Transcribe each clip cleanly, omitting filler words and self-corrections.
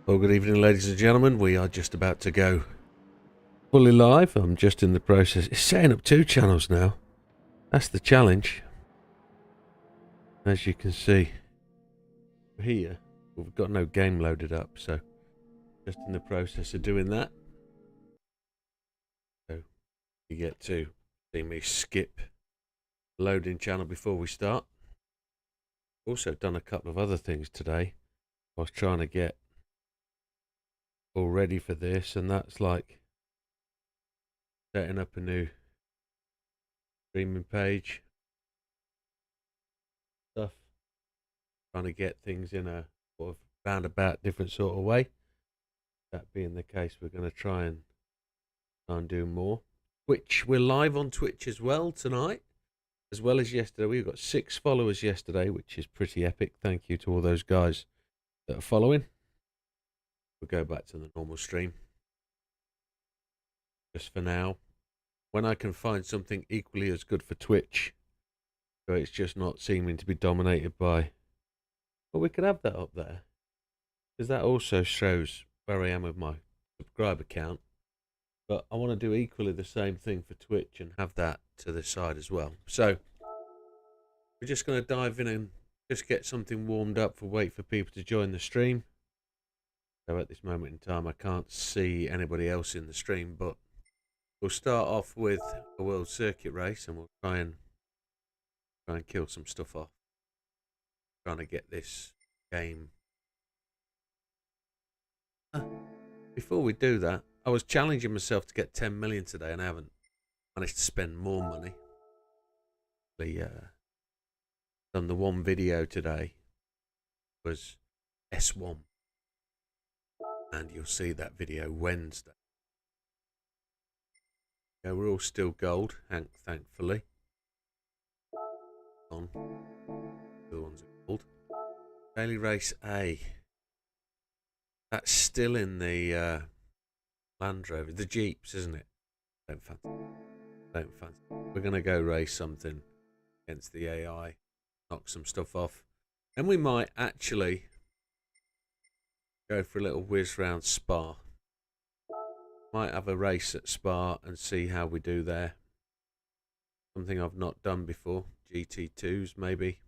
Well, good evening, ladies and gentlemen. We are just about to go fully live. I'm just in the process. It's setting up 2 channels now. That's the challenge. As you can see here, we've got no game loaded up, so just in the process of doing that. So you get to see me skip loading channel before we start. Also done a couple of other things today. I was trying to get all ready for this, and that's like setting up a new streaming page stuff, trying to get things in a sort of roundabout different sort of way. That being the case, we're going to try and do more. Twitch, we're live on Twitch as well tonight, as well as yesterday. We got 6 followers yesterday, which is pretty epic. Thank you to all those guys that are following. We'll go back to the normal stream just for now. When I can find something equally as good for Twitch, so it's just not seeming to be dominated by... Well, we could have that up there, because that also shows where I am with my subscriber count. But I want to do equally the same thing for Twitch and have that to the side as well. So we're just going to dive in and just get something warmed up wait for people to join the stream. So at this moment in time, I can't see anybody else in the stream, but we'll start off with a World Circuit race, and we'll try and kill some stuff off. Trying to get this game. Before we do that, I was challenging myself to get 10 million today, and I haven't managed to spend more money. Done the one video today was S1, and you'll see that video Wednesday. Yeah, we're all still gold, thankfully. On the ones are gold. Daily race A. That's still in the Land Rover, the Jeeps, isn't it? Don't fancy. We're gonna go race something against the AI, knock some stuff off, and we might actually go for a little whiz round Spa. Might have a race at Spa and see how we do there. Something I've not done before. GT2s maybe.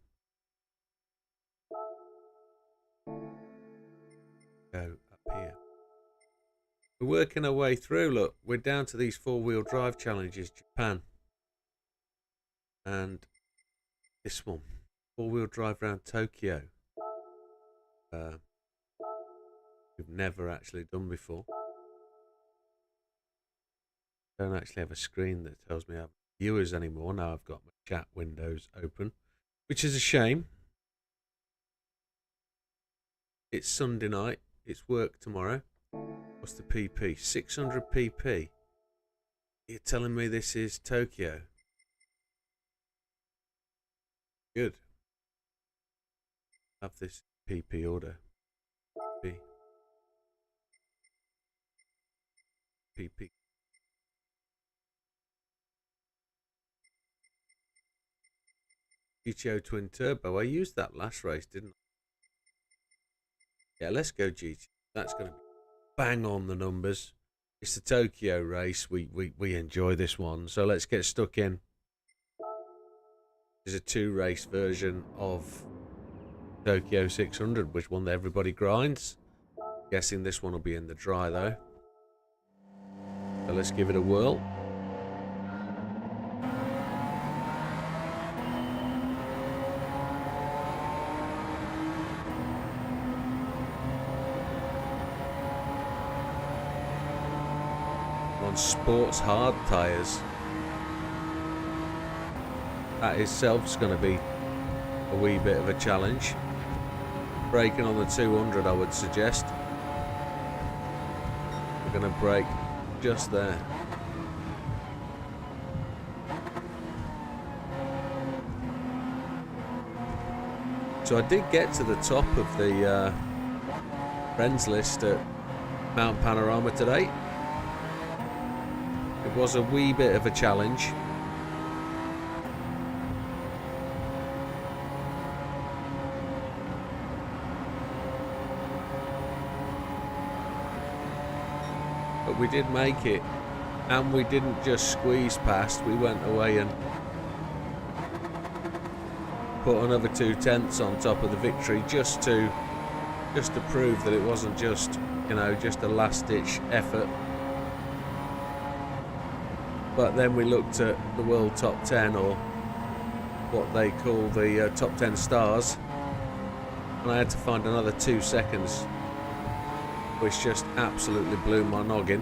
Go up here. We're working our way through. Look, we're down to these 4-wheel drive challenges. Japan. And this one. 4-wheel drive around Tokyo. We've never actually done before. Don't actually have a screen that tells me I have viewers anymore. Now I've got my chat windows open, which is a shame. It's Sunday night. It's work tomorrow. What's the PP? 600 PP. You're telling me this is Tokyo? Good. Have this PP order. PP. GTO Twin Turbo. I used that last race, didn't I? Yeah, let's go GT. That's going to be bang on the numbers. It's the Tokyo race. We enjoy this one. So let's get stuck in. There's a 2-race version of Tokyo 600, which one that everybody grinds. Guessing this one will be in the dry though. So let's give it a whirl. On sports hard tyres. That itself's going to be a wee bit of a challenge. Braking on the 200, I would suggest. We're going to brake just there. So I did get to the top of the friends list at Mount Panorama today. It was a wee bit of a challenge. But we did make it, and we didn't just squeeze past, we went away and put another 2/10 on top of the victory just to prove that it wasn't just, you know, just a last-ditch effort. But then we looked at the world top 10, or what they call the top 10 stars, and I had to find another 2 seconds, which just absolutely blew my noggin.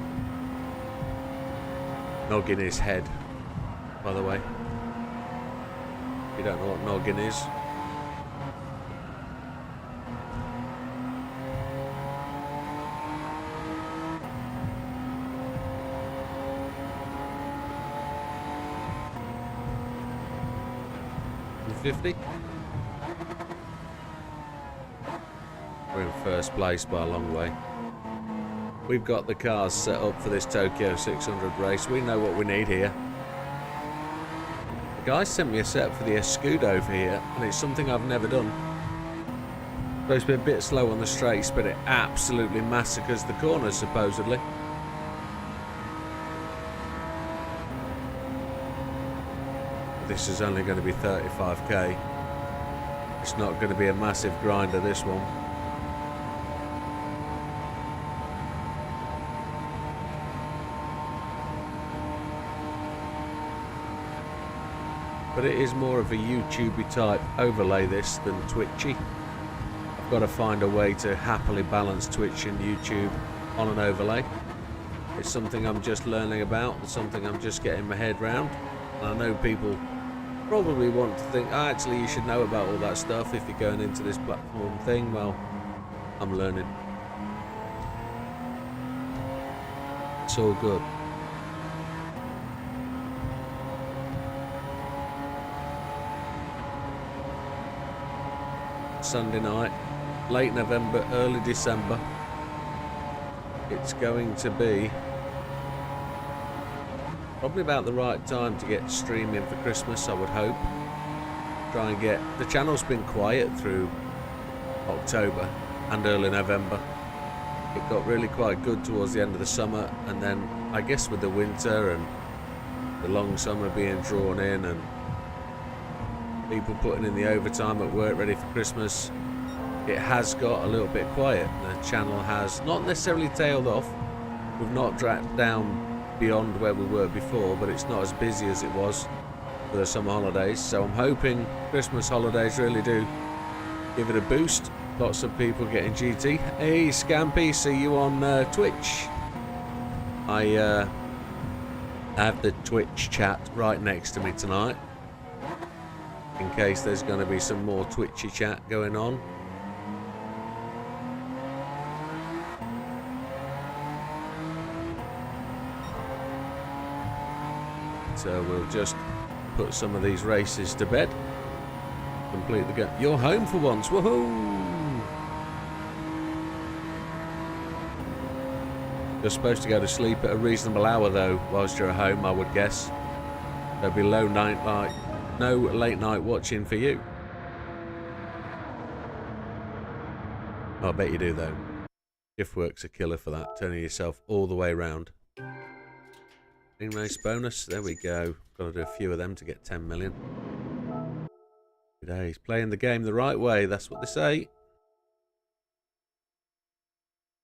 Noggin is head, by the way. If you don't know what noggin is. The 50. We're in first place by a long way. We've got the cars set up for this Tokyo 600 race. We know what we need here. The guy sent me a set for the Escudo over here, and it's something I've never done. Supposed to be a bit slow on the straights, but it absolutely massacres the corners, supposedly. This is only going to be 35k. It's not going to be a massive grinder, this one. But it is more of a YouTubey type overlay, this, than Twitchy. I've got to find a way to happily balance Twitch and YouTube on an overlay. It's something I'm just learning about, and something I'm just getting my head round. And I know people probably want to think, oh, actually you should know about all that stuff if you're going into this platform thing. Well, I'm learning. It's all good. Sunday night, late November, early December. It's going to be probably about the right time to get streaming for Christmas, I would hope. Try and get... The channel's been quiet through October and early November. It got really quite good towards the end of the summer, and then I guess with the winter and the long summer being drawn in and people putting in the overtime at work ready for Christmas, it has got a little bit quiet. The channel has not necessarily tailed off. We've not dragged down beyond where we were before, but it's not as busy as it was for the summer holidays. So I'm hoping Christmas holidays really do give it a boost. Lots of people getting GT. Hey Scampy, see you on Twitch. I have the Twitch chat right next to me tonight, in case there's going to be some more Twitchy chat going on. So we'll just put some of these races to bed. Complete the game. You're home for once. Woohoo! You're supposed to go to sleep at a reasonable hour though, whilst you're at home, I would guess. There'll be no late night watching for you. I bet you do though. Shift work's a killer for that, turning yourself all the way around. Green race bonus, there we go. Got to do a few of them to get 10 million. Good days. Playing the game the right way, that's what they say.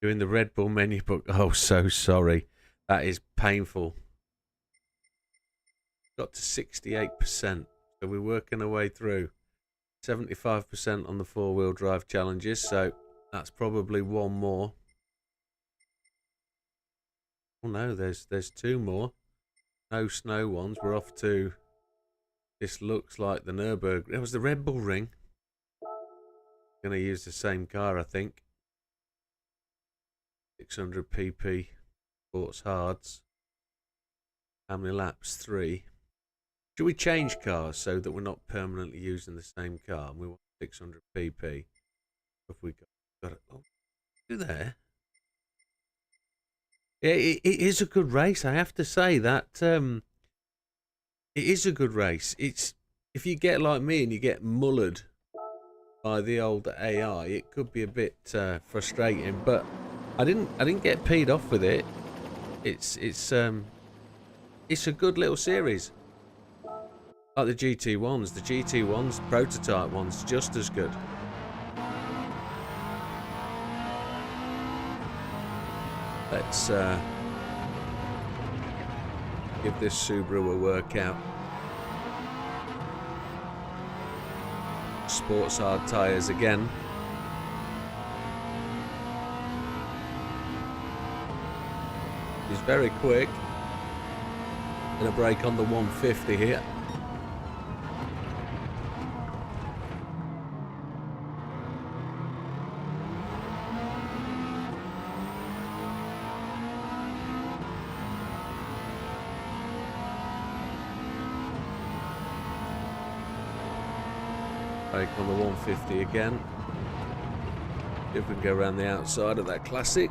Doing the Red Bull menu book. Oh, so sorry. That is painful. Got to 68%. So we're working our way through. 75% on the four-wheel drive challenges, so that's probably one more. Oh no, there's two more. No snow ones. We're off to... This looks like the Nürburgring. It was the Red Bull Ring. Going to use the same car, I think. 600 pp. Sports Hards. How many laps? 3. Should we change cars so that we're not permanently using the same car? We want 600 pp. If we got it. Oh, do there. It is a good race, I have to say that. It is a good race. It's, if you get like me and you get mullered by the old AI, it could be a bit frustrating. But I didn't get peed off with it. It's a good little series. Like the GT1s. The GT1s, prototype ones, just as good. Let's give this Subaru a workout. Sports hard tyres again. He's very quick. Gonna brake on the 150 here. Brake on the 150 again. See if we can go around the outside of that Classic.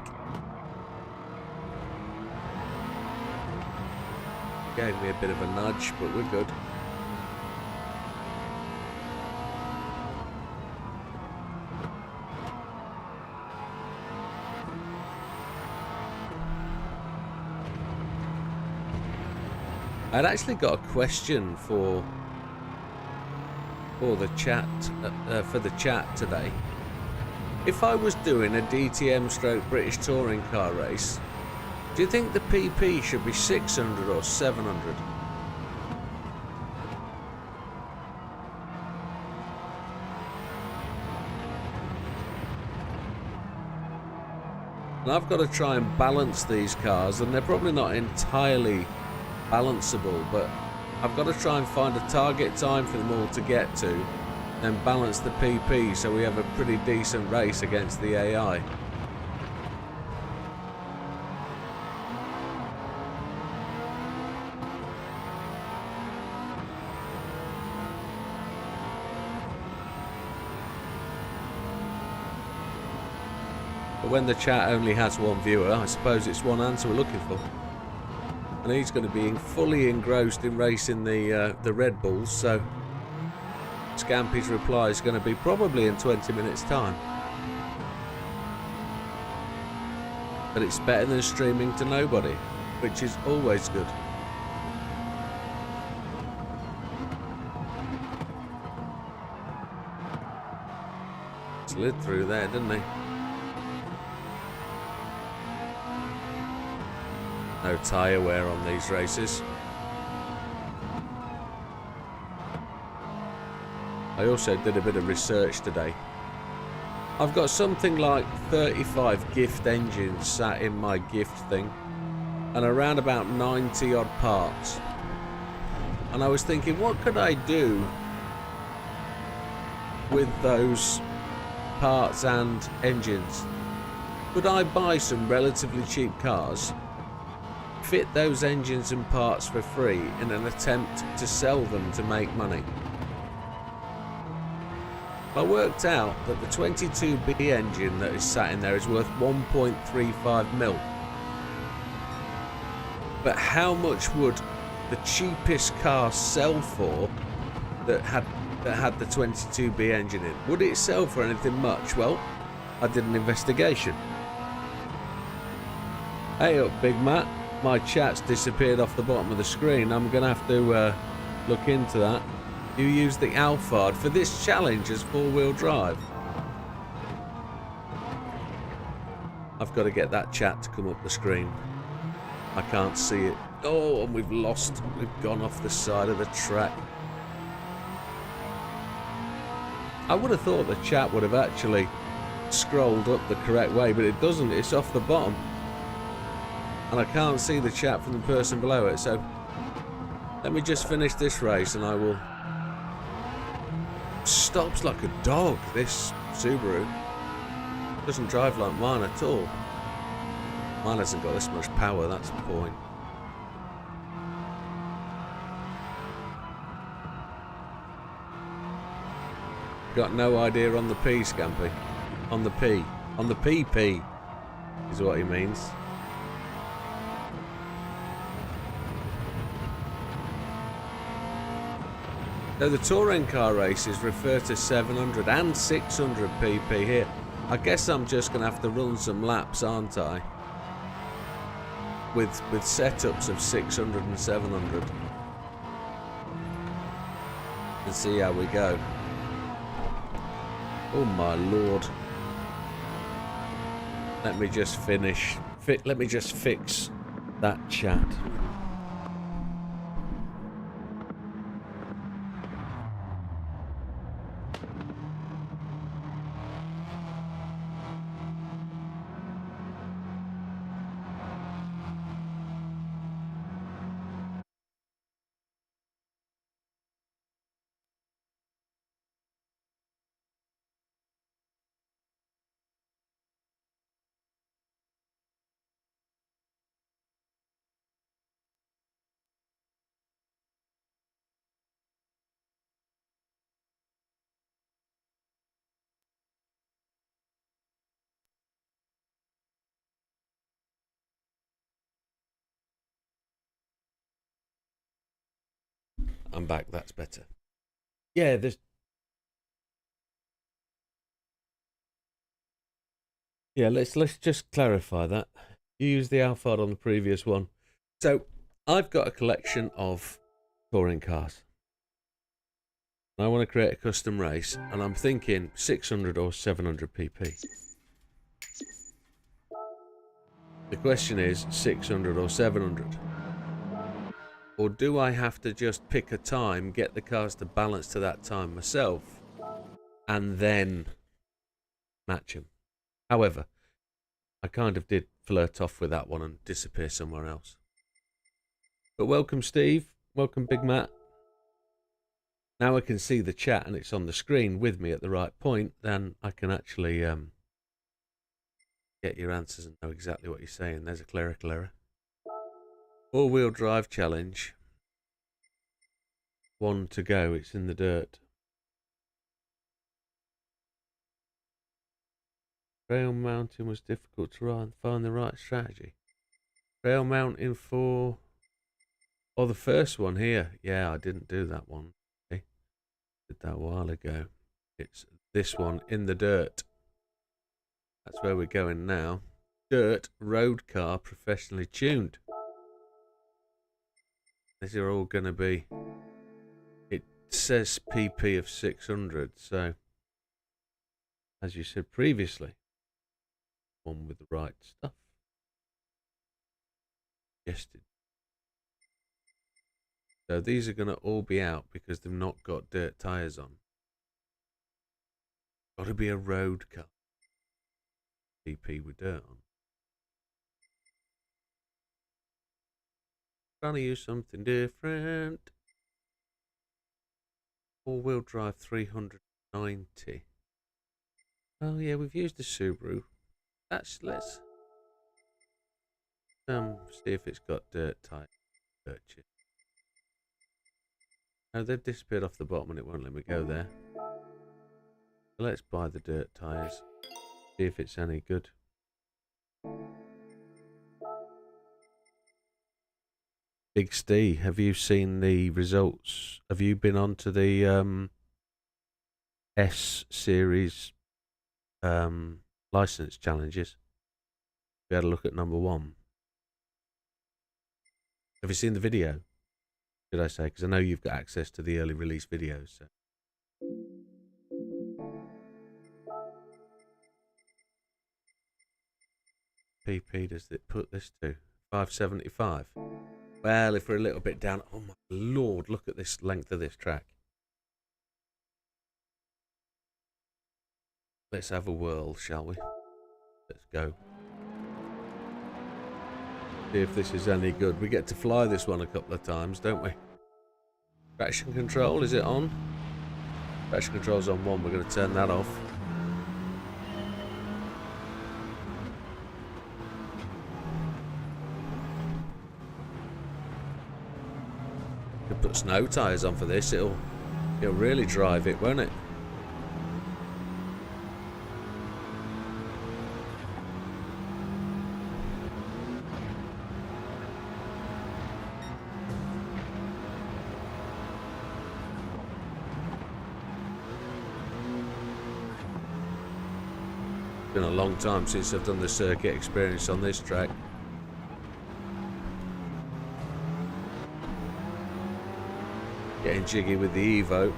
Gave me a bit of a nudge, but we're good. I'd actually got a question for the chat today. If I was doing a DTM stroke British touring car race, do you think the PP should be 600 or 700? And I've got to try and balance these cars, and they're probably not entirely balanceable, but I've got to try and find a target time for them all to get to, and balance the PP so we have a pretty decent race against the AI. But when the chat only has one viewer, I suppose it's one answer we're looking for. And he's going to be fully engrossed in racing the Red Bulls, so Scampy's reply is going to be probably in 20 minutes time. But it's better than streaming to nobody, which is always good. Slid through there, didn't he? No tyre wear on these races. I also did a bit of research today. I've got something like 35 gift engines sat in my gift thing, and around about 90 odd parts. And I was thinking, what could I do with those parts and engines? Could I buy some relatively cheap cars, fit those engines and parts for free in an attempt to sell them to make money? I worked out that the 22B engine that is sat in there is worth 1.35 mil. But how much would the cheapest car sell for that had the 22B engine in? Would it sell for anything much? Well, I did an investigation. Hey up, Big Matt. My chat's disappeared off the bottom of the screen. I'm going to have to look into that. You use the Alphard for this challenge as four-wheel drive. I've got to get that chat to come up the screen. I can't see it. Oh, and we've gone off the side of the track. I would have thought the chat would have actually scrolled up the correct way, but it doesn't. It's off the bottom. And I can't see the chat from the person below it, so let me just finish this race and I will... Stops like a dog, this Subaru. Doesn't drive like mine at all. Mine hasn't got this much power, that's the point. Got no idea on the P, Scampy. On the P. On the PP is what he means. So the touring car races refer to 700 and 600 PP here. I guess I'm just going to have to run some laps, aren't I? with setups of 600 and 700 and see how we go. Oh my lord. Let me just let me just fix that chat. I'm back, that's better. Yeah, let's just clarify that. You used the Alphard on the previous one. So I've got a collection of touring cars. I want to create a custom race, and I'm thinking 600 or 700 pp. The question is 600 or 700. Or do I have to just pick a time, get the cars to balance to that time myself, and then match them? However, I kind of did flirt off with that one and disappear somewhere else. But welcome, Steve. Welcome, Big Matt. Now I can see the chat and it's on the screen with me at the right point, then I can actually get your answers and know exactly what you're saying. There's a clerical error. All-wheel drive challenge. 1 to go. It's in the dirt. Trail mounting was difficult to find the right strategy. Trail mounting for... Oh, the first one here. Yeah, I didn't do that one. Okay. Did that a while ago. It's this one, in the dirt. That's where we're going now. Dirt road car professionally tuned. These are all going to be... It says PP of 600, so... As you said previously, one with the right stuff. Suggested. So these are going to all be out because they've not got dirt tyres on. Got to be a road car. PP with dirt on. Trying to use something different. All-wheel drive 390. Oh yeah, we've used the Subaru. Let's see if it's got dirt tyre purchase. Oh, they've disappeared off the bottom and it won't let me go there. So let's buy the dirt tyres. See if it's any good. Big Steve, have you seen the results? Have you been on to the S series license challenges? We had a look at number 1. Have you seen the video? Should I say? Because I know you've got access to the early release videos. So. PP does it put this to 575? Well, if we're a little bit down, oh my lord, look at this length of this track. Let's have a whirl, shall we? Let's go. See if this is any good. We get to fly this one a couple of times, don't we? Traction control, is it on? Traction control's on 1, we're going to turn that off. Put snow tyres on for this, it'll really drive it, won't it? It's been a long time since I've done the circuit experience on this track. getting jiggy with the Evo.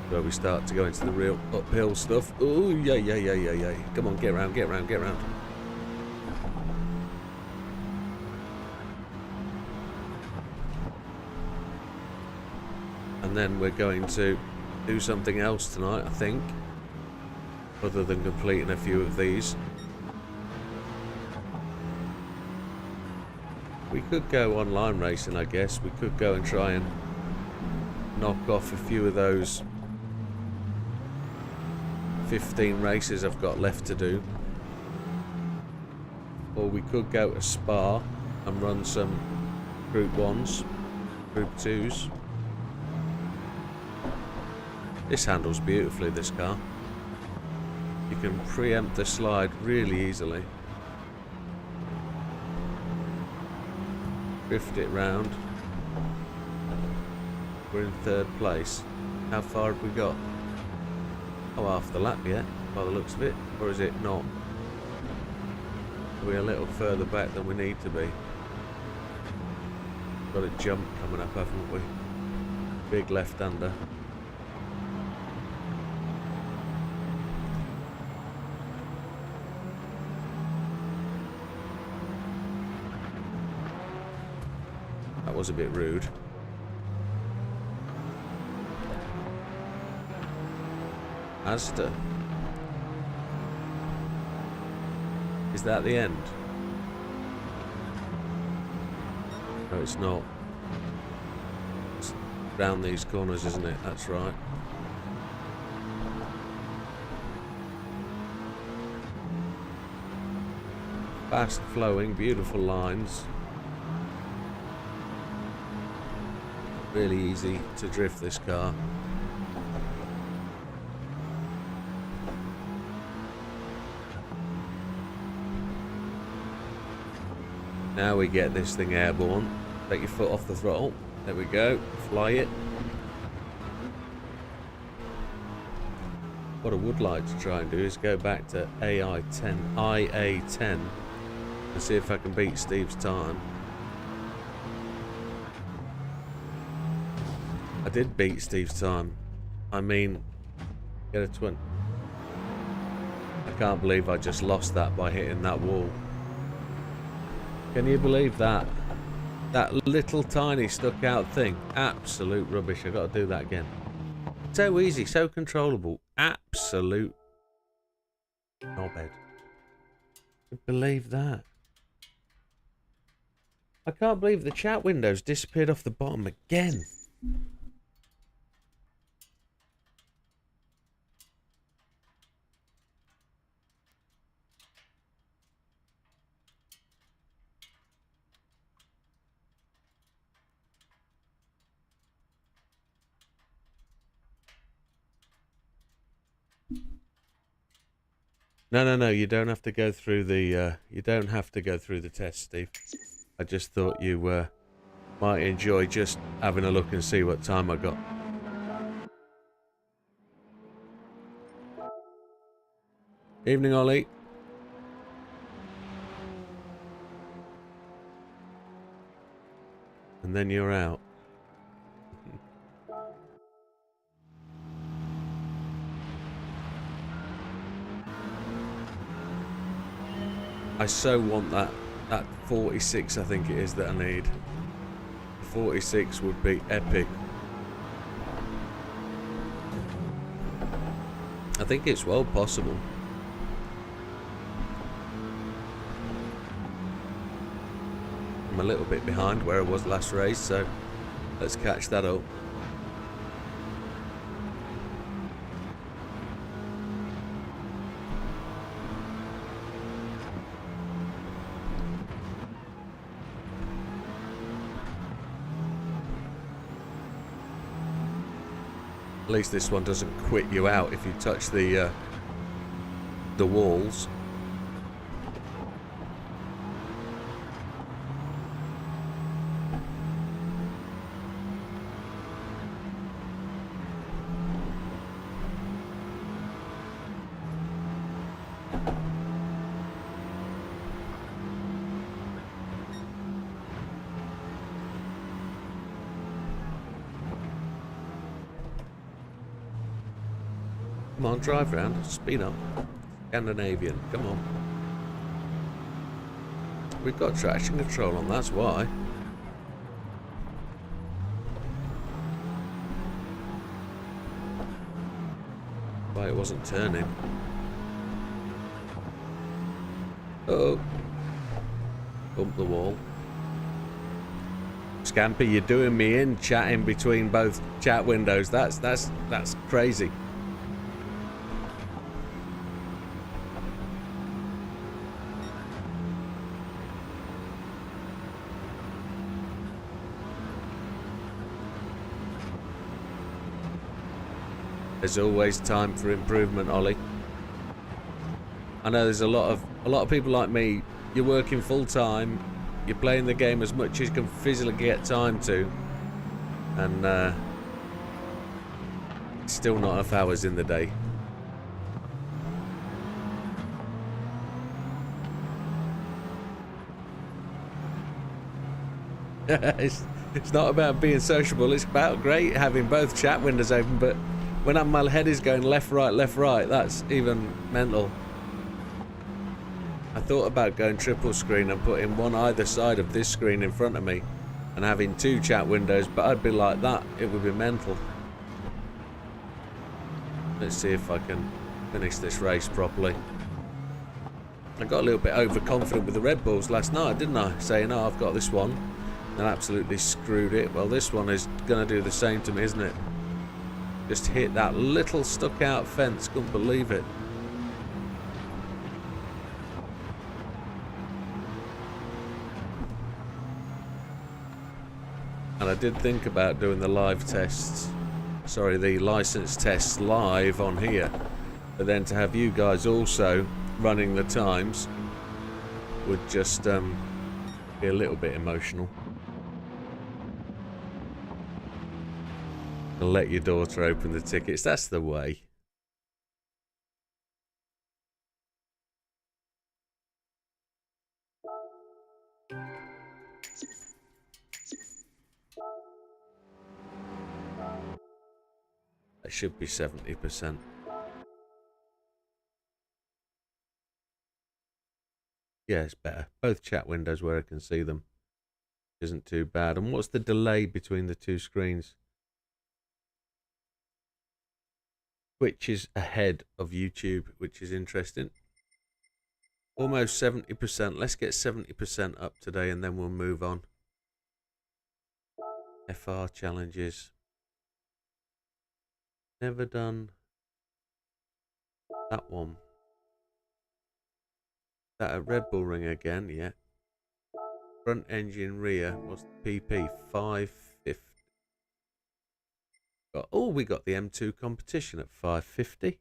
Where we start to go into the real uphill stuff. Oh, yeah. Come on, get around. And then we're going to do something else tonight, I think, other than completing a few of these. We could go online racing, I guess. We could go and try and knock off a few of those 15 races I've got left to do. Or we could go to Spa and run some Group 1s, Group 2s. This handles beautifully, this car. You can preempt the slide really easily. Drift it round. We're in 3rd place. How far have we got? Oh, half the lap yet, by the looks of it. Or is it not? Are we a little further back than we need to be? Got a jump coming up, haven't we? Big left-hander. That was a bit rude. Asda. Is that the end? No, it's not. It's round these corners, isn't it? That's right. Fast flowing, beautiful lines. Really easy to drift this car. Now we get this thing airborne. Take your foot off the throttle. There we go. Fly it. What I would like to try and do is go back to IA10 and see if I can beat Steve's time. I did beat Steve's time. I mean, get a 20. I can't believe I just lost that by hitting that wall. Can you believe that? That little tiny stuck out thing. Absolute rubbish. I've got to do that again. So easy, so controllable. Absolute knobhead. Can you believe that? I can't believe the chat windows disappeared off the bottom again. No. You don't have to go through the. You don't have to go through the test, Steve. I just thought you might enjoy just having a look and see what time I got. Evening, Ollie. And then you're out. I so want that 46, I think it is, that I need. 46 would be epic. I think it's well possible. I'm a little bit behind where I was last race, so let's catch that up. At least this one doesn't quit you out if you touch the walls. Come on, drive round. Speed up. Scandinavian. Come on. We've got traction control on, that's why. Why it wasn't turning. Uh-oh. Bump the wall. Scampy, you're doing me in chatting between both chat windows. That's crazy. There's always time for improvement, Ollie. I know there's a lot of people like me. You're working full time. You're playing the game as much as you can physically get time to, and still not enough hours in the day. It's not about being sociable. It's about great having both chat windows open, but when my head is going left, right, that's even mental. I thought about going triple screen and putting one either side of this screen in front of me and having two chat windows, but I'd be like that. It would be mental. Let's see if I can finish this race properly. I got a little bit overconfident with the Red Bulls last night, didn't I? Saying, oh, I've got this one. And absolutely screwed it. Well, this one is going to do the same to me, isn't it? Just hit that little stuck out fence. Couldn't believe it. And I did think about doing the live tests. Sorry, the license tests live on here. But then to have you guys also running the times would just be a little bit emotional. And let your daughter open the tickets. That's the way. That should be 70%. Yeah, it's better. Both chat windows where I can see them isn't too bad. And what's the delay between the two screens? Twitch is ahead of YouTube, which is interesting. Almost 70%. Let's get 70% up today and then we'll move on. FR challenges. Never done that one. That a Red Bull ring again, yeah. Front engine rear, what's the PP? 550. Oh, we got the M2 competition at 550.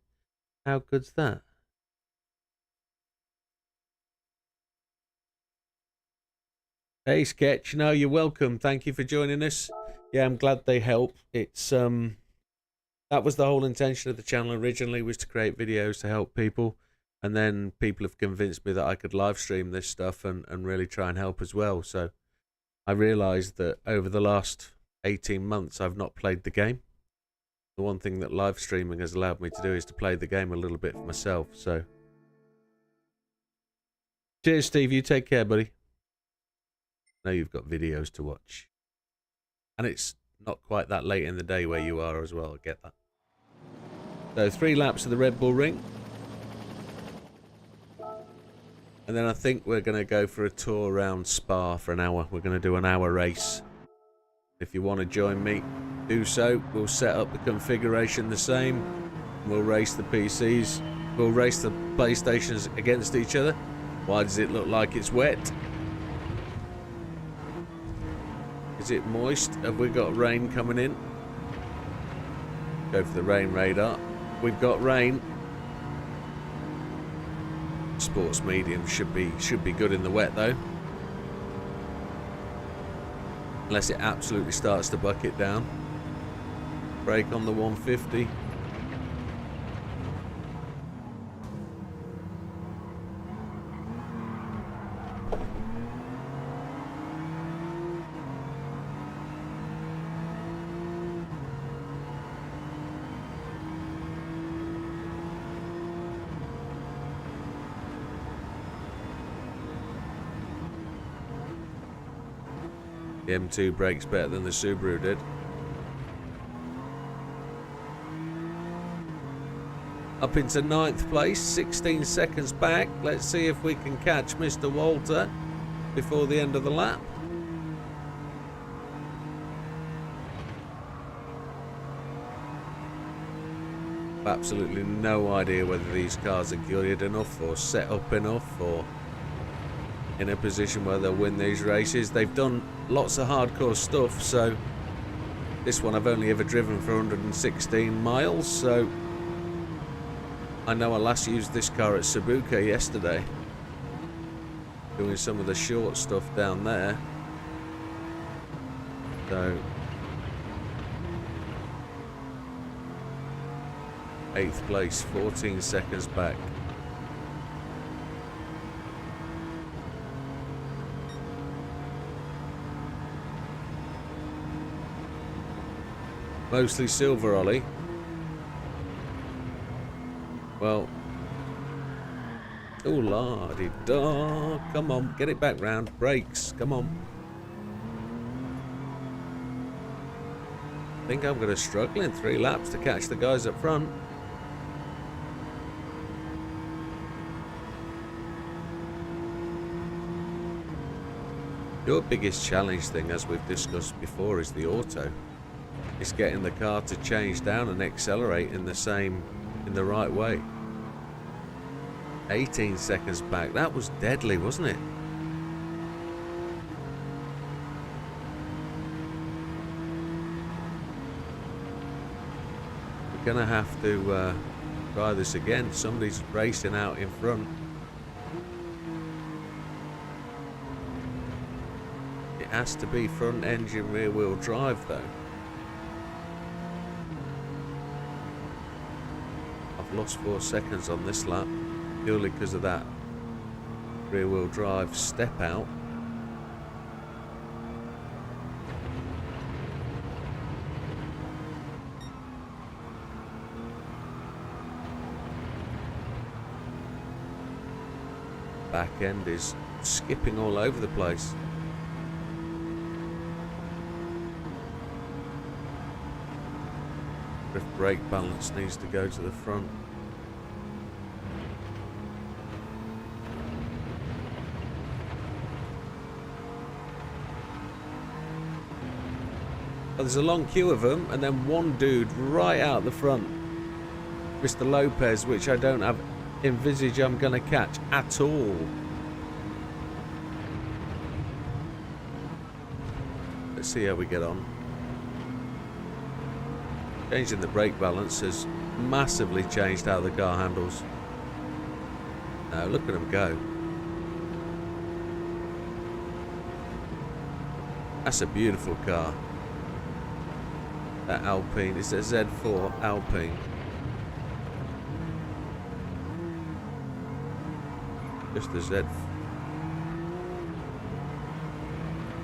How good's that? Hey Sketch, no, you're welcome. Thank you for joining us. Yeah, I'm glad they help. It's that was the whole intention of the channel originally, was to create videos to help people. And then people have convinced me that I could live stream this stuff and really try and help as well. So I realized that over the last 18 months, I've not played the game. The one thing that live streaming has allowed me to do is to play the game a little bit for myself. So cheers, Steve. You take care, buddy. Now you've got videos to watch. And it's not quite that late in the day where you are as well. I get that. So 3 laps of the Red Bull Ring. And then I think we're going to go for a tour around Spa for an hour. We're going to do an hour race. If you want to join me, do so. We'll set up the configuration the same. We'll race the PCs. We'll race the PlayStations against each other. Why does it look like it's wet? Is it moist? Have we got rain coming in? Go for the rain radar. We've got rain. Sports medium should be good in the wet though. Unless it absolutely starts to bucket down. Brake on the 150. The M2 brakes better than the Subaru did. Up into 9th place, 16 seconds back. Let's see if we can catch Mr. Walter before the end of the lap. Absolutely no idea whether these cars are geared enough or set up enough or in a position where they'll win these races. They've done lots of hardcore stuff, so this one I've only ever driven for 116 miles, so I know I last used this car at Sabuka yesterday, doing some of the short stuff down there. So 8th place, 14 seconds back. Mostly silver, Ollie. Well, oh la-di-da, come on, get it back round, brakes, come on. I think I'm going to struggle in 3 laps to catch the guys up front. Your biggest challenge thing, as we've discussed before, is the auto. It's getting the car to change down and accelerate in the right way. 18 seconds back. That was deadly, wasn't it? We're gonna have to try this again. Somebody's racing out in front. It has to be front engine rear wheel drive though. I've lost 4 seconds on this lap purely because of that rear wheel drive step out. Back end is skipping all over the place. If brake balance needs to go to the front. Oh, there's a long queue of them, and then one dude right out the front, Mr. Lopez, which I don't have envisage I'm going to catch at all. Let's see how we get on. Changing the brake balance has massively changed how the car handles. Now look at him go. That's a beautiful car. That Alpine, it's a Z4 Alpine. Just a Z.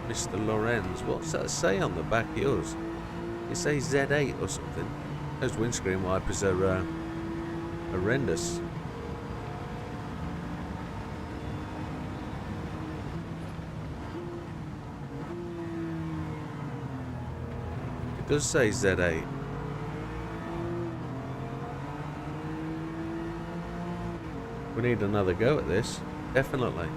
Mr. Lorenz, what's that say on the back of yours? It says Z8 or something. Those windscreen wipers are horrendous. It does say Z8. We need another go at this, definitely.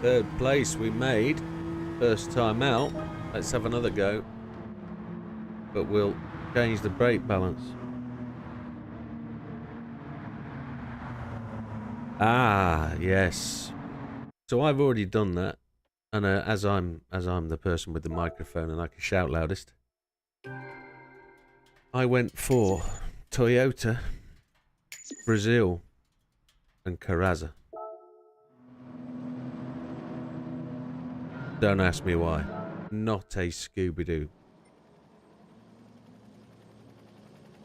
Third place we made. First time out. Let's have another go. But we'll change the brake balance. Ah, yes. So I've already done that. And as I'm the person with the microphone and I can shout loudest. I went for Toyota, Brazil, and Caraza. Don't ask me why. Not a Scooby-Doo.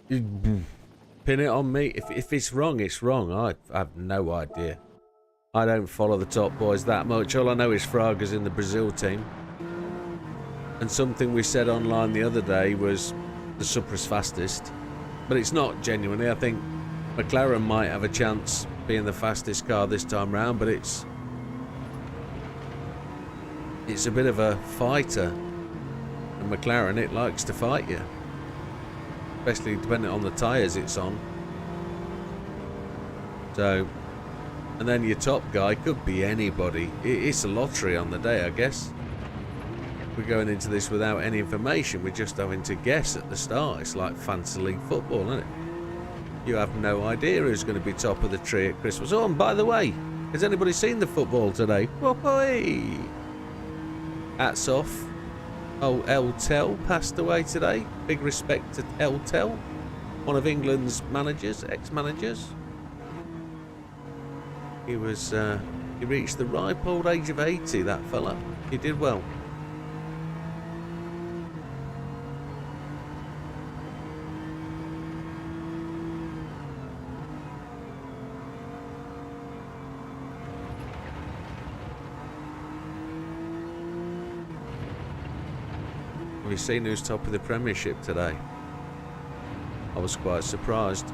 Pin it on me. If it's wrong, it's wrong. I have no idea. I don't follow the top boys that much. All I know is Fraga's in the Brazil team. And something we said online the other day was the Supra's fastest. But it's not genuinely. I think McLaren might have a chance being the fastest car this time round, but it's a bit of a fighter. And McLaren, it likes to fight you. Especially depending on the tyres it's on. So, and then your top guy could be anybody. It's a lottery on the day, I guess. We're going into this without any information. We're just having to guess at the start. It's like fantasy league football, isn't it? You have no idea who's going to be top of the tree at Christmas. Oh, and by the way, has anybody seen the football today? Whoa-hoy! Hats off. Oh, El Tel passed away today. Big respect to El Tel, one of England's managers, ex-managers. He reached the ripe old age of 80, that fella. He did well. Have you seen who's top of the Premiership today? I was quite surprised.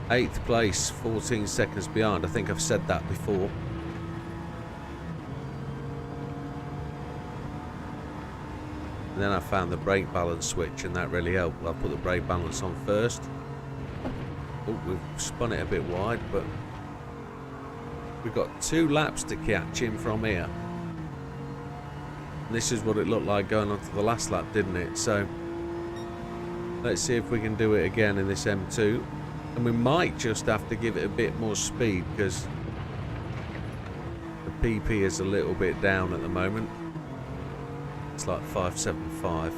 8th place, 14 seconds behind. I think I've said that before. And then I found the brake balance switch, and that really helped. I put the brake balance on first. Oh, we've spun it a bit wide, but we've got 2 laps to catch him from here. And this is what it looked like going on to the last lap, didn't it? So let's see if we can do it again in this M2. And we might just have to give it a bit more speed because the PP is a little bit down at the moment. It's like 575.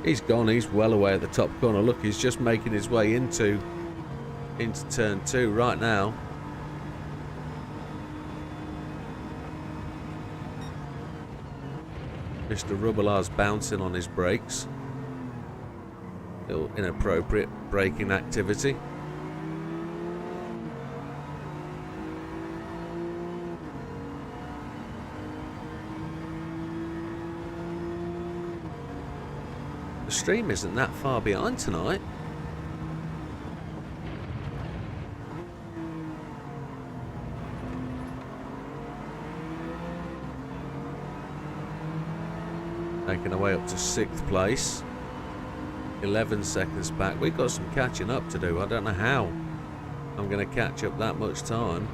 He's gone. He's well away at the top corner. Look, he's just making his way into turn 2 right now. Mr. Rubelar's bouncing on his brakes. Little inappropriate braking activity. The stream isn't that far behind tonight. Making our way up to 6th place. 11 seconds back. We've got some catching up to do. I don't know how I'm going to catch up that much time.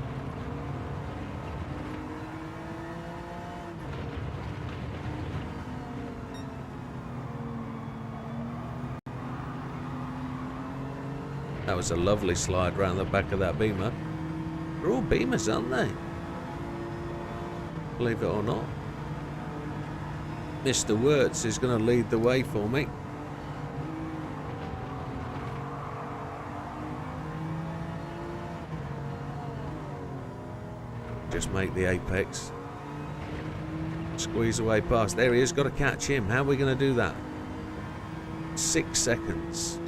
That was a lovely slide round the back of that Beamer. They're all Beamers, aren't they? Believe it or not. Mr. Wirtz is going to lead the way for me. Just make the apex. Squeeze away past. There he is. Got to catch him. How are we going to do that? 6 seconds.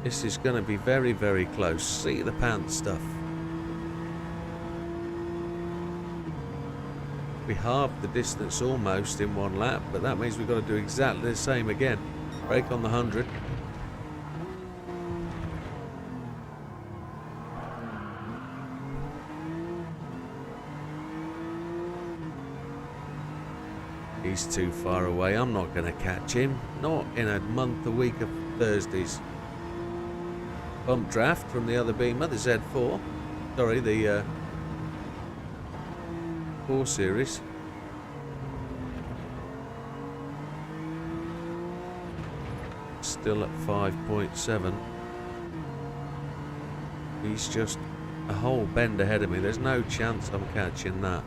This is going to be very, very close. See the pants stuff. We halved the distance almost in 1 lap, but that means we've got to do exactly the same again. Brake on the 100. He's too far away. I'm not going to catch him. Not in a month, a week of Thursdays. Bump draft from the other Beamer, the Z4. Sorry, the 4 Series. still at 5.7. He's just a whole bend ahead of me. There's no chance I'm catching that.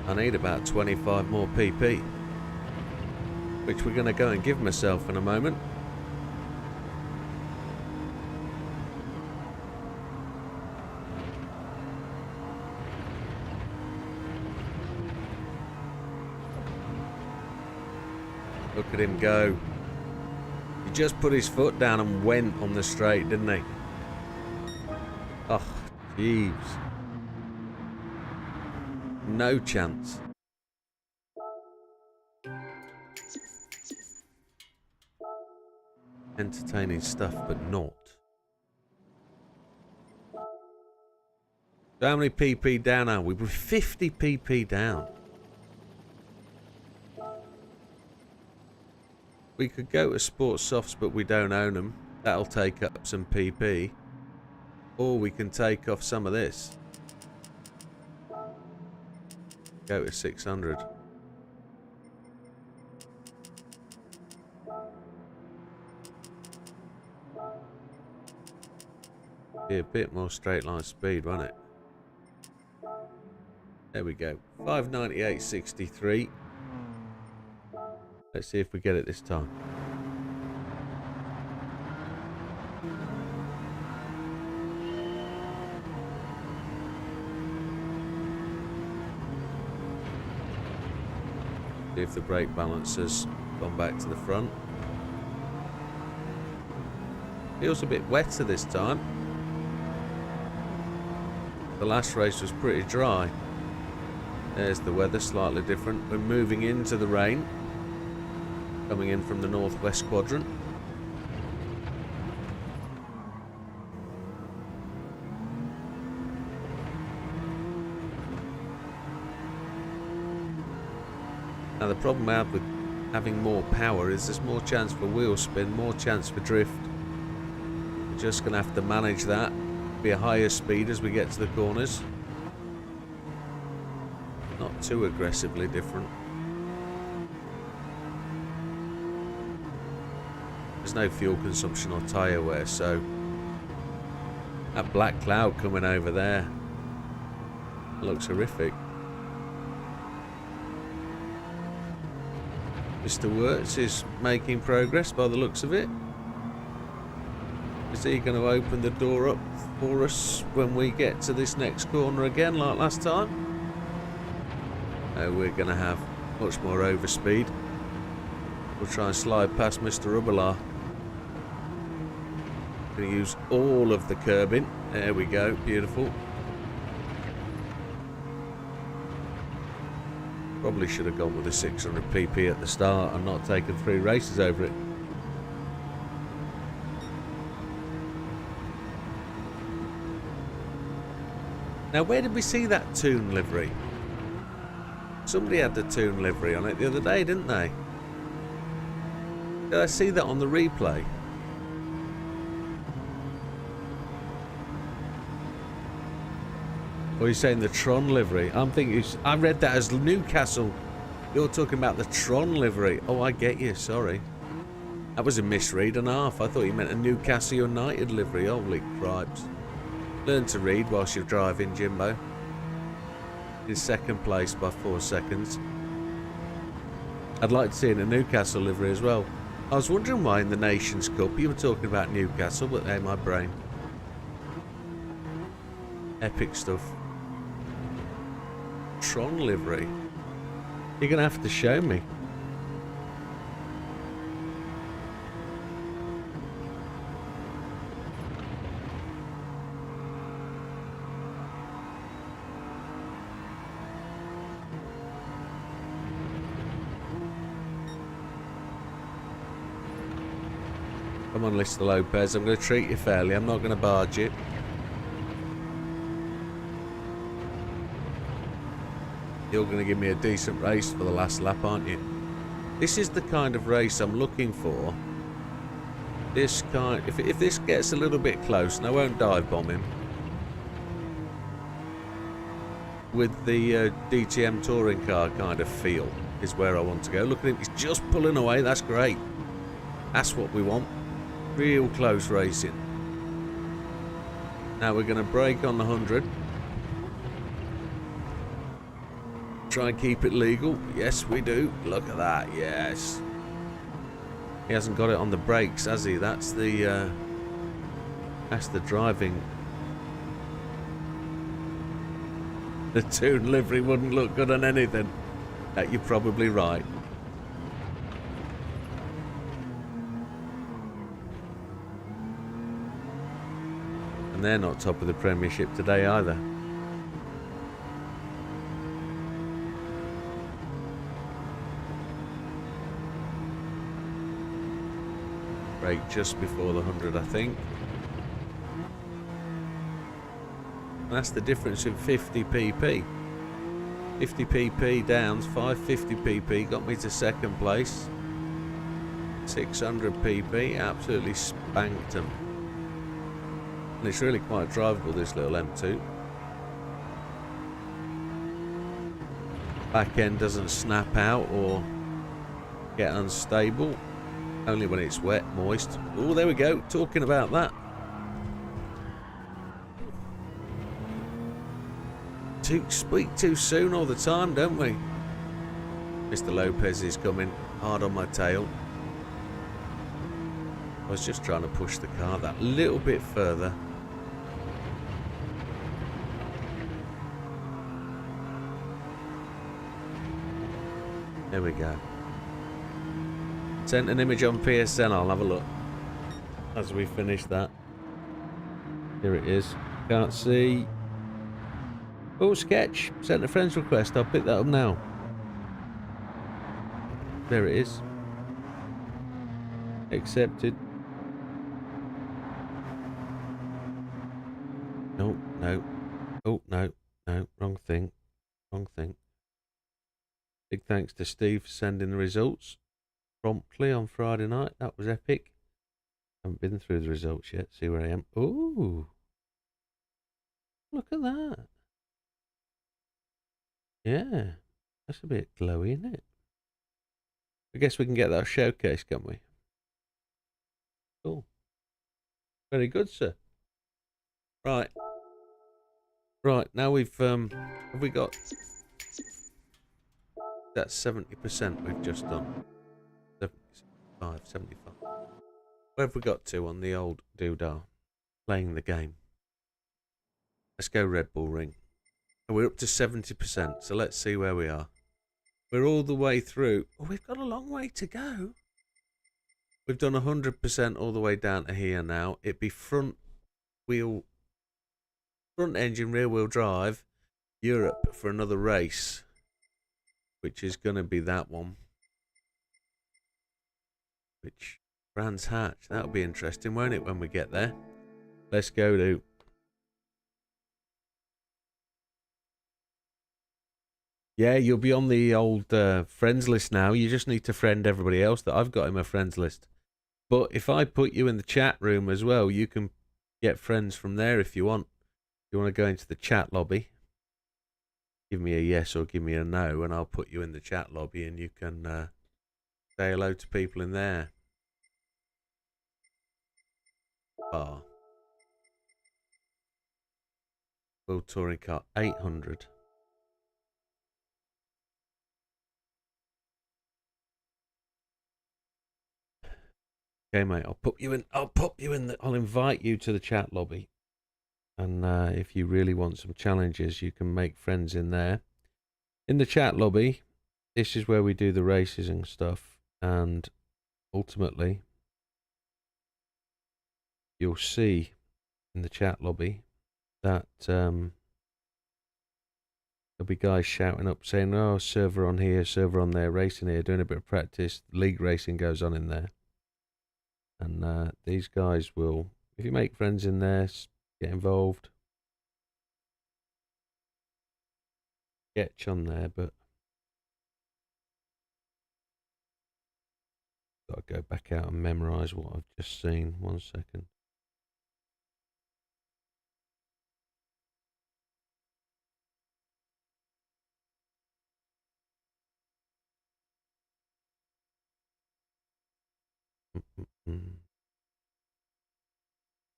I need about 25 more PP, which we're going to go and give myself in a moment. Look at him go. He just put his foot down and went on the straight, didn't he? Oh, jeez. No chance. Entertaining stuff, but not. So how many PP down are we? We're 50 PP down. We could go to Sports Softs, but we don't own them. That'll take up some PP. Or we can take off some of this. Go to 600. Be a bit more straight line speed, won't it? There we go. 598.63. Let's see if we get it this time. See if the brake balance has gone back to the front. Feels a bit wetter this time. The last race was pretty dry. There's the weather, slightly different. We're moving into the rain. Coming in from the northwest quadrant. Now the problem I have with having more power is there's more chance for wheel spin, more chance for drift. We're just going to have to manage that. Be a higher speed as we get to the corners. Not too aggressively different. There's no fuel consumption or tyre wear, so that black cloud coming over there looks horrific. Mr. Wirtz is making progress by the looks of it. Is he going to open the door up for us when we get to this next corner again like last time? No, we're going to have much more overspeed. We'll try and slide past Mr. Rubelar. Going to use all of the curbing. There we go, beautiful. Probably should have gone with a 600 PP at the start and not taken 3 races over it. Now, where did we see that Toon livery? Somebody had the Toon livery on it the other day, didn't they? Did I see that on the replay? Or are you saying the Tron livery? I'm thinking, I read that as Newcastle. You're talking about the Tron livery. Oh, I get you, sorry. That was a misread and a half. I thought you meant a Newcastle United livery. Holy cripes. Learn to read whilst you're driving, Jimbo. In second place by 4 seconds. I'd like to see it in a Newcastle livery as well. I was wondering why in the Nations Cup you were talking about Newcastle, but hey, my brain. Epic stuff. Tron livery. You're going to have to show me. Come on, Mr. Lopez. I'm going to treat you fairly. I'm not going to barge you. You're going to give me a decent race for the last lap, aren't you? This is the kind of race I'm looking for this kind, if this gets a little bit close, and I won't dive bomb him, with the DTM touring car kind of feel is where I want to go. Look at him, he's just pulling away. That's great. That's what we want. Real close racing. Now we're going to brake on the 100. Try and keep it legal. Yes, we do. Look at that. Yes. He hasn't got it on the brakes, has he? That's the driving. The Toon livery wouldn't look good on anything. You're probably right. And they're not top of the Premiership today either. Brake just before the 100, I think. And that's the difference in 50 pp. 50 pp downs, 550 pp got me to second place. 600 pp, absolutely spanked them. And it's really quite drivable, this little M2. Back end doesn't snap out or get unstable. Only when it's wet, moist. Oh, there we go. Talking about that. Speak too soon all the time, don't we? Mr. Lopez is coming hard on my tail. I was just trying to push the car that little bit further. There we go. Sent an image on PSN. I'll have a look as we finish that. Here it is. Can't see. Oh, sketch. Sent a friend's request. I'll pick that up now. There it is. Accepted. No, no. Oh, no, no. Wrong thing. Wrong thing. Big thanks to Steve for sending the results promptly on Friday night. That was epic. Haven't been through the results yet. See where I am. Ooh. Look at that. Yeah. That's a bit glowy, isn't it? I guess we can get that showcase, can't we? Cool. Very good, sir. Right. Right, now we've have we got that's 70% we've just done. 75, 75. Where have we got to on the old doodah? Playing the game. Let's go Red Bull Ring. We're up to 70%, so let's see where we are. We're all the way through. Oh, we've got a long way to go. We've done 100% all the way down to here now. It'd be front engine, rear wheel drive, Europe for another race, which is going to be that one. Which, Brands Hatch, that'll be interesting, won't it, when we get there? Let's go to... Yeah, you'll be on the old friends list now. You just need to friend everybody else that I've got in my friends list. But if I put you in the chat room as well, you can get friends from there if you want. If you want to go into the chat lobby, give me a yes or give me a no, and I'll put you in the chat lobby and you can say hello to people in there. Bar. World Touring Car 800. Okay, mate. I'll put you in. I'll invite you to the chat lobby, and if you really want some challenges, you can make friends in there. In the chat lobby, this is where we do the races and stuff, and ultimately, you'll see in the chat lobby that there'll be guys shouting up saying, "Oh, server on here, server on there, racing here, doing a bit of practice." League racing goes on in there. And these guys will, if you make friends in there, get involved. Sketch on there, but Got to go back out and memorise what I've just seen. 1 second.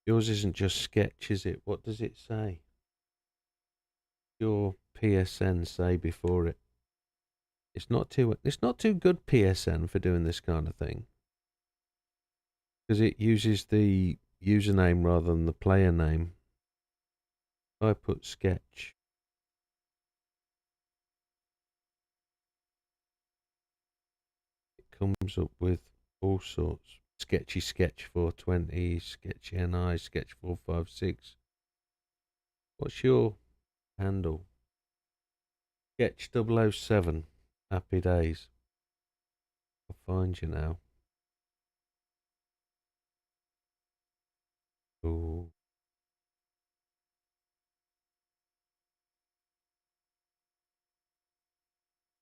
Yours isn't just sketch, is it? What does it say? Your PSN say before it. It's not too good PSN for doing this kind of thing. Because it uses the username rather than the player name. If I put sketch. It comes up with all sorts. Sketchy Sketch 420, Sketchy NI, Sketch 456. What's your handle? Sketch 007. Happy days. I'll find you now. Ooh.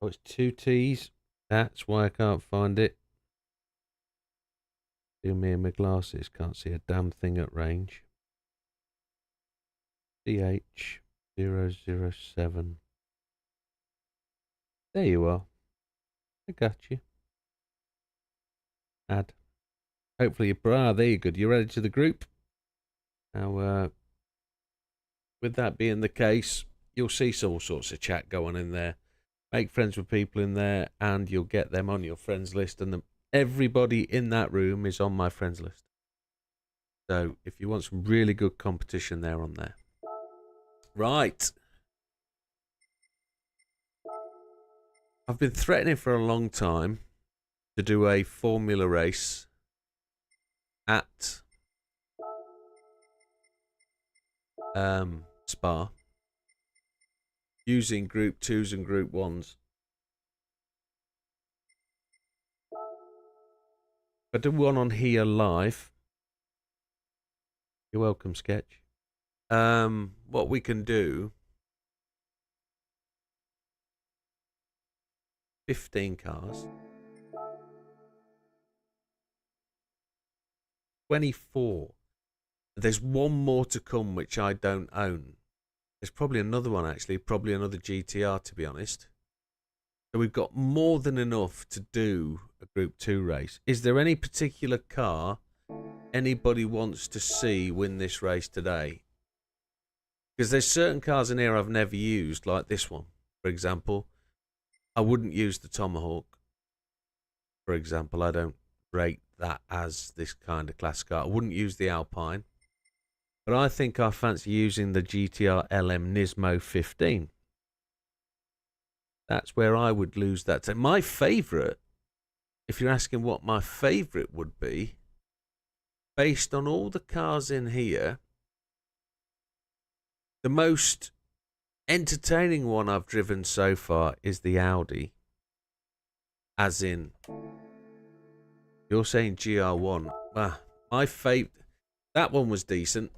Oh, it's 2 T's. That's why I can't find it. Do me and my glasses. Can't see a damn thing at range. CH007. There you are. I got you. Add. Hopefully you're there you go. You're added to the group. Now, with that being the case, you'll see all sorts of chat going in there. Make friends with people in there, and you'll get them on your friends list. And everybody in that room is on my friends list. So if you want some really good competition, they're on there. Right. I've been threatening for a long time to do a formula race at Spa using Group 2s and Group 1s. If I do one on here live, you're welcome, Sketch. What we can do, 15 cars, 24. There's one more to come which I don't own. There's probably another one actually, probably another GTR to be honest. So we've got more than enough to do a Group 2 race. Is there any particular car anybody wants to see win this race today? Because there's certain cars in here I've never used, like this one, for example. I wouldn't use the Tomahawk, for example. I don't rate that as this kind of class car. I wouldn't use the Alpine. But I think I fancy using the GTR LM Nismo 15. That's where I would lose that. So my favourite, if you're asking what my favourite would be, based on all the cars in here, the most entertaining one I've driven so far is the Audi. As in, you're saying GR1. My favourite, that one was decent.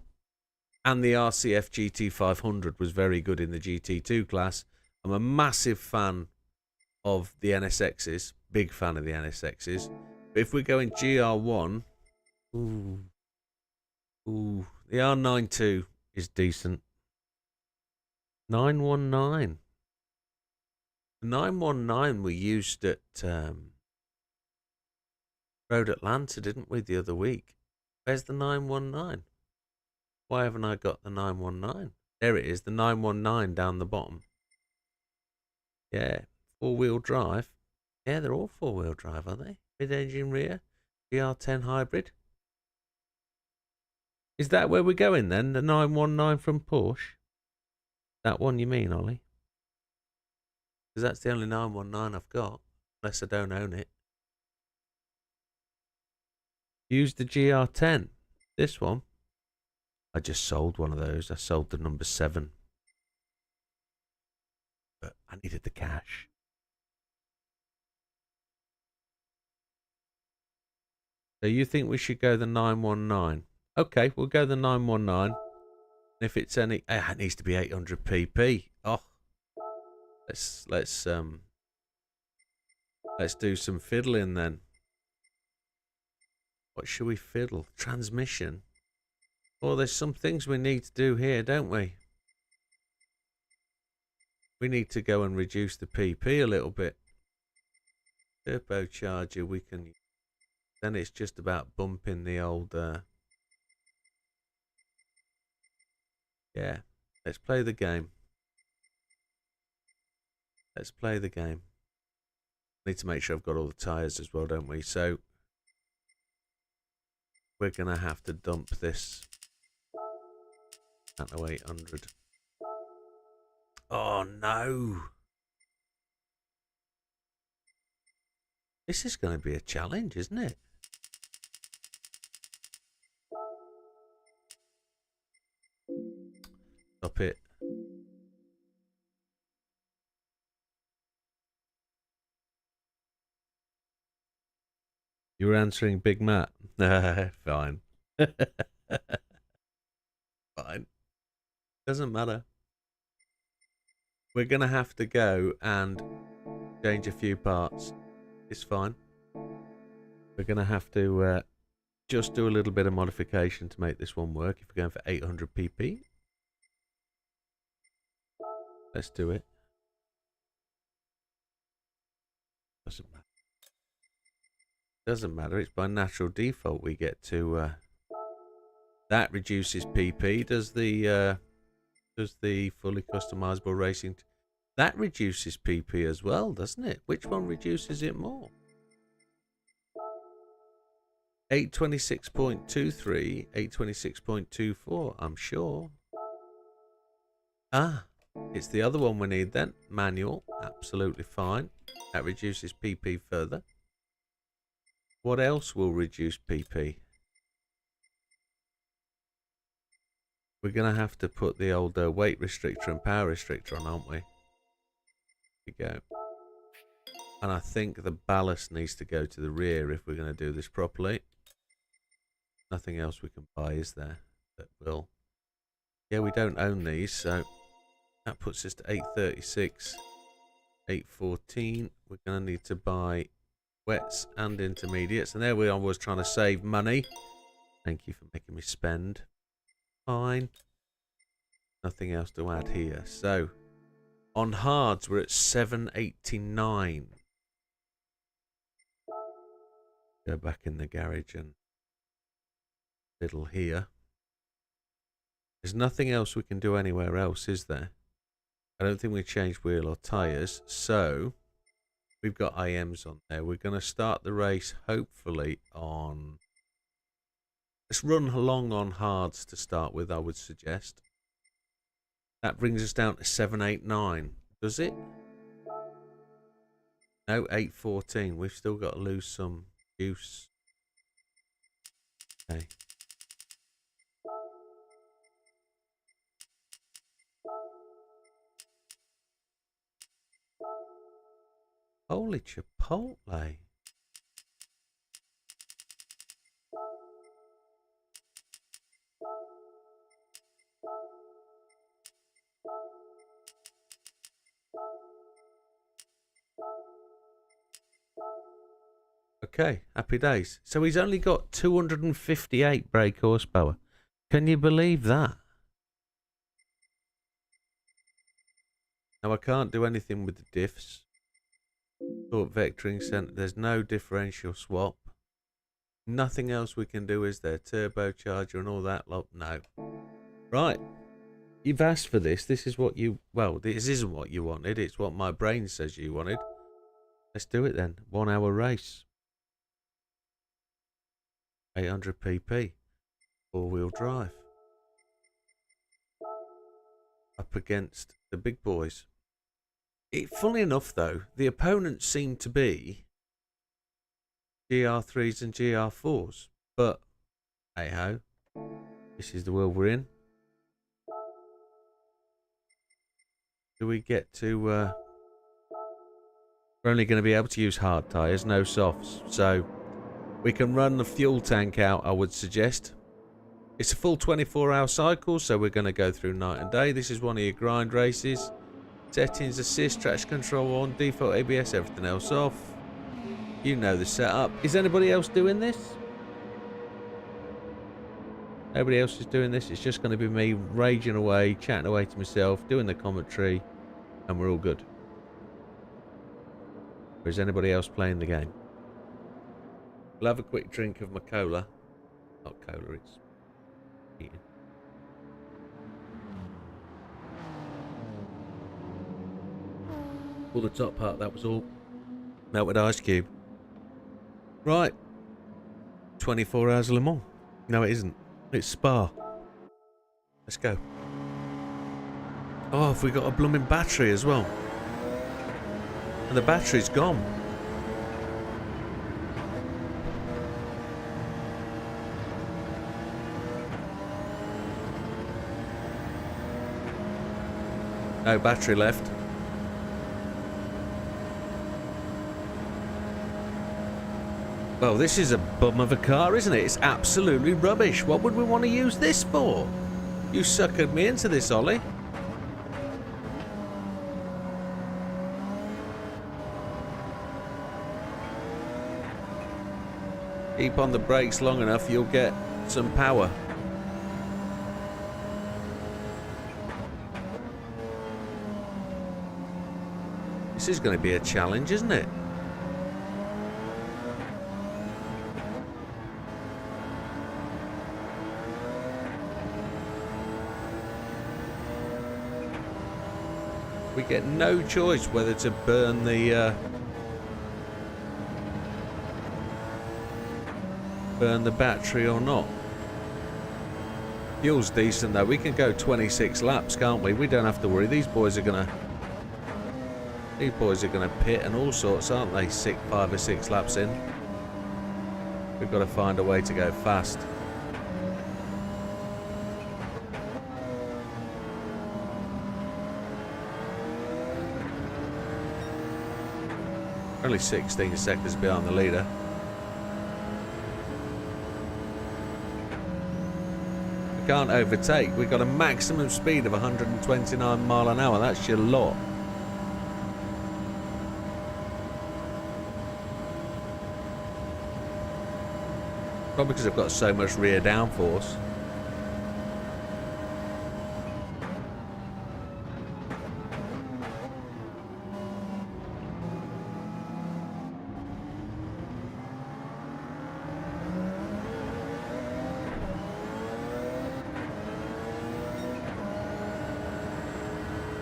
And the RCF GT500 was very good in the GT2 class. I'm a massive fan of the NSXs. Big fan of the NSXs. But if we're going GR1, the R92 is decent. 919. The 919 we used at Road Atlanta, didn't we, the other week? Where's the 919? Why haven't I got the 919? There it is, the 919 down the bottom. Yeah, 4-wheel drive. Yeah, they're all 4-wheel drive, aren't they? Mid-engine rear, GR10 hybrid. Is that where we're going then? The 919 from Porsche? That one you mean, Ollie? Because that's the only 919 I've got, unless I don't own it. Use the GR10. This one. I just sold one of those. I sold the number 7. But I needed the cash. So you think we should go the 919? Okay, we'll go the 919. If it's any, it needs to be 800 pp. Oh, let's do some fiddling then. What should we fiddle? Transmission. Well, there's some things we need to do here, don't we? We need to go and reduce the PP a little bit. Turbocharger, we can... Then it's just about bumping the old... Yeah, let's play the game. Let's play the game. Need to make sure I've got all the tyres as well, don't we? So we're going to have to dump this at 0800. Oh no! This is going to be a challenge, isn't it? Stop it. You were answering Big Matt. Fine. Fine. Doesn't matter. We're going to have to go and change a few parts. It's fine. We're going to have to just do a little bit of modification to make this one work. If we're going for 800 pp. Let's do it. Doesn't matter. Doesn't matter. It's by natural default we get to... that reduces PP. Does the fully customizable racing... That reduces PP as well, doesn't it? Which one reduces it more? 826.23, 826.24, I'm sure. Ah, it's the other one we need then. Manual, absolutely fine. That reduces PP further. What else will reduce PP? We're going to have to put the old weight restrictor and power restrictor on, aren't we? Here we go. And I think the ballast needs to go to the rear if we're going to do this properly. Nothing else we can buy, is there? That will. Yeah, we don't own these, so that puts us to 836, 814. We're going to need to buy wets and intermediates. And there we are, was trying to save money. Thank you for making me spend. Fine. Nothing else to add here. So, on hards, we're at 789. Go back in the garage and fiddle here. There's nothing else we can do anywhere else, is there? I don't think we changed wheel or tyres. So, we've got IMs on there. We're going to start the race, hopefully, on... Let's run along on hards to start with, I would suggest. That brings us down to 789. Does it? No, 814. We've still got to lose some juice. Okay. Holy Chipotle. Okay, happy days. So he's only got 258 brake horsepower. Can you believe that? Now I can't do anything with the diffs. Torque vectoring center. There's no differential swap. Nothing else we can do, is there? Turbocharger and all that lot? No. Right. You've asked for this. This is what you... Well, this isn't what you wanted. It's what my brain says you wanted. Let's do it then. 1 hour race. 800 pp. 4-wheel drive. Up against the big boys. Funnily enough, though, the opponents seem to be GR3s and GR4s. But, hey-ho. This is the world we're in. Do we get to... We're only going to be able to use hard tyres, no softs. So, we can run the fuel tank out, I would suggest. It's a full 24-hour cycle, so we're going to go through night and day. This is one of your grind races. Settings, assist, traction control on, default ABS, everything else off. You know the setup. Is anybody else doing this? Nobody else is doing this. It's just going to be me raging away, chatting away to myself, doing the commentary, and we're all good. Or is anybody else playing the game? We'll have a quick drink of my cola. Not cola, it's eating. Pull the top part, that was all. Melted ice cube. Right. 24 hours of Le Mans. No, it isn't. It's Spa. Let's go. Oh, have we got a blooming battery as well? And the battery's gone. No battery left. Well, this is a bum of a car, isn't it? It's absolutely rubbish. What would we want to use this for? You suckered me into this, Ollie. Keep on the brakes long enough, you'll get some power. This is going to be a challenge, isn't it? We get no choice whether to burn the battery or not. Fuel's decent though. We can go 26 laps, can't we? We don't have to worry. These boys are gonna pit and all sorts, aren't they? 5 or 6 laps in. We've got to find a way to go fast. Only 16 seconds behind the leader. We can't overtake. We've got a maximum speed of 129 mile an hour. That's your lot. Probably because I've got so much rear downforce.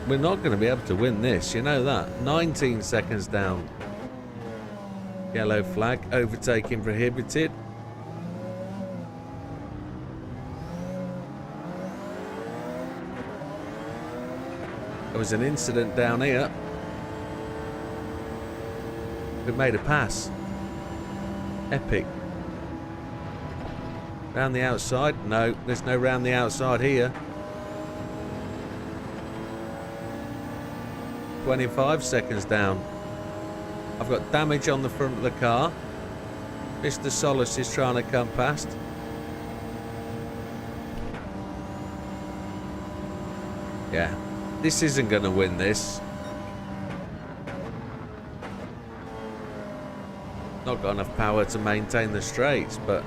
We're not going to be able to win this, you know that. 19 seconds down. Yellow flag, overtaking prohibited. There was an incident down here. We've made a pass. Epic. Round the outside? No, there's no round the outside here. 25 seconds down. I've got damage on the front of the car. Mr. Solace is trying to come past. Yeah, this isn't going to win this. Not got enough power to maintain the straights, but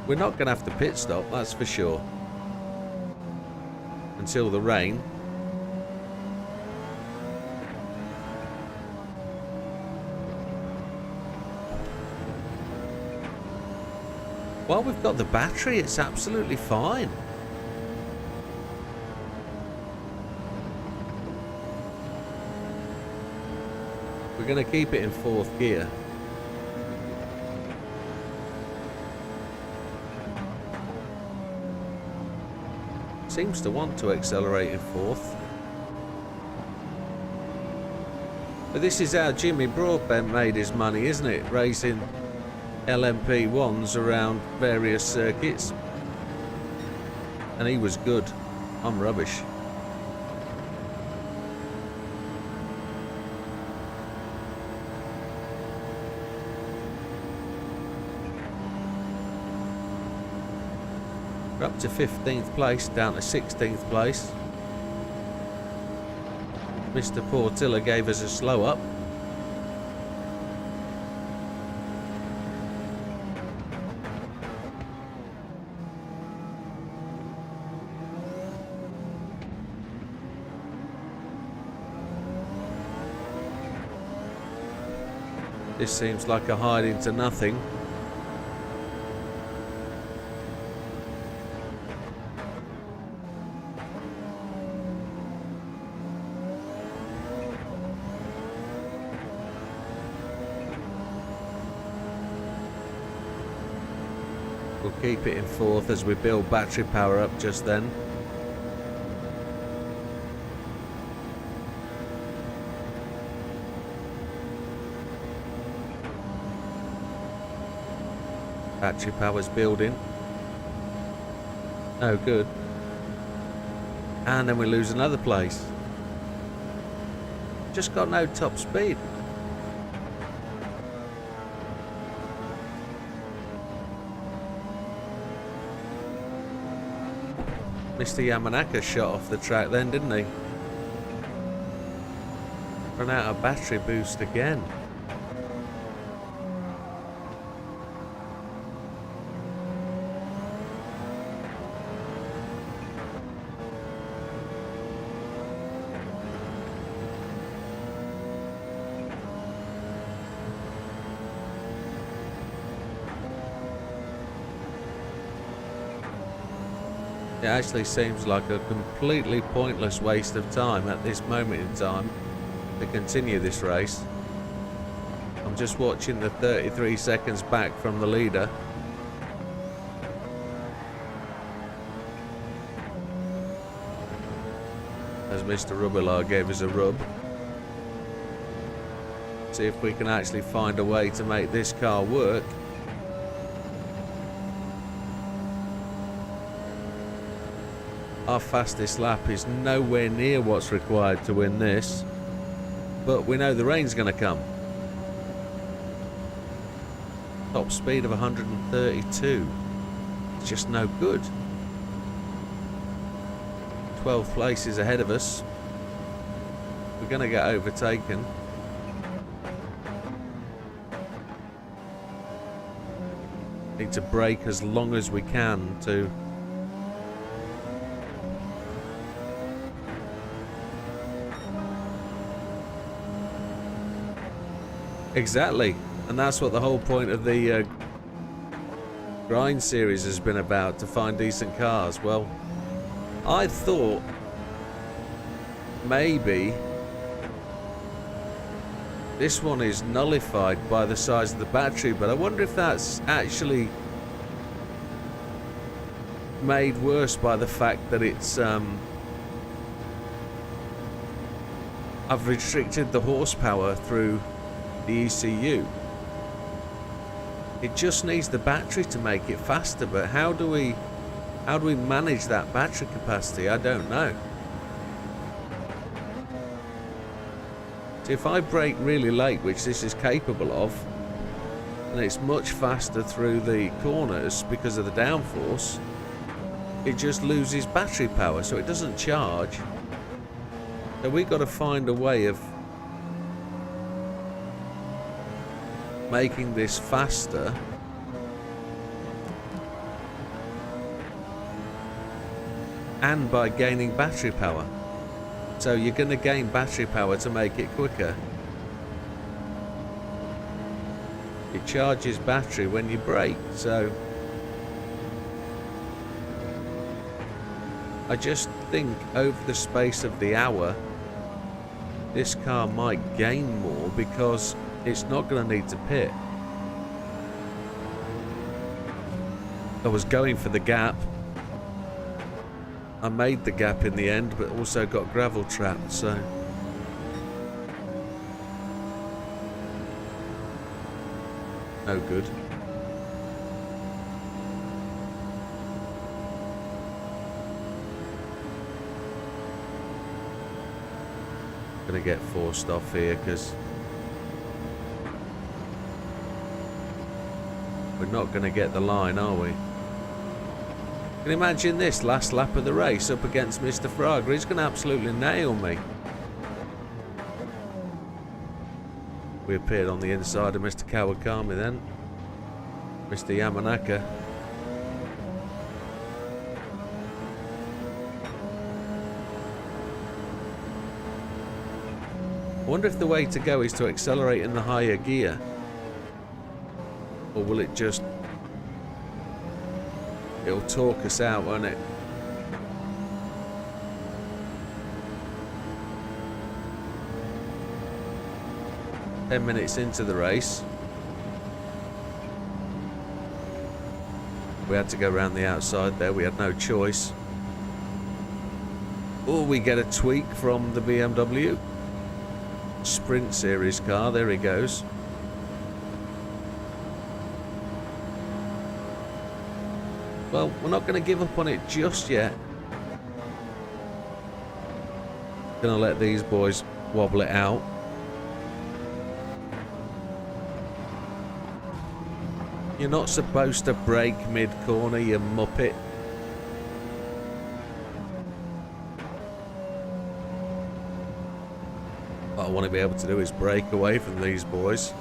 we're not going to have to pit stop, that's for sure. Until the rain. While we've got the battery, it's absolutely fine. We're going to keep it in 4th gear. Seems to want to accelerate in 4th. But this is how Jimmy Broadbent made his money, isn't it? Racing LMP1s around various circuits. And he was good. I'm rubbish. We're up to 15th place, down to 16th place. Mr. Portilla gave us a slow up. This seems like a hide into nothing. We'll keep it in fourth as we build battery power up just then. Battery power's building. Oh, good. And then we lose another place. Just got no top speed. Mr. Yamanaka shot off the track then, didn't he? Run out of battery boost again. It actually seems like a completely pointless waste of time at this moment in time to continue this race. I'm just watching the 33 seconds back from the leader. As Mr. Rubilar gave us a rub. See if we can actually find a way to make this car work. Our fastest lap is nowhere near what's required to win this, but we know the rain's going to come. Top speed of 132. It's just no good. 12th place is ahead of us. We're going to get overtaken. Need to brake as long as we can to exactly, and that's what the whole point of the grind series has been about, to find decent cars. Well, I thought maybe this one is nullified by the size of the battery, but I wonder if that's actually made worse by the fact that it's I've restricted the horsepower through the ECU. It just needs the battery to make it faster, but how do we manage that battery capacity? I don't know. So if I brake really late, which this is capable of, and it's much faster through the corners because of the downforce, it just loses battery power, so it doesn't charge. So we've got to find a way of making this faster and by gaining battery power. So you're going to gain battery power to make it quicker. It charges battery when you brake, so I just think over the space of the hour this car might gain more because it's not going to need to pit. I was going for the gap. I made the gap in the end, but also got gravel trapped, so no good. Gonna get forced off here because we're not going to get the line, are we? Can you imagine this last lap of the race up against Mr. Fraga? He's going to absolutely nail me. We appeared on the inside of Mr. Kawakami then. Mr. Yamanaka. I wonder if the way to go is to accelerate in the higher gear. Or will it just... It'll talk us out, won't it? "10 minutes into the race. We had to go around the outside there. We had no choice. Or we get a tweak from the BMW. Sprint series car. There he goes. Well, we're not going to give up on it just yet. Going to let these boys wobble it out. You're not supposed to brake mid-corner, you muppet. What I want to be able to do is break away from these boys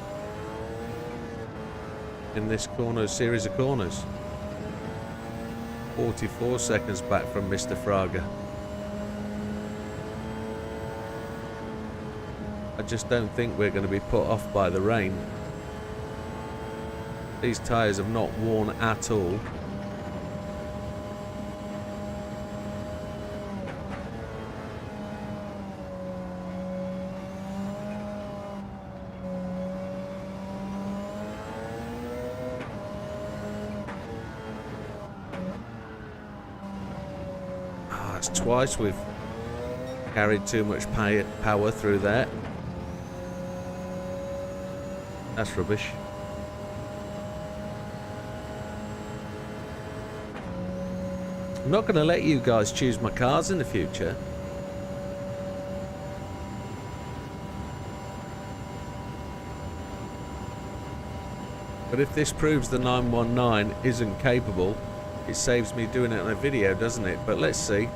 in this corner, series of corners. 44 seconds back from Mr. Fraga. I just don't think we're going to be put off by the rain. These tyres have not worn at all. That's twice we've carried too much power through there. That's rubbish. I'm not going to let you guys choose my cars in the future. But if this proves the 919 isn't capable, it saves me doing it on a video, doesn't it? But let's see.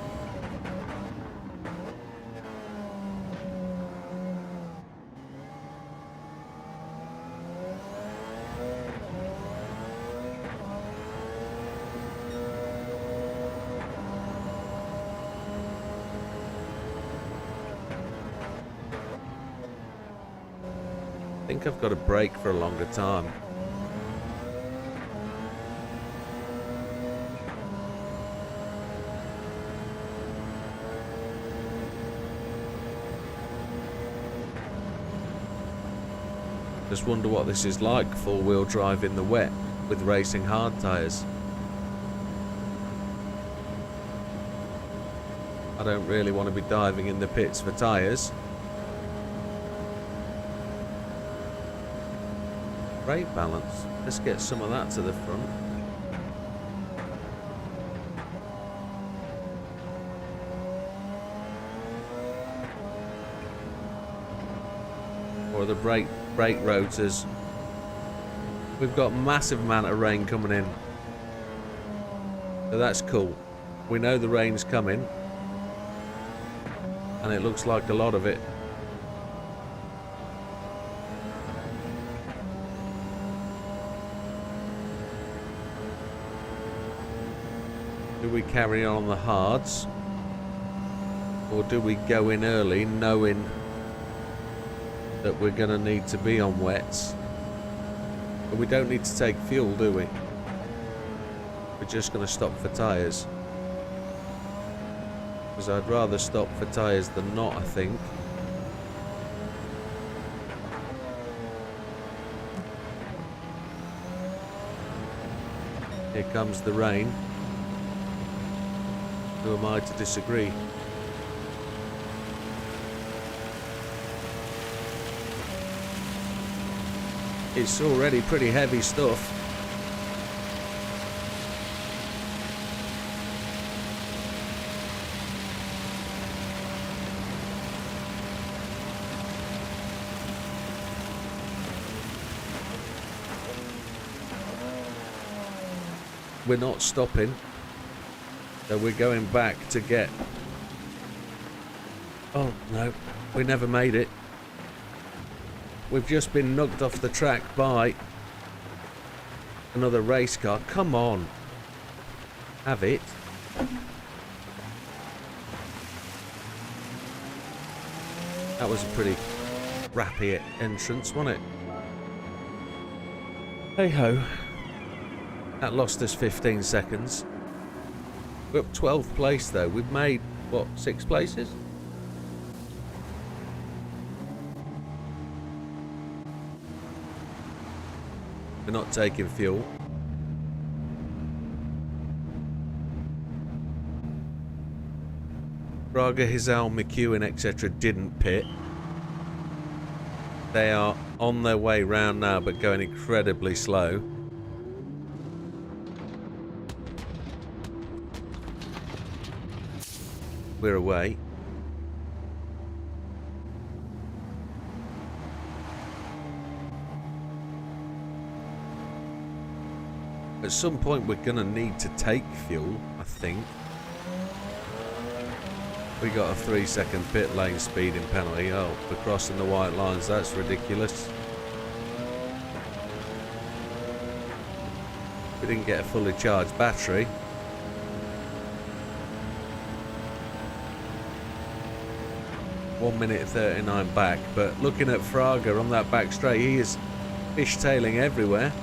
I think I've got to brake for a longer time. Just wonder what this is like, four-wheel drive in the wet with racing hard tyres. I don't really want to be diving in the pits for tyres. Brake balance. Let's get some of that to the front. Or the brake rotors. We've got a massive amount of rain coming in. So that's cool. We know the rain's coming. And it looks like a lot of it. Do we carry on the hards? Or do we go in early knowing that we're going to need to be on wets? But we don't need to take fuel, do we? We're just going to stop for tyres. Because I'd rather stop for tyres than not, I think. Here comes the rain. Who am I to disagree? It's already pretty heavy stuff. We're not stopping. So we're going back to get... Oh, no. We never made it. we've just been knocked off the track by another race car. Come on. Have it. That was a pretty rappy entrance, wasn't it? Hey ho. That lost us 15 seconds. We're up 12th place though. We've made, what, 6 places? We're not taking fuel. Braga, Hizal, McEwen, etc. didn't pit. They are on their way round now, but going incredibly slow. We're away. At some point we're going to need to take fuel, I think. We got a 3-second pit lane speeding penalty. Oh, for crossing the white lines, that's ridiculous. We didn't get a fully charged battery. One minute 39 back, but looking at Fraga on that back straight, he is fishtailing everywhere.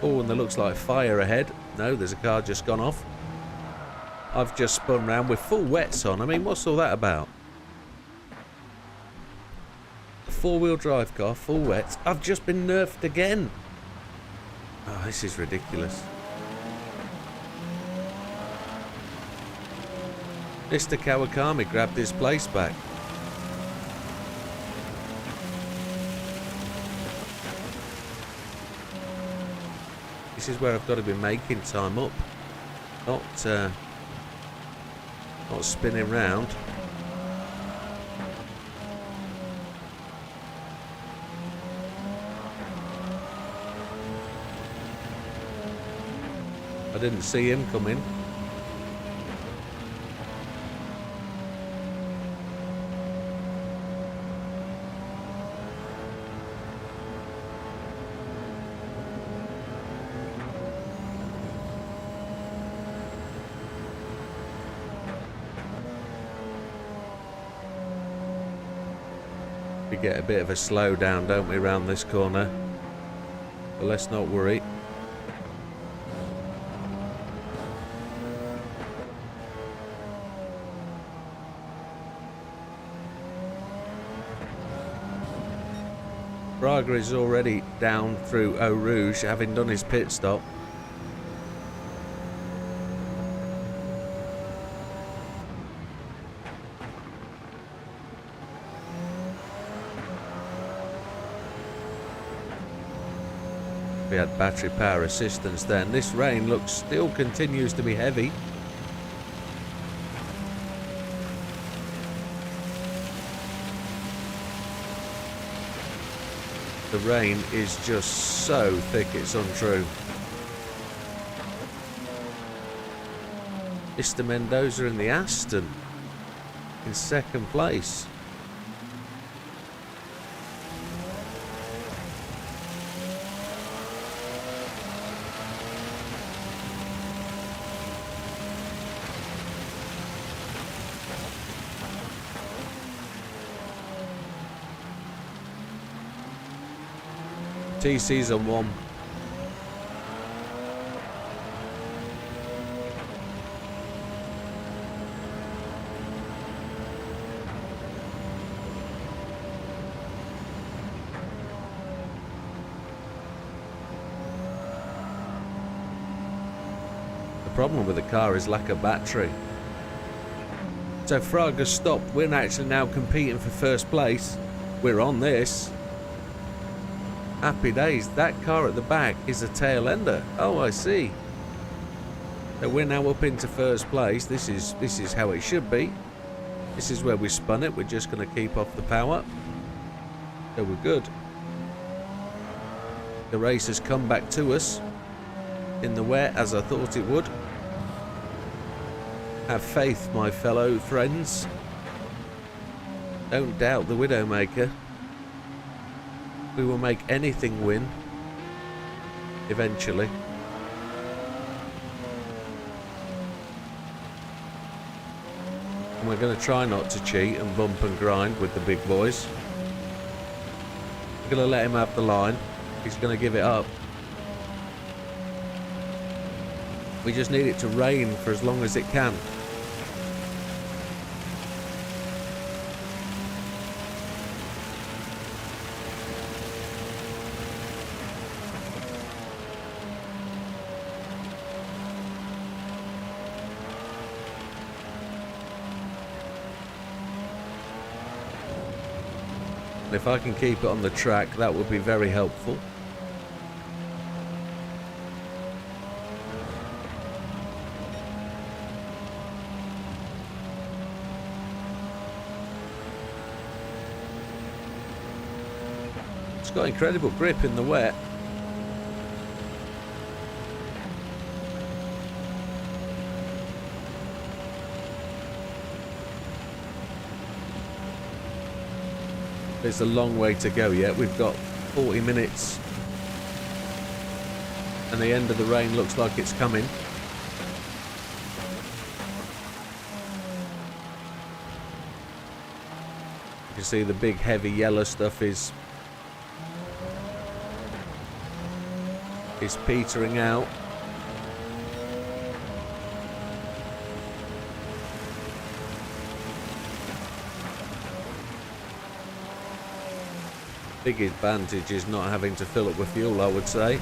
Oh, and there looks like fire ahead. No, there's a car just gone off. I've just spun round with full wets on. I mean, what's all that about? A 4-wheel drive car, full wets. I've just been nerfed again. Oh, this is ridiculous. Mr. Kawakami grabbed his place back. This is where I've got to be making time up. Not spinning round. I didn't see him come in. We get a bit of a slowdown, don't we, round this corner? But let's not worry. Braga is already down through Eau Rouge, having done his pit stop. We had battery power assistance then. This rain still continues to be heavy. The rain is just so thick it's untrue. Mr. Mendoza in the Aston in 2nd place. TC's on 1. The problem with the car is lack of battery. So Fraga stopped. We're actually now competing for 1st place. We're on this. Happy days. That car at the back is a tail ender. Oh, I see. So we're now up into 1st place. This is how it should be. This is where we spun it. We're just going to keep off the power. So we're good. The race has come back to us in the wet as I thought it would. Have faith, my fellow friends. Don't doubt the Widowmaker. We will make anything win. Eventually. And we're going to try not to cheat and bump and grind with the big boys. We're going to let him have the line. He's going to give it up. We just need it to rain for as long as it can. If I can keep it on the track, that would be very helpful. It's got incredible grip in the wet. There's a long way to go yet. We've got 40 minutes and the end of the rain looks like it's coming. You can see the big heavy yellow stuff is petering out. Big advantage is not having to fill up with fuel, I would say.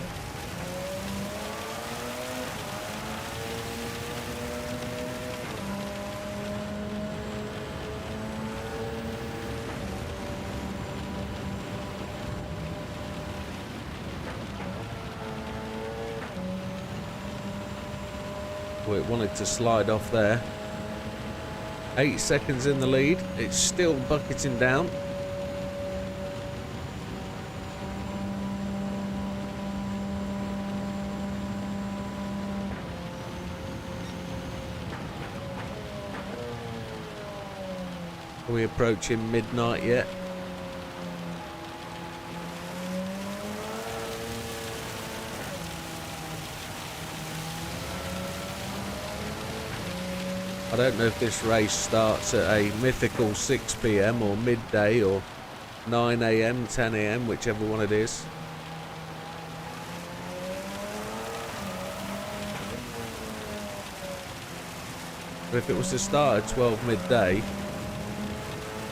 Well, it wanted to slide off there. 8 seconds in the lead. It's still bucketing down. Are we approaching midnight yet? I don't know if this race starts at a mythical 6 PM or midday or 9 AM, 10 AM, whichever one it is. But if it was to start at 12 midday,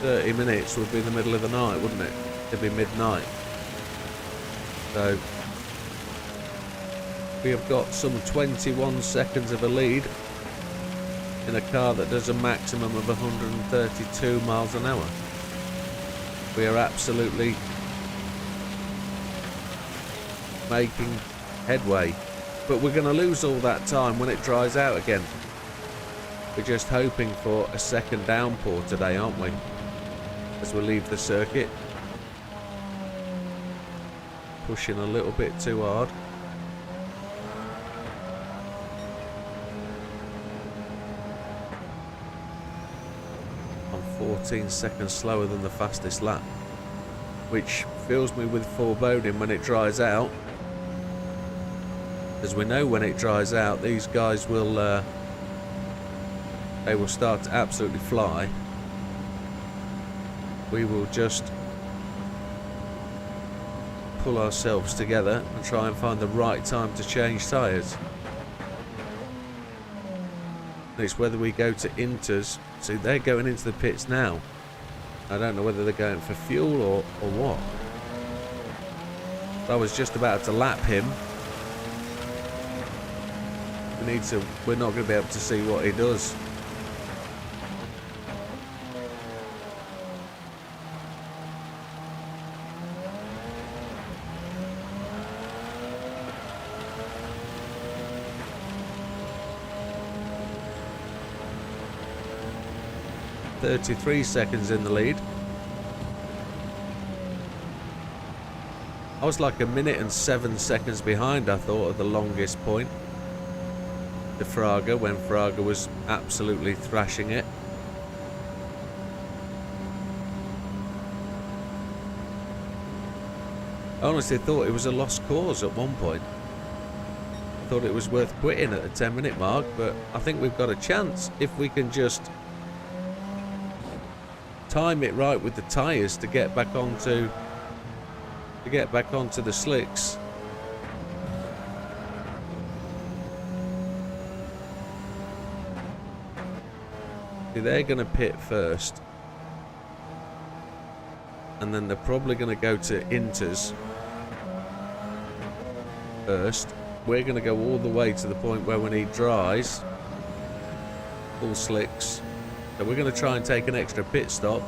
30 minutes would be the middle of the night, wouldn't it? It'd be midnight. So we have got some 21 seconds of a lead in a car that does a maximum of 132 miles an hour. We are absolutely making headway. But we're going to lose all that time when it dries out again. We're just hoping for a second downpour today, aren't we? As we leave the circuit. Pushing a little bit too hard. I'm 14 seconds slower than the fastest lap, which fills me with foreboding when it dries out. As we know, when it dries out, these guys will they will start to absolutely fly. We will just pull ourselves together and try and find the right time to change tyres. It's whether we go to Inters. See, they're going into the pits now. I don't know whether they're going for fuel or what. I was just about to lap him. We're not going to be able to see what he does. .33 seconds in the lead. I was like 1 minute and 7 seconds behind, I thought, at the longest point. The Fraga, when Fraga was absolutely thrashing it. I honestly thought it was a lost cause at one point. I thought it was worth quitting at the 10-minute mark, but I think we've got a chance if we can just time it right with the tyres to get back onto the slicks. See, they're going to pit first, and then they're probably going to go to inters first. We're going to go all the way to the point where we need dries, full slicks. So we're going to try and take an extra pit stop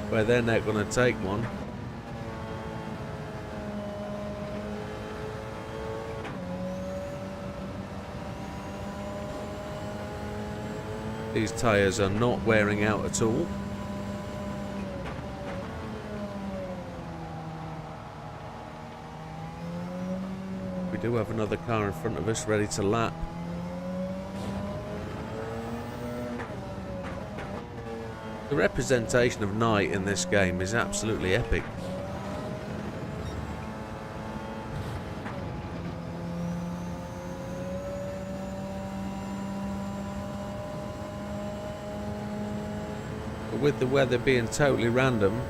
where they're not going to take one. These tyres are not wearing out at all. We do have another car in front of us ready to lap. The representation of night in this game is absolutely epic. But with the weather being totally random,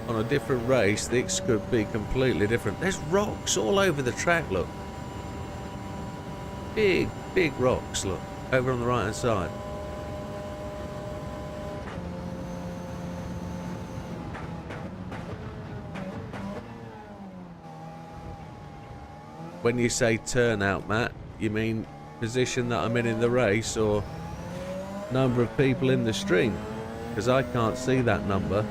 on a different race, this could be completely different. There's rocks all over the track, look. Big, big rocks, look, over on the right hand side. When you say turnout, Matt, you mean position that I'm in the race, or number of people in the stream? Because I can't see that number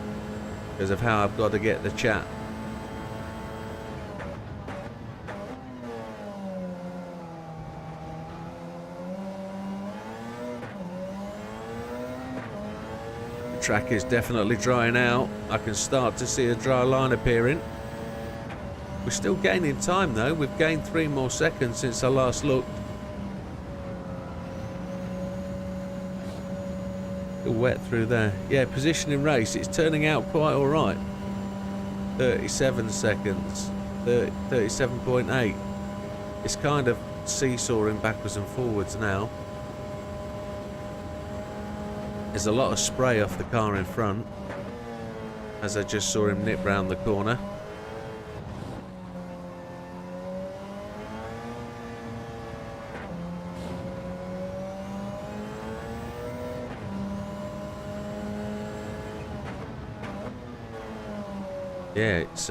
because of how I've got to get the chat. The track is definitely drying out. I can start to see a dry line appearing. We're still gaining time though. We've gained 3 more seconds since I last looked. Still wet through there. Yeah, positioning race. It's turning out quite alright. 37 seconds. 37.8. It's kind of seesawing backwards and forwards now. There's a lot of spray off the car in front, as I just saw him nip round the corner. Yeah, it's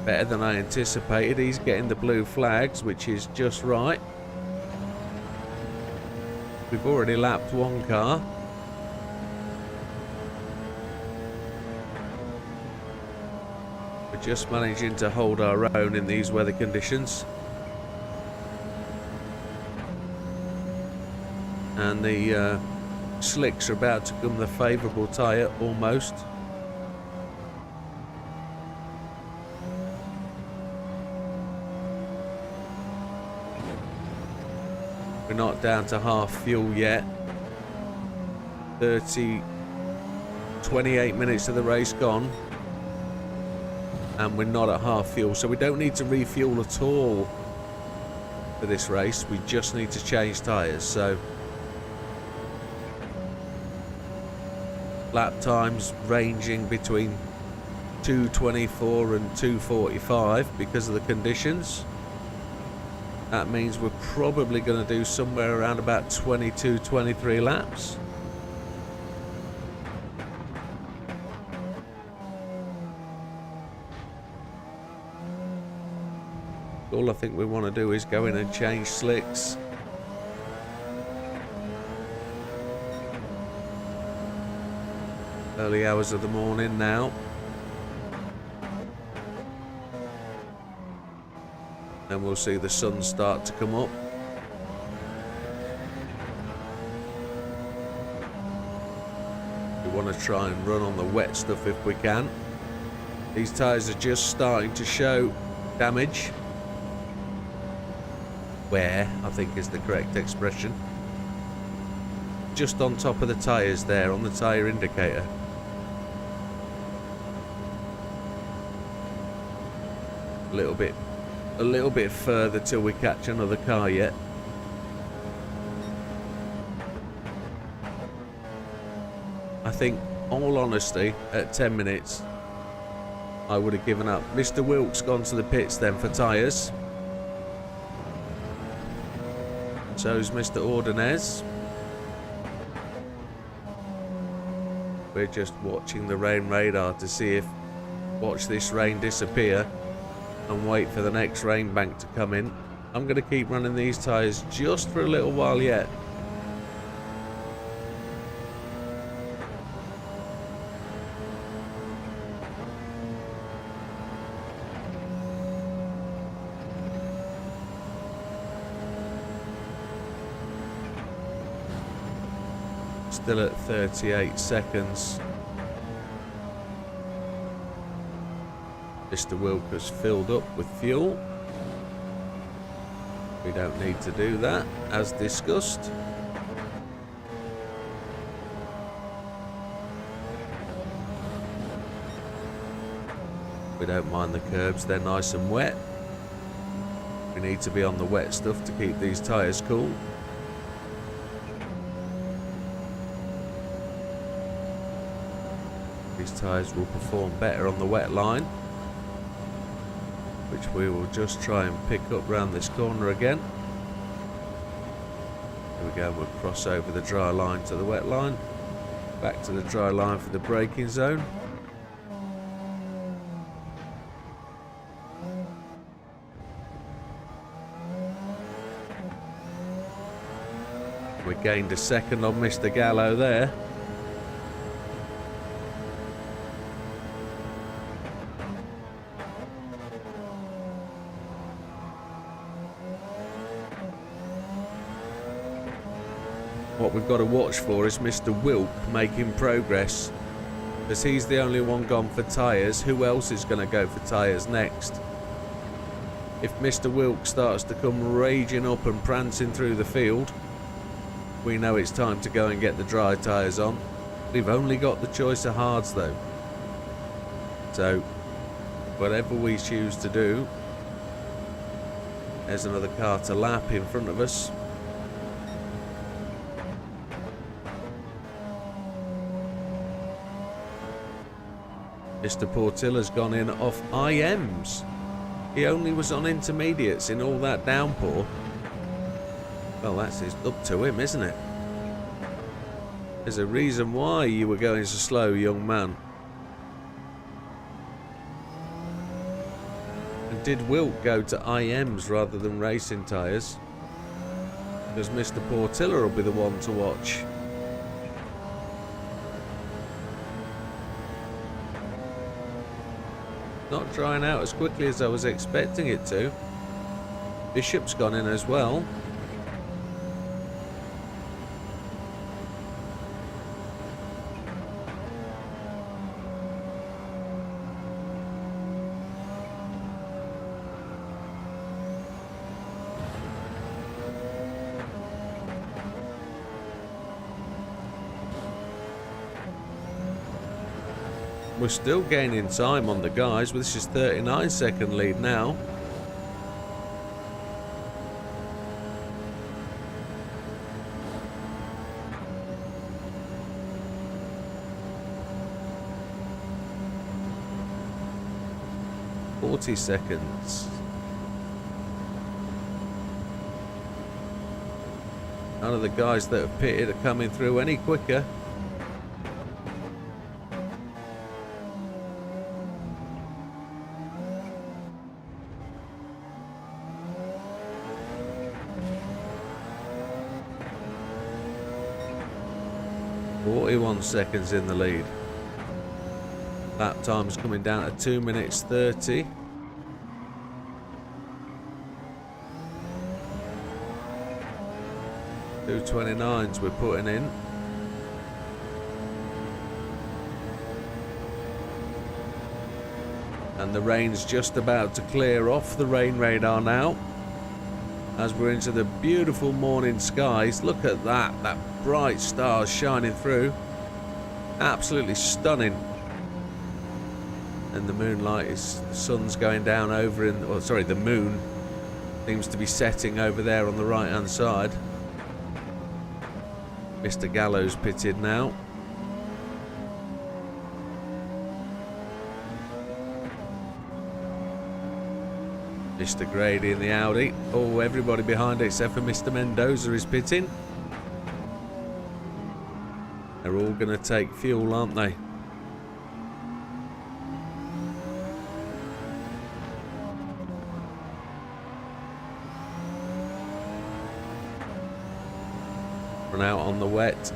better than I anticipated. He's getting the blue flags, which is just right. We've already lapped one car. We're just managing to hold our own in these weather conditions. And the slicks are about to become the favourable tyre, almost. We're not down to half fuel yet. 28 minutes of the race gone, and we're not at half fuel, so we don't need to refuel at all for this race. We just need to change tyres. So lap times ranging between 2:24 and 2:45 because of the conditions. That means we're probably going to do somewhere around about 22-23 laps. All I think we want to do is go in and change slicks. Early hours of the morning now. Then we'll see the sun start to come up. We want to try and run on the wet stuff if we can. These tyres are just starting to show damage. Wear, I think is the correct expression. Just on top of the tyres there, on the tyre indicator. A little bit further till we catch another car yet. I think, all honesty, at 10 minutes, I would have given up. Mr. Wilkes gone to the pits then for tyres. So's Mr. Ordonez. We're just watching the rain radar to see if... Watch this rain disappear and wait for the next rain bank to come in. I'm going to keep running these tyres just for a little while yet. Still at 38 seconds. Mr. Wilk has filled up with fuel. We don't need to do that, as discussed. We don't mind the curbs, they're nice and wet. We need to be on the wet stuff to keep these tyres cool. These tyres will perform better on the wet line, which we will just try and pick up round this corner again. Here we go, we'll cross over the dry line to the wet line, back to the dry line for the braking zone. We gained a second on Mr. Gallo there. What we've got to watch for is Mr. Wilk making progress, because he's the only one gone for tyres. Who else is going to go for tyres next? If Mr. Wilk starts to come raging up and prancing through the field, we know it's time to go and get the dry tyres on. We've only got the choice of hards though. So, whatever we choose to do, there's another car to lap in front of us. Mr. Portilla's gone in off IMs. He only was on intermediates in all that downpour. Well, that's up to him, isn't it? There's a reason why you were going so slow, young man. And did Wilk go to IMs rather than racing tyres? Because Mr. Portilla will be the one to watch. Not drying out as quickly as I was expecting it to. Bishop's gone in as well. We're still gaining time on the guys, but this is 39-second lead now. "40 seconds. None of the guys that have pitted are coming through any quicker. Seconds in the lead. Lap time's coming down to 2 minutes 30. .229s we're putting in. And the rain's just about to clear off the rain radar now, as we're into the beautiful morning skies. Look at that bright stars shining through. Absolutely stunning. And the moonlight is, the sun's going down over in, or sorry, the moon seems to be setting over there on the right hand side. Mr. Gallows pitted now. Mr. Grady in the Audi. Oh, everybody behind except for Mr. Mendoza is pitting. They're all going to take fuel, aren't they? Run out on the wet.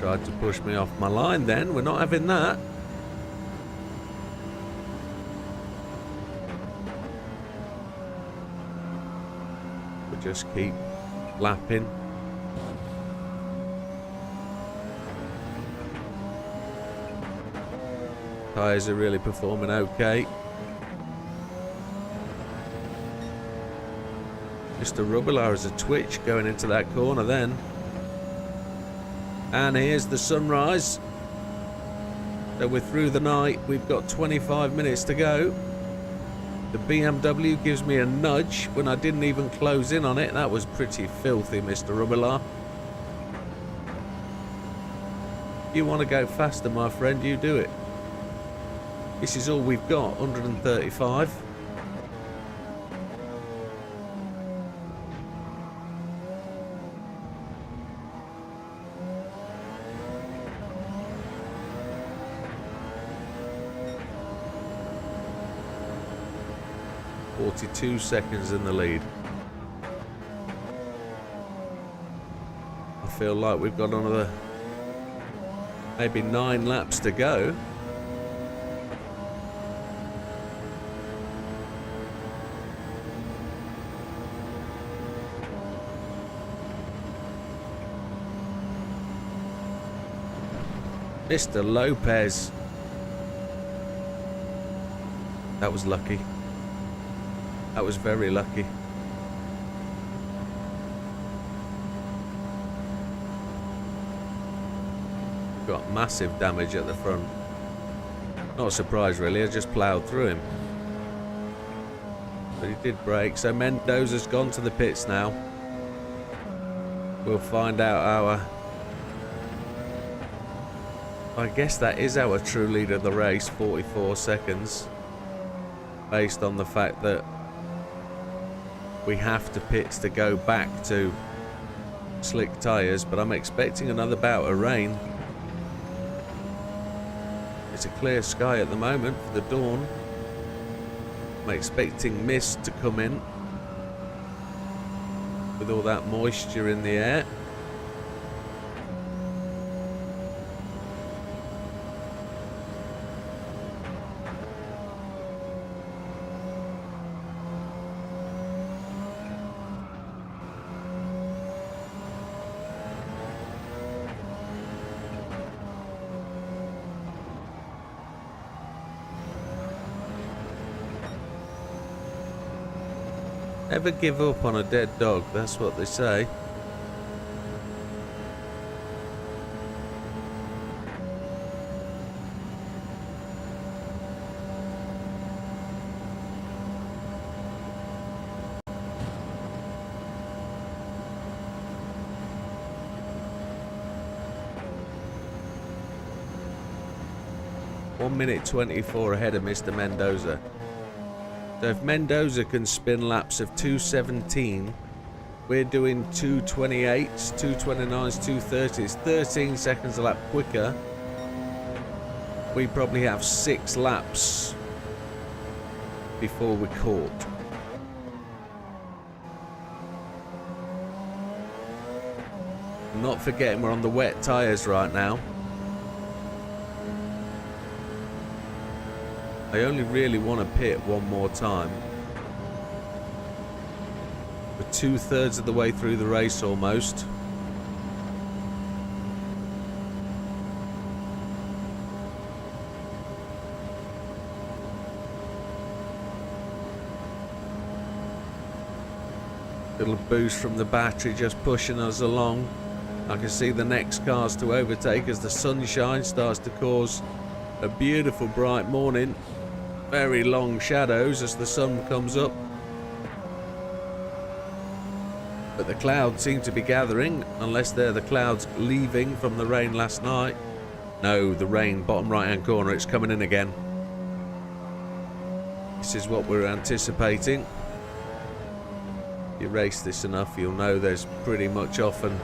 Tried to push me off my line then. We're not having that. We'll just keep lapping. Tyres are really performing okay. Mr. Rubbler has a twitch going into that corner then. And here's the sunrise. So we're through the night. We've got 25 minutes to go. The BMW gives me a nudge when I didn't even close in on it. That was pretty filthy, Mr. Rubbler. You want to go faster, my friend, you do it. This is all we've got, 135. .42 seconds in the lead. I feel like we've got another maybe 9 laps to go. Mr. Lopez. That was lucky. That was very lucky. Got massive damage at the front. Not a surprise really, I just ploughed through him. But he did brake, so Mendoza's gone to the pits now. We'll find out our... I guess that is our true leader of the race, 44 seconds. Based on the fact that we have to pits to go back to slick tyres, but I'm expecting another bout of rain. It's a clear sky at the moment for the dawn. I'm expecting mist to come in with all that moisture in the air. Never give up on a dead dog, that's what they say. One minute 24 ahead of Mr. Mendoza. So if Mendoza can spin laps of 2:17, we're doing 2:28s, 2:29s, 2:30s, 13 seconds a lap quicker. We probably have 6 laps before we're caught. Not forgetting we're on the wet tyres right now. I only really want to pit one more time. We're 2/3 of the way through the race almost. Little boost from the battery just pushing us along. I can see the next cars to overtake as the sunshine starts to cause a beautiful bright morning. Very long shadows as the sun comes up. But the clouds seem to be gathering, unless they're the clouds leaving from the rain last night. No, the rain, bottom right hand corner, it's coming in again. This is what we're anticipating. If you race this enough, you'll know there's pretty much often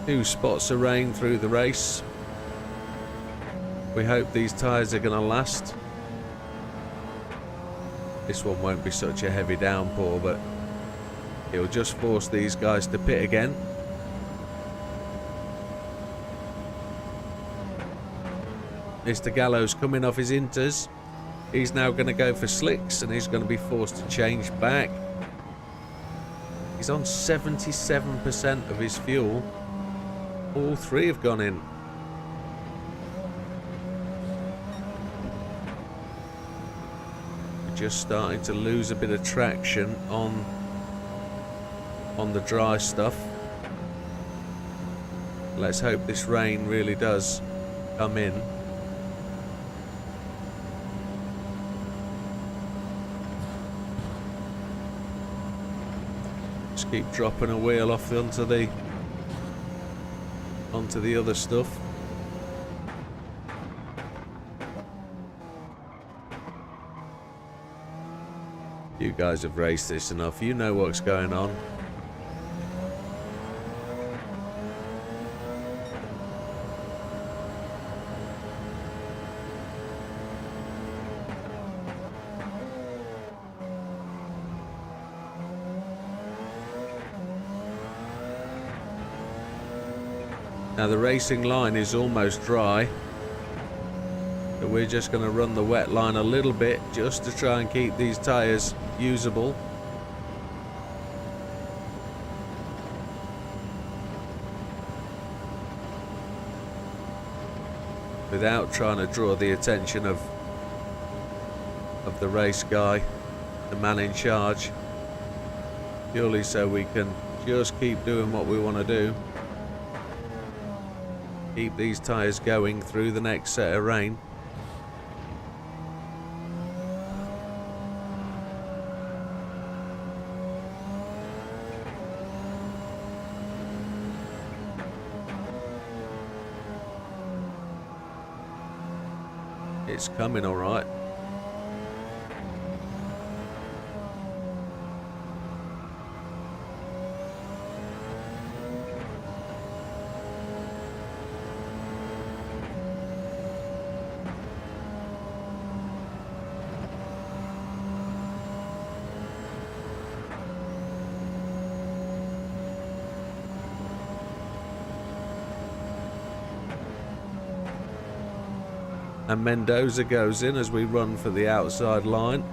2 spots of rain through the race. We hope these tyres are going to last. This one won't be such a heavy downpour, but it'll just force these guys to pit again. Mr. Gallo's coming off his inters. He's now going to go for slicks and he's going to be forced to change back. He's on 77% of his fuel. All 3 have gone in. We're just starting to lose a bit of traction on the dry stuff. Let's hope this rain really does come in. Just keep dropping a wheel off onto the other stuff. You guys have raced this enough. You know what's going on. Now the racing line is almost dry, so we're just going to run the wet line a little bit just to try and keep these tyres usable. Without trying to draw the attention of the race guy, the man in charge, purely so we can just keep doing what we want to do. Keep these tyres going through the next set of rain. It's coming all right. And Mendoza goes in as we run for the outside line.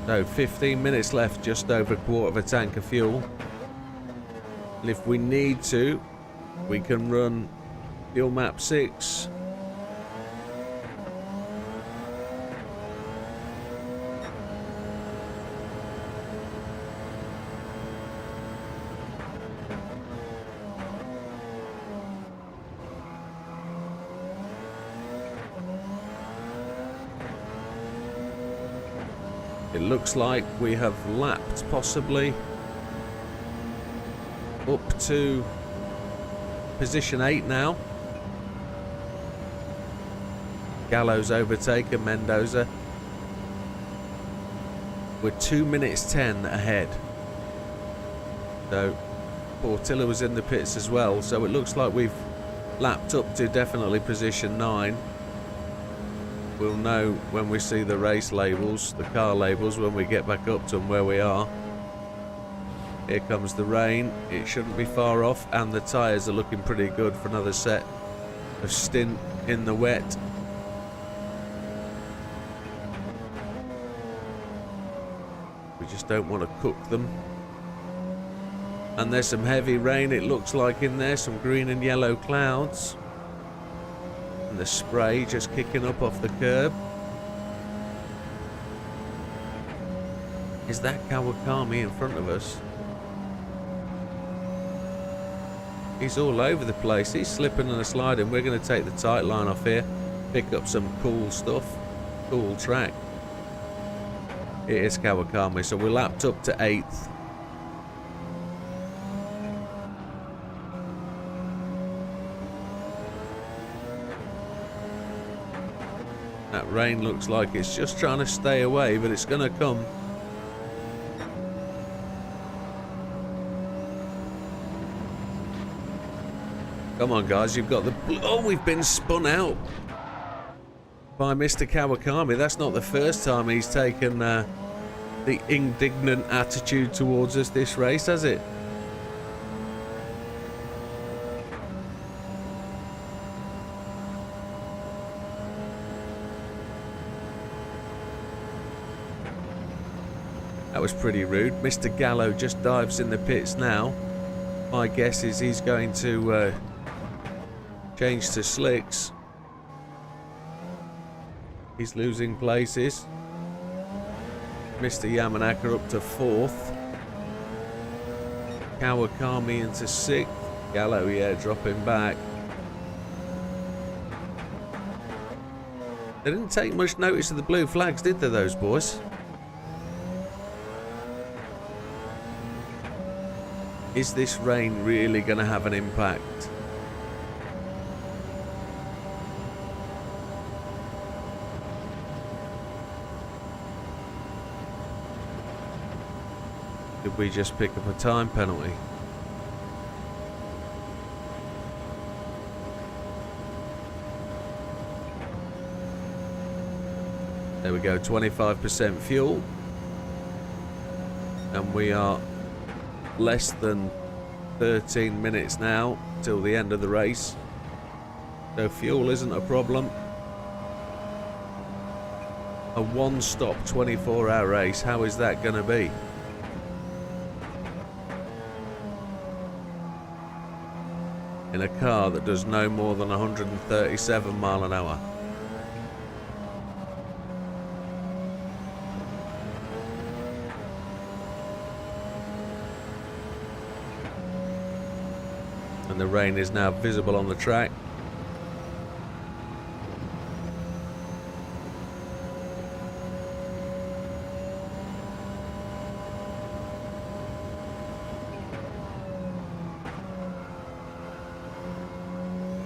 So 15 minutes left, just over a quarter of a tank of fuel. And if we need to, we can run fuel map 6. It looks like we have lapped possibly up to position 8 now. Gallo's overtaken Mendoza. We're 2 minutes 10 ahead. So Portilla was in the pits as well, so it looks like we've lapped up to definitely position 9. We'll know when we see the race labels, the car labels, when we get back up to them where we are. Here comes the rain. It shouldn't be far off, and the tyres are looking pretty good for another set of stint in the wet. We just don't want to cook them. And there's some heavy rain, it looks like, in there. Some green and yellow clouds. And the spray just kicking up off the curb. Is that Kawakami in front of us? He's all over the place. He's slipping and sliding. We're going to take the tight line off here. Pick up some cool stuff. Cool track. It is Kawakami, so we're lapped up to 8th. That rain looks like it's just trying to stay away, but it's going to come. Come on, guys, you've got the... Oh, we've been spun out by Mr. Kawakami. That's not the first time he's taken the indignant attitude towards us this race, has it? That was pretty rude. Mr. Gallo just dives in the pits now. My guess is he's going to change to slicks. He's losing places. Mr. Yamanaka up to 4th. Kawakami into 6th. Gallo, yeah, dropping back. They didn't take much notice of the blue flags, did they, those boys? Is this rain really going to have an impact? Did we just pick up a time penalty? There we go, 25% fuel. And we are less than 13 minutes now till the end of the race. So fuel isn't a problem. A one-stop 24-hour race, how is that going to be? In a car that does no more than 137 mile an hour. And the rain is now visible on the track.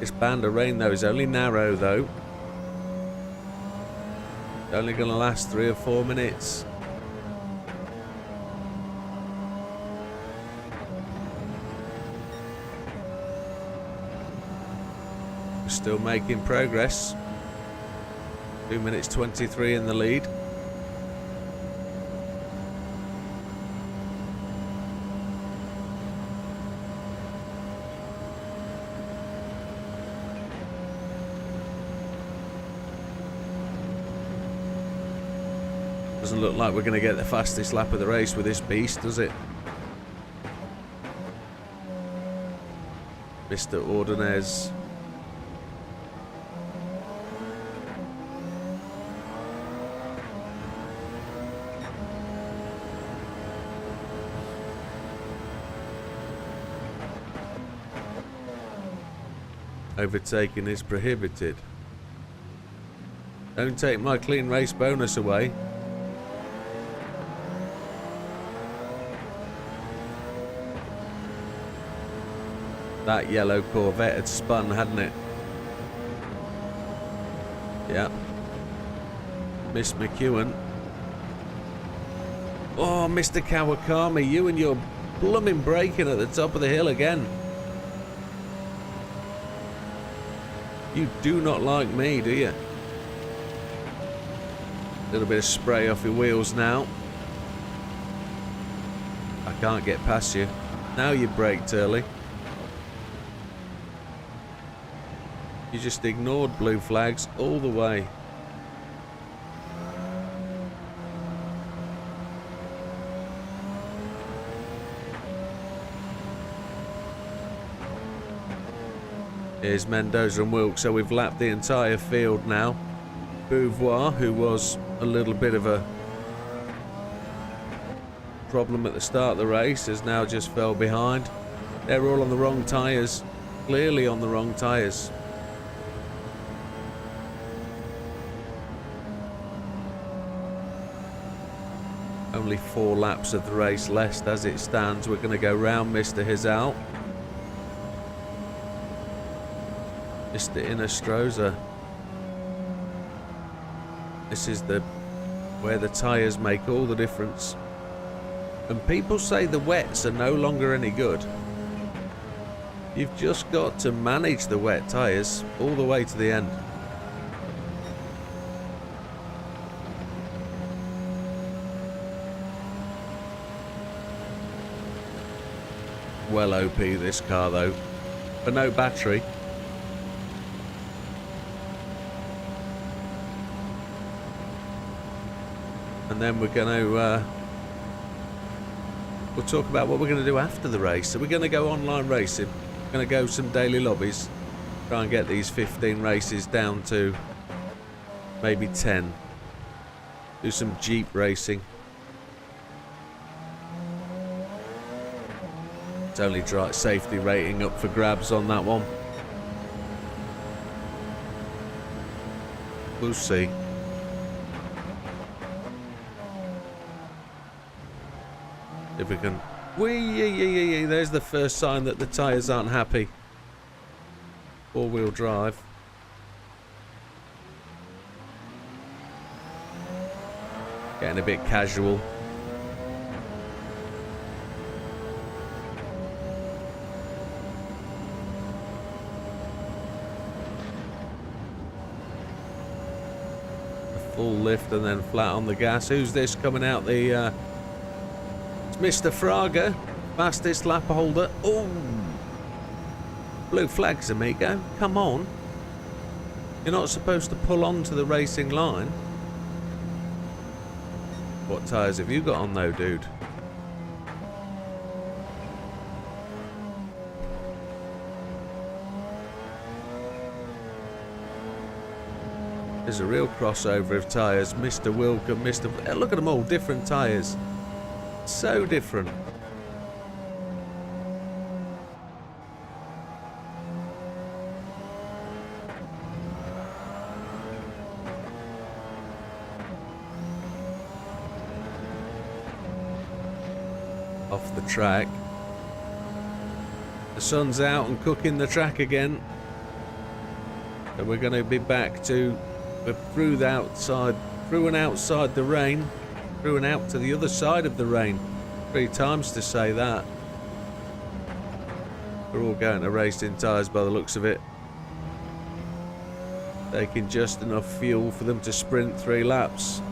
This band of rain though is only narrow though. It's only going to last 3 or 4 minutes. We're still making progress. 2 minutes 23 in the lead. Doesn't look like we're going to get the fastest lap of the race with this beast, does it? Mr. Ordonez. Overtaking is prohibited. Don't take my clean race bonus away. That yellow Corvette had spun, hadn't it? Yeah. Miss McEwen. Oh, Mr. Kawakami, you and your blooming braking at the top of the hill again. You do not like me, do you? A little bit of spray off your wheels now. I can't get past you. Now you braked early. You just ignored blue flags all the way. Here's Mendoza and Wilkes, so we've lapped the entire field now. Beauvoir, who was a little bit of a problem at the start of the race, has now just fell behind. They're all on the wrong tyres, clearly on the wrong tyres. Only 4 laps of the race left as it stands. We're going to go round Mr. Hizal. Mr. Inestrosa. This is where the tyres make all the difference. And people say the wets are no longer any good. You've just got to manage the wet tyres all the way to the end. Well OP this car though, but no battery. And then we're going to we'll talk about what we're going to do after the race. So we're going to go online racing. We're going to go some daily lobbies, try and get these 15 races down to maybe 10. Do some Jeep racing. It's only safety rating up for grabs on that one. We'll see. If we can... Whee! There's the first sign that the tyres aren't happy. 4-wheel drive. Getting a bit casual. A full lift and then flat on the gas. Who's this coming out the... Mr. Fraga, fastest lap holder. Oh, blue flags, amigo. Come on. You're not supposed to pull onto the racing line. What tyres have you got on though, dude? There's a real crossover of tyres. Mr. Wilk and Mr. Look at them all, different tyres. So different. Off the track. The sun's out and cooking the track again. So we're going to be back to through and outside the rain. Through and out to the other side of the rain. 3 times to say that. We're all going to racing tyres by the looks of it. Taking just enough fuel for them to sprint 3 laps.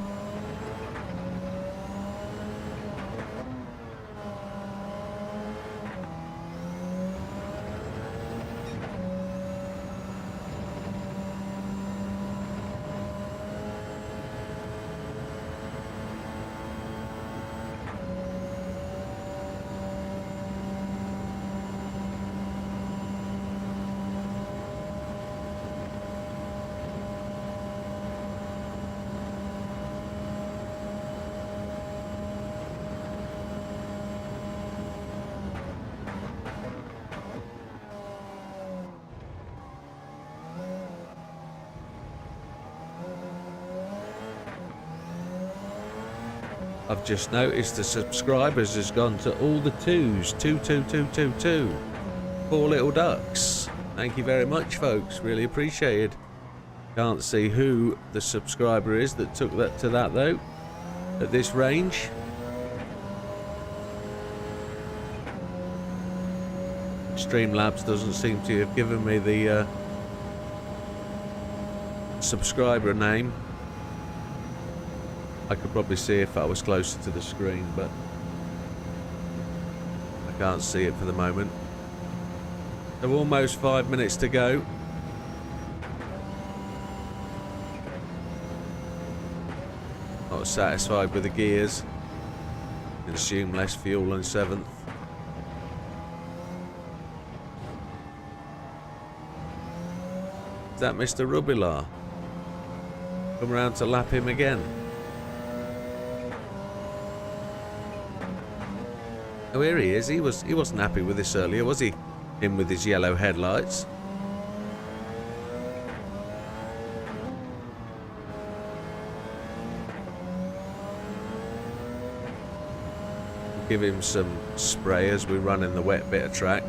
I've just noticed the subscribers has gone to all the 2s. 22222. 4 little ducks. Thank you very much, folks. Really appreciated. Can't see who the subscriber is that took that to that though. At this range. Streamlabs doesn't seem to have given me the subscriber name. I could probably see if I was closer to the screen, but I can't see it for the moment. So almost 5 minutes to go. Not satisfied with the gears. Consume less fuel than 7th. Is that Mr. Rubilar? Come around to lap him again. Oh, here he is. He wasn't happy with this earlier, was he? Him with his yellow headlights. Give him some spray as we run in the wet bit of track.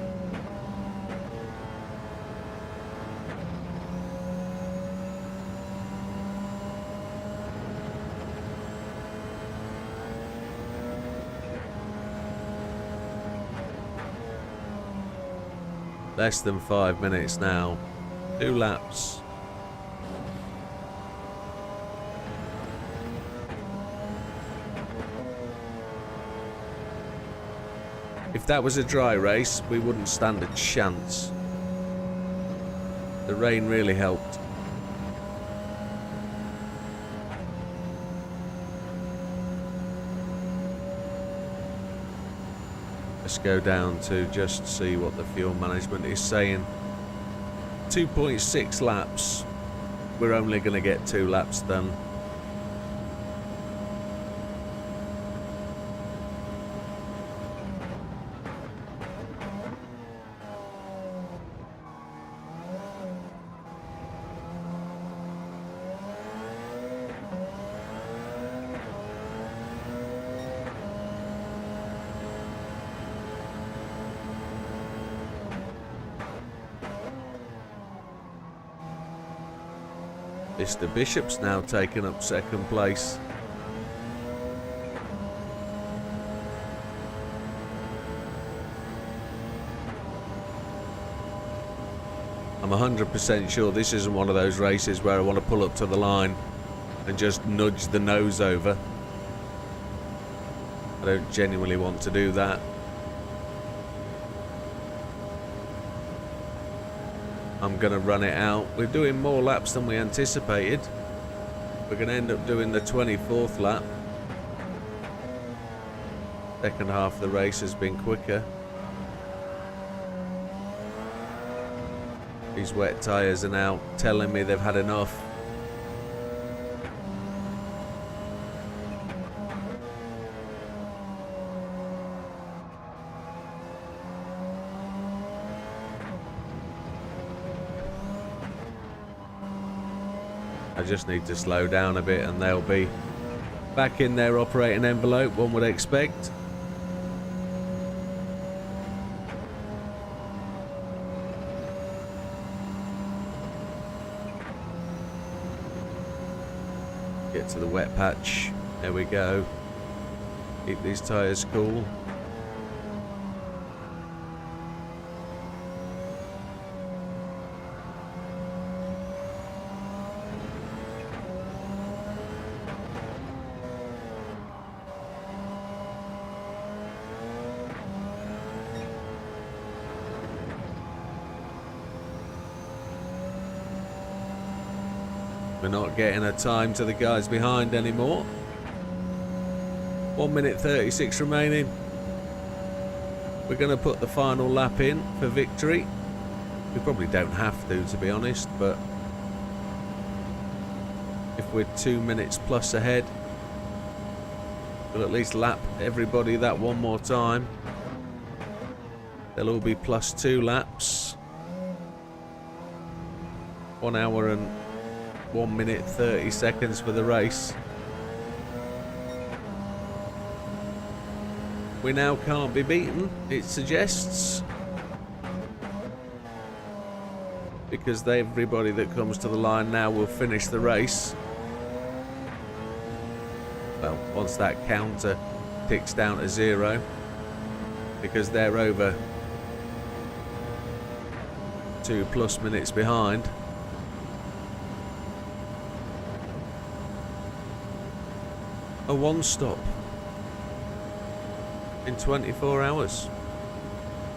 Less than 5 minutes now. 2 laps. If that was a dry race, we wouldn't stand a chance. The rain really helped. Let's go down to just see what the fuel management is saying. 2.6 laps. We're only going to get 2 laps done. Mr. Bishop's now taken up 2nd place. I'm 100% sure this isn't one of those races where I want to pull up to the line and just nudge the nose over. I don't genuinely want to do that. I'm going to run it out. We're doing more laps than we anticipated. We're going to end up doing the 24th lap. Second half of the race has been quicker. These wet tyres are now telling me they've had enough. I just need to slow down a bit and they'll be back in their operating envelope, one would expect. Get to the wet patch. There we go. Keep these tyres cool. We're not getting a time to the guys behind anymore. 1 minute 36 remaining. We're going to put the final lap in for victory. We probably don't have to be honest, but if we're 2 minutes plus ahead, we'll at least lap everybody that one more time. They'll all be +2 laps. 1 hour and 1 minute 30 seconds for the race. We now can't be beaten, it suggests, because everybody that comes to the line now will finish the race. Well, once that counter ticks down to 0, because they're over 2+ minutes behind. a one-stop in 24 hours.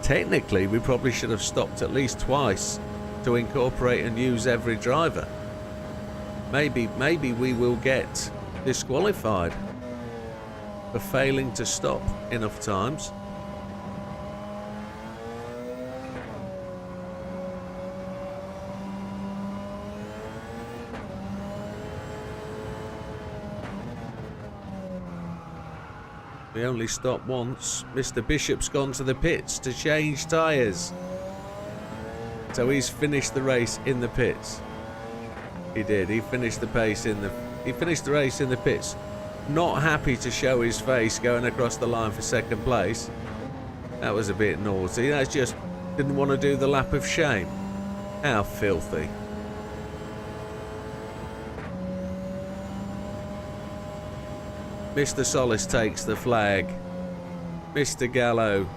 Technically, we probably should have stopped at least twice to incorporate and use every driver. Maybe we will get disqualified for failing to stop enough times. We only stopped once. Mr. Bishop's gone to the pits to change tyres. So he's finished the race in the pits. He did. He finished the race in the pits. Not happy to show his face going across the line for second place. That was a bit naughty. That's just didn't want to do the lap of shame. How filthy. Mr. Solis takes the flag. Mr. Gallo.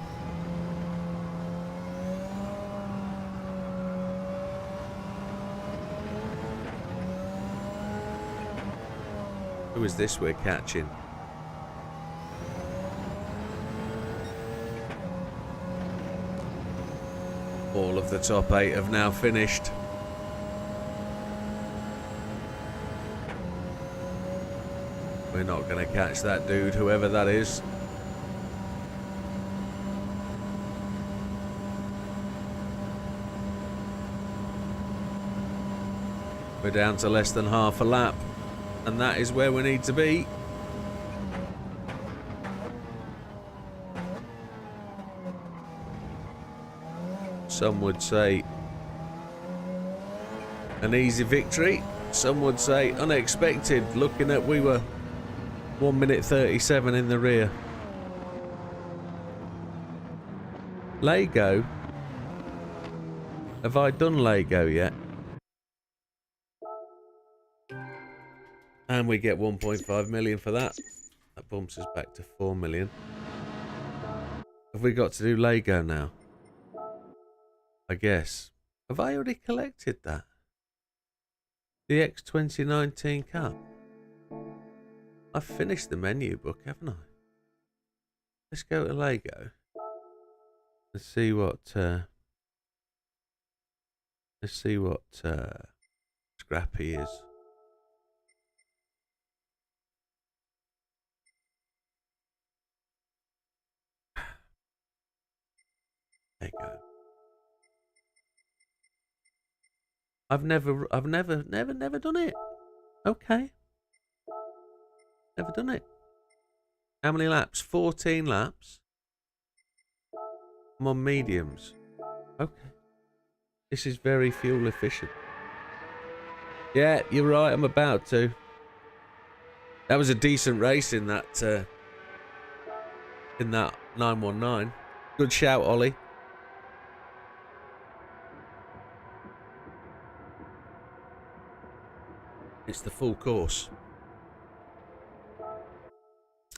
Who is this we're catching? All of the top 8 have now finished. We're not going to catch that dude, whoever that is. We're down to less than half a lap, and that is where we need to be. Some would say an easy victory. Some would say unexpected, looking at we were 1 minute 37 in the rear. Lego? Have I done Lego yet? And we get 1.5 million for that. That bumps us back to 4 million. Have we got to do Lego now? I guess. Have I already collected that? The X 2019 Cup? I've finished the menu book, haven't I? Let's go to Lego. Let's see what Scrappy is. Lego. I've never done it. Okay. Never done it. How many laps? 14 laps. I'm on mediums. Okay. This is very fuel efficient. Yeah, you're right. I'm about to. That was a decent race in that 919. Good shout, Ollie. It's the full course.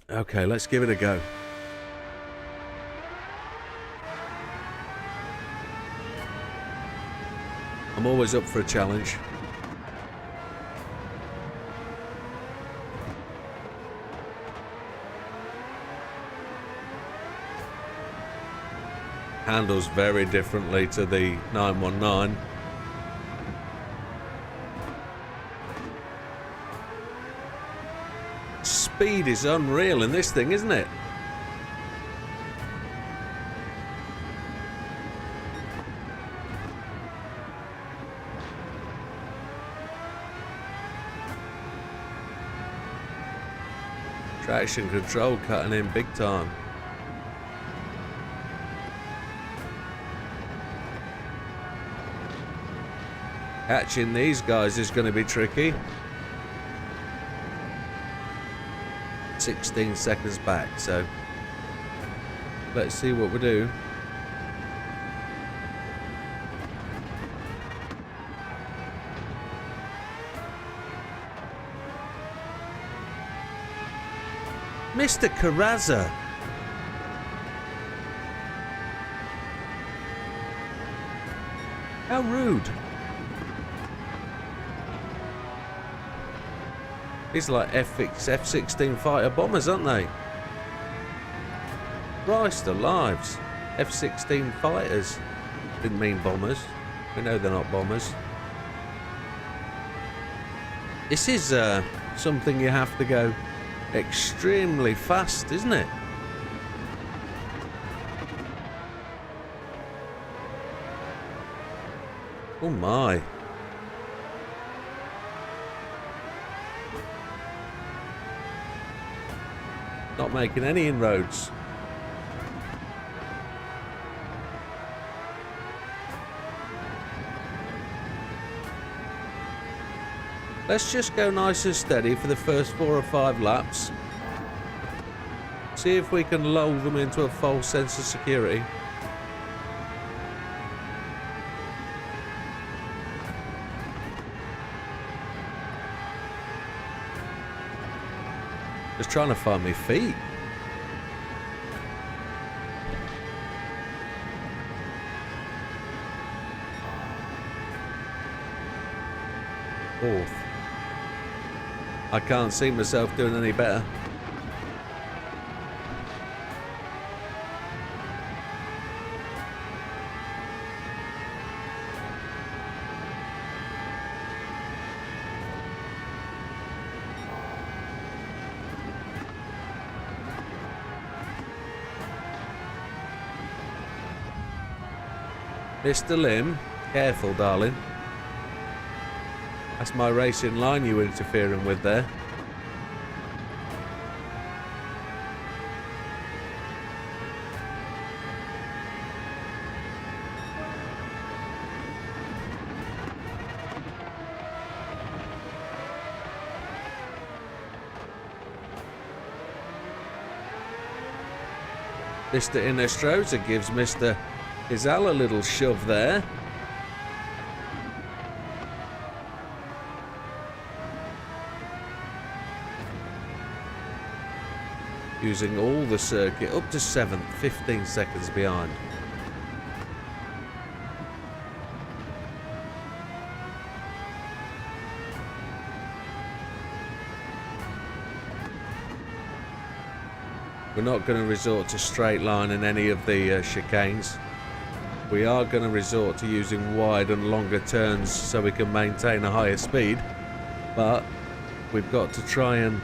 Okay, let's give it a go. I'm always up for a challenge. Handles very differently to the 919. Speed is unreal in this thing, isn't it? Traction control cutting in big time. Catching these guys is going to be tricky. 16 seconds back, so let's see what we do. Mr. Carrazza. How rude. These are like F-16 fighter bombers, aren't they? Christ alives. F-16 fighters. Didn't mean bombers. We know they're not bombers. This is something you have to go extremely fast, isn't it? Oh my. Not making any inroads. Let's just go nice and steady for the first 4 or 5 laps. See if we can lull them into a false sense of security. Just trying to find my feet. Fourth. I can't see myself doing any better. Mr. Lim, careful, darling. That's my racing line you were interfering with there. Mr. Inestrosa gives Mr. Izal a little shove there. Using all the circuit up to 7th, 15 seconds behind. We're not going to resort to straight line in any of the chicanes. We are going to resort to using wide and longer turns so we can maintain a higher speed, but we've got to try and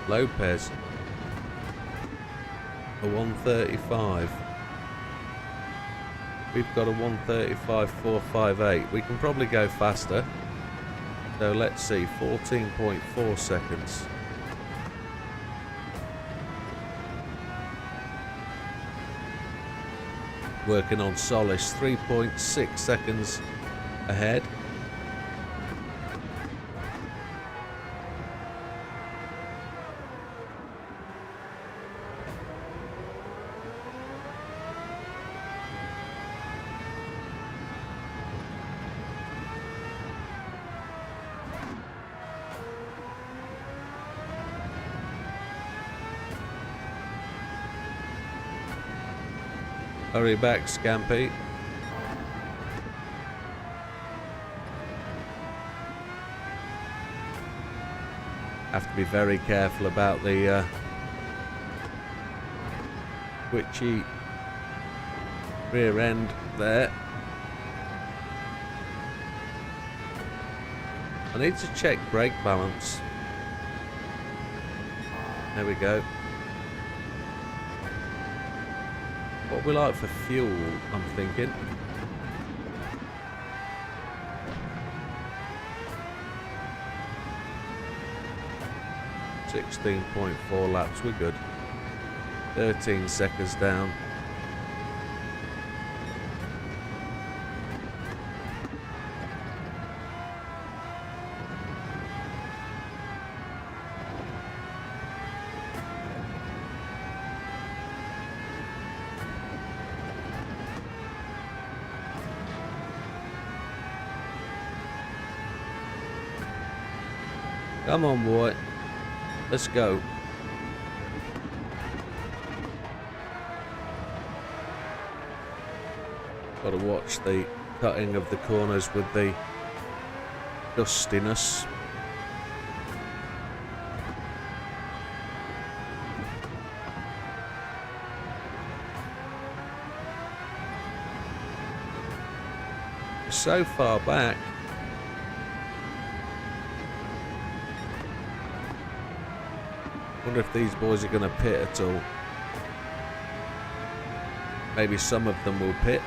Lopez, a 135. We've got a 135.458. We can probably go faster. So let's see, 14.4 seconds. Working on Solace, 3.6 seconds ahead. Hurry back, Scampy. Have to be very careful about the twitchy rear end there. I need to check brake balance. There we go. What we like for fuel, I'm thinking. .4 laps, we're good. 13 seconds down. Come on, boy. Let's go. Got to watch the cutting of the corners with the dustiness. So far back. Wonder if these boys are going to pit at all. Maybe some of them will pit.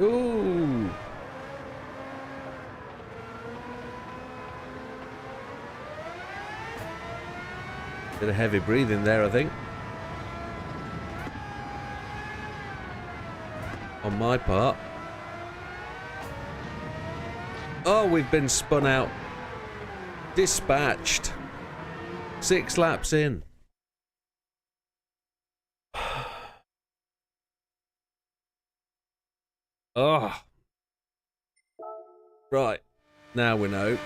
Ooh. Bit of heavy breathing there, I think. On my part. Oh, we've been spun out. Dispatched. 6 laps in. Oh. Right. Now we know.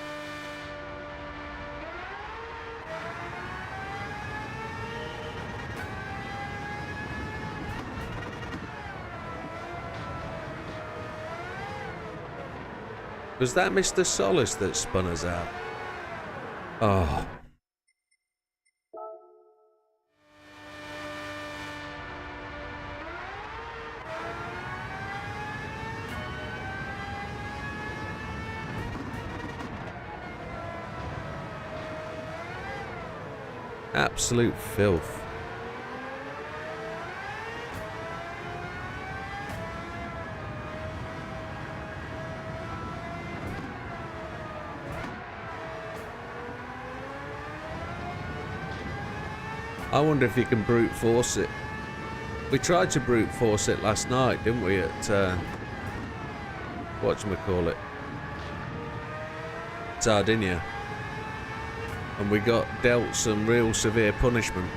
Was that Mr. Solace that spun us out? Oh. Absolute filth. I wonder if you can brute force it. We tried to brute force it last night, didn't we, at whatchamacallit, Sardinia. And we got dealt some real severe punishment.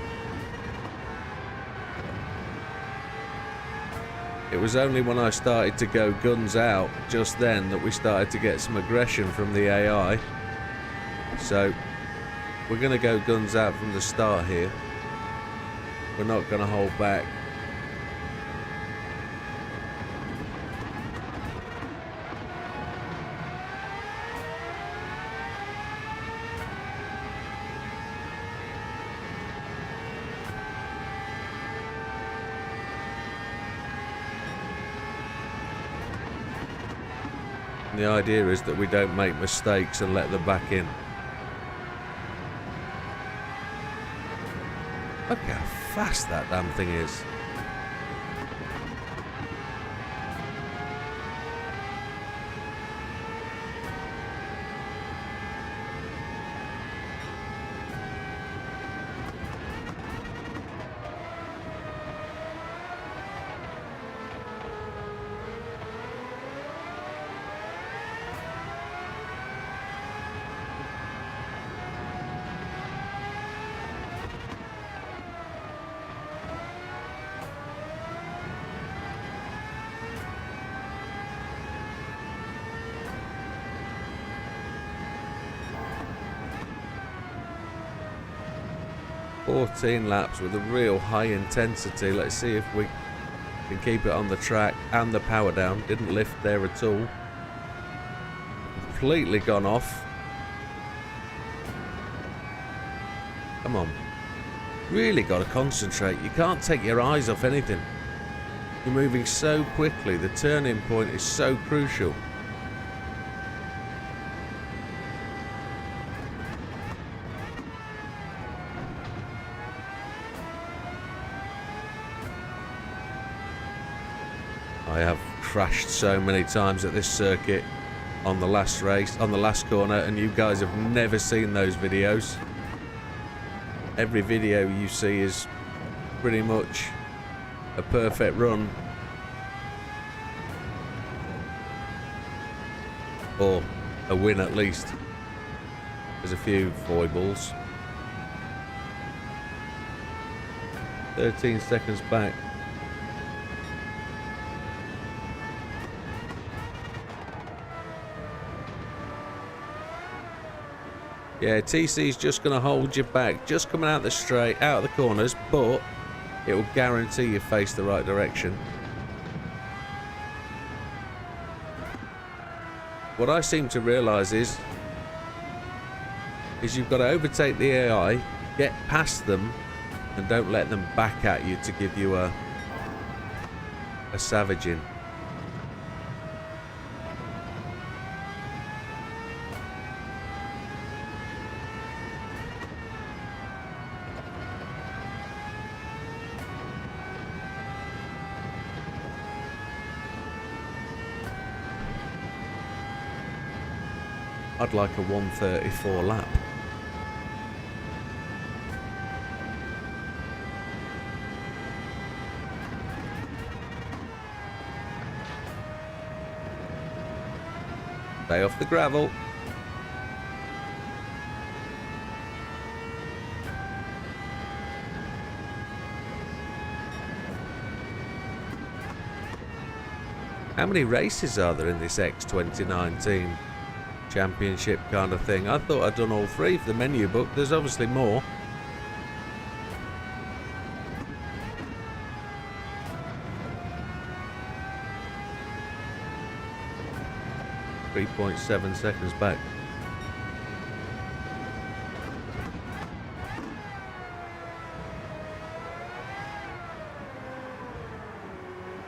It was only when I started to go guns out just then that we started to get some aggression from the AI. So we're going to go guns out from the start here. We're not going to hold back. The idea is that we don't make mistakes and let them back in. Look how fast that damn thing is. "14 laps with a real high intensity." Let's see if we can keep it on the track and the power down. Didn't lift there at all. completely gone off. Come on. Really got to concentrate. You can't take your eyes off anything. You're moving so quickly. The turning point is so crucial. I have crashed so many times at this circuit on the last race, on the last corner, and you guys have never seen those videos. Every video you see is pretty much a perfect run. Or a win at least. There's a few foibles. 13 seconds back. Yeah, TC's just going to hold you back, just coming out the straight, out of the corners, but it will guarantee you face the right direction. What I seem to realise is you've got to overtake the AI, get past them, and don't let them back at you to give you a savaging. I'd like a 134 lap. Stay off the gravel. How many races are there in this X 2019? Championship kind of thing? I thought I'd done all three for the menu book. There's obviously more. .7 seconds back.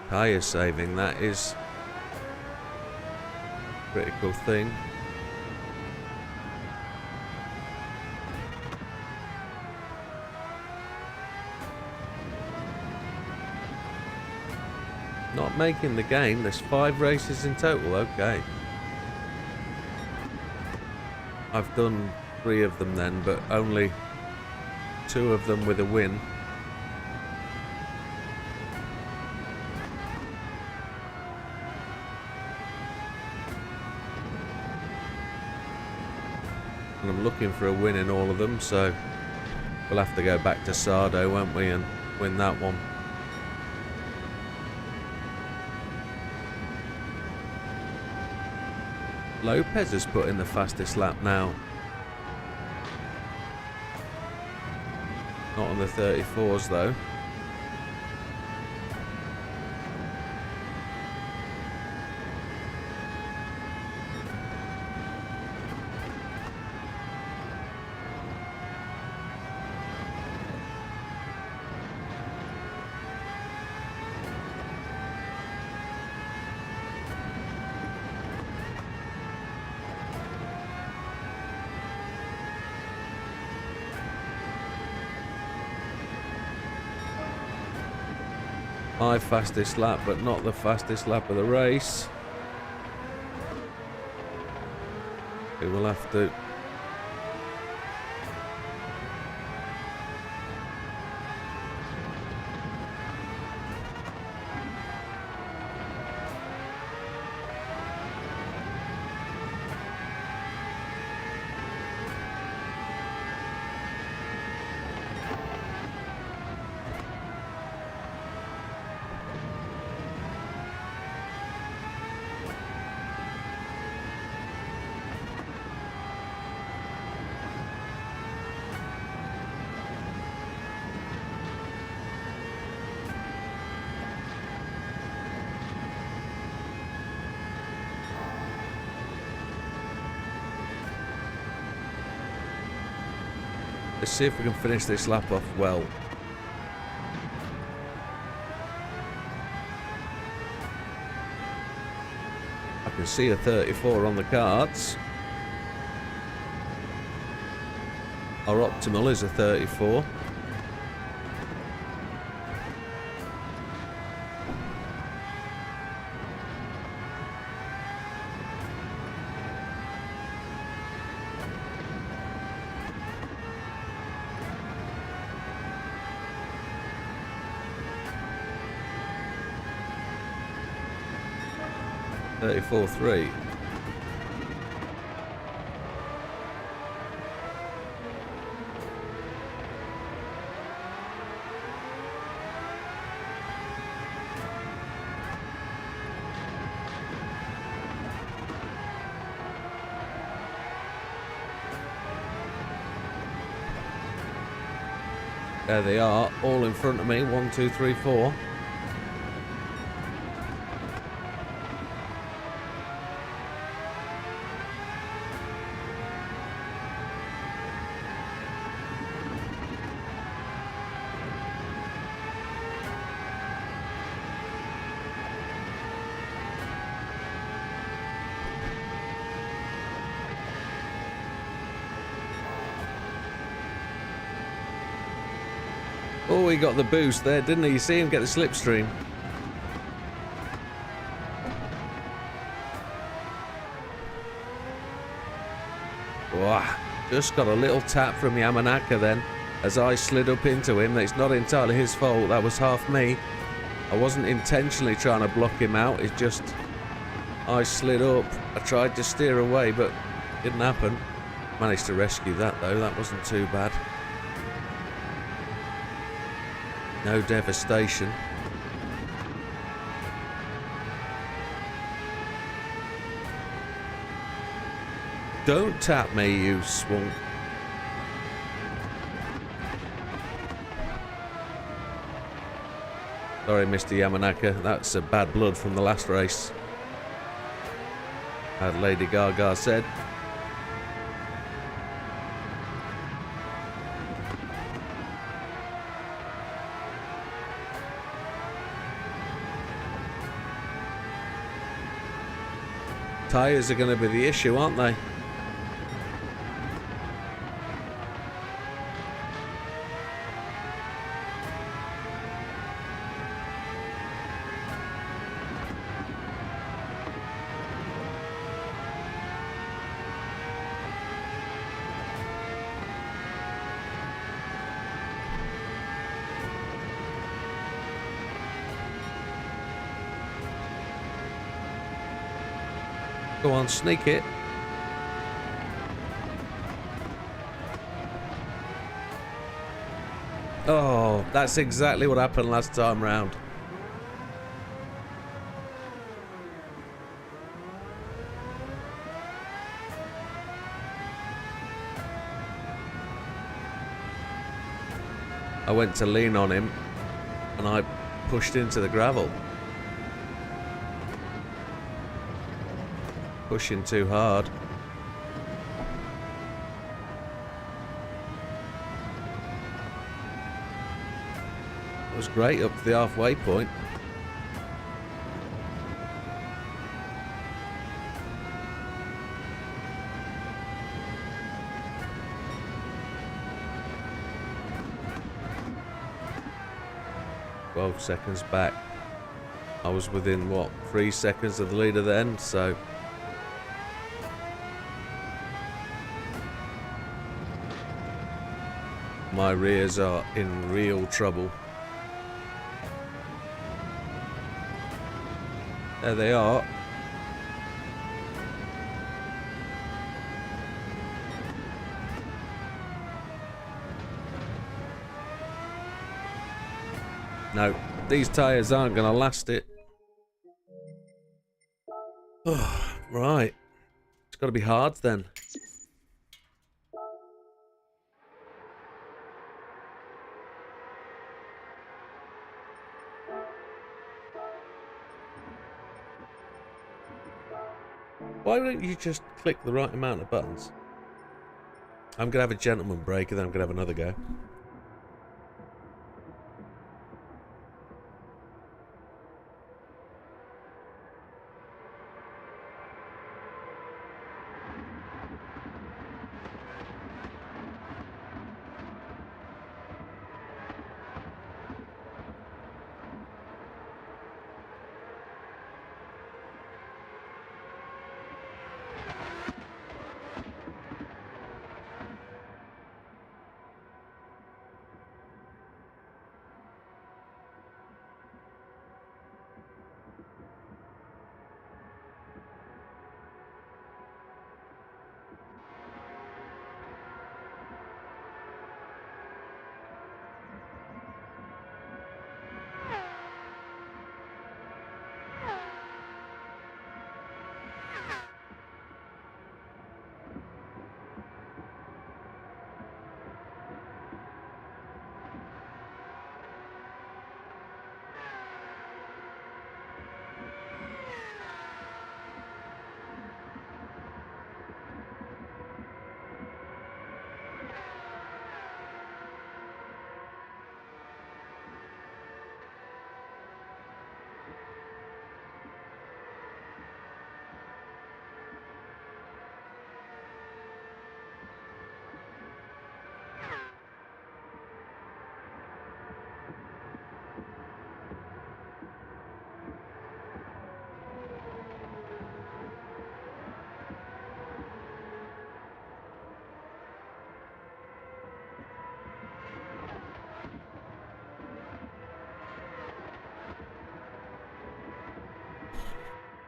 Tyre saving, that is a critical thing. Not making the game. There's 5 races in total. Okay. I've done 3 of them then, but only 2 of them with a win. And I'm looking for a win in all of them, so we'll have to go back to Sardo, won't we, and win that one. Lopez has put in the fastest lap now. Not on the 34s though. My fastest lap, but not the fastest lap of the race. We will have to Let's see if we can finish this lap off well. I can see a 34 on the cards. Our optimal is a 34. .34.3. There they are, all in front of me. 1, 2, 3, 4. Oh, he got the boost there, didn't he? You see him get the slipstream. Wow, just got a little tap from Yamanaka then, as I slid up into him. It's not entirely his fault, that was half me. I wasn't intentionally trying to block him out, it's just I slid up. I tried to steer away, but it didn't happen. Managed to rescue that though, that wasn't too bad. No devastation. Don't tap me, you swunk. Sorry, Mr. Yamanaka. That's a bad blood from the last race, as Lady Gaga said. Tyres are going to be the issue, aren't they? Go on, sneak it. Oh, that's exactly what happened last time round. I went to lean on him and I pushed into the gravel. Pushing too hard. It was great up to the halfway point. "12 seconds back." I was within, what, 3 seconds of the leader then, so... my rears are in real trouble. There they are. No, these tyres aren't going to last it. Oh, right. It's got to be hard then. Why don't you just click the right amount of buttons? I'm going to have a gentleman break and then I'm going to have another go.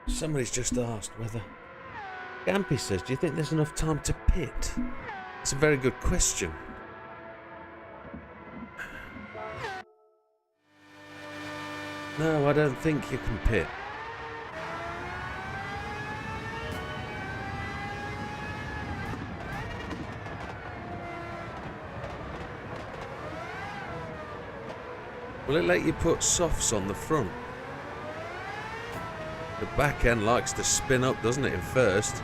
Somebody's just asked whether... Gampy says, do you think there's enough time to pit? It's a very good question. No, I don't think you can pit. Will it let you put softs on the front? The back end likes to spin up, doesn't it, in first?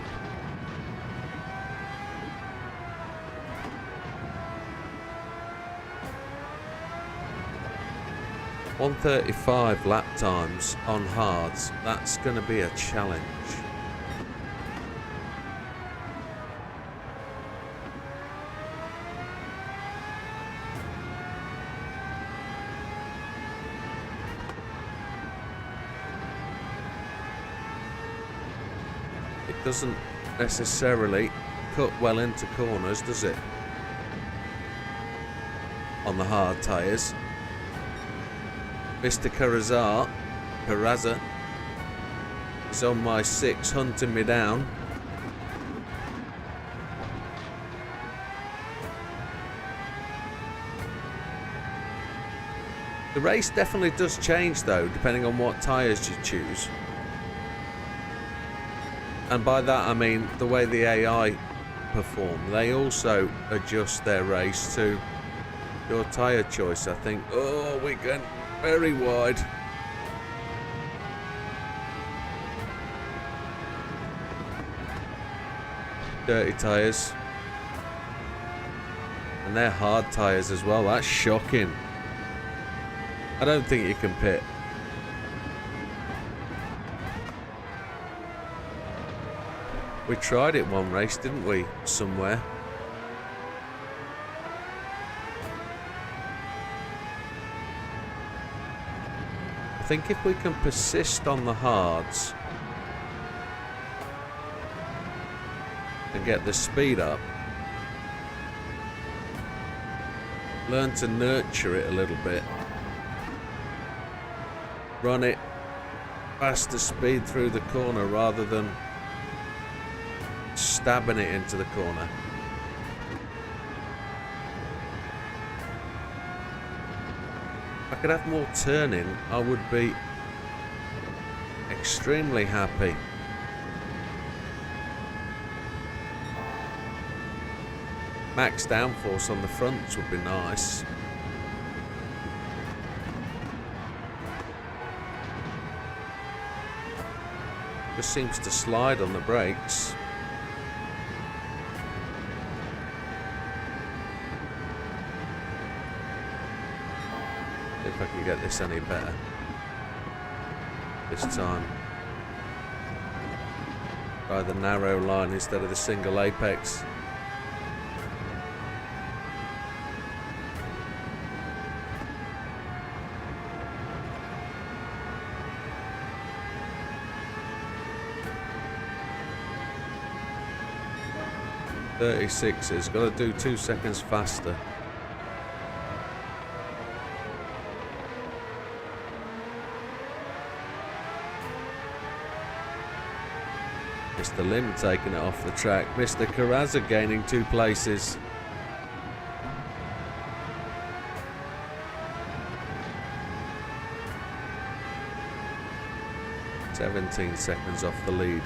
.135 lap times on hards. That's going to be a challenge. Doesn't necessarily cut well into corners, does it? On the hard tyres. Mr. Carrazza is on my 6, hunting me down. The race definitely does change though, depending on what tyres you choose. And by that I mean the way the AI perform. They also adjust their race to your tyre choice, I think. Oh, we went very wide. Dirty tyres. And they're hard tyres as well. That's shocking. I don't think you can pit. We tried it one race, didn't we? Somewhere. I think if we can persist on the hards and get the speed up, learn to nurture it a little bit, run it faster speed through the corner rather than stabbing it into the corner. If I could have more turning, I would be extremely happy. Max downforce on the fronts would be nice. Just seems to slide on the brakes. if I can get this any better this time. Try the narrow line instead of the single apex. .36's got to do 2 seconds faster. Mr. Lim taking it off the track. Mr. Carrazza gaining 2 places. .17 seconds off the lead.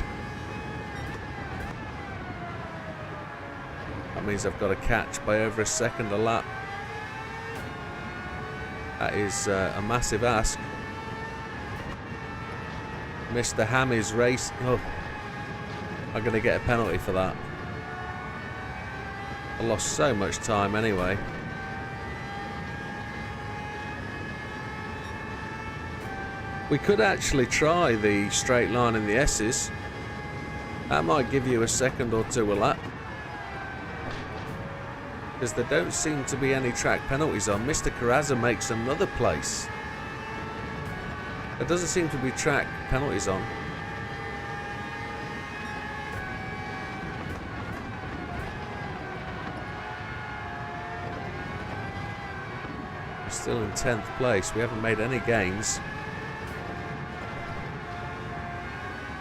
That means I've got to catch by over a second a lap. That is a massive ask. Mr. Hammy's race. Oh, I'm going to get a penalty for that. I lost so much time anyway. We could actually try the straight line in the S's. That might give you a second or 2 a lap. Because there don't seem to be any track penalties on. Mr. Carrazza makes another place. There doesn't seem to be track penalties on. We're still in 10th place. We haven't made any gains.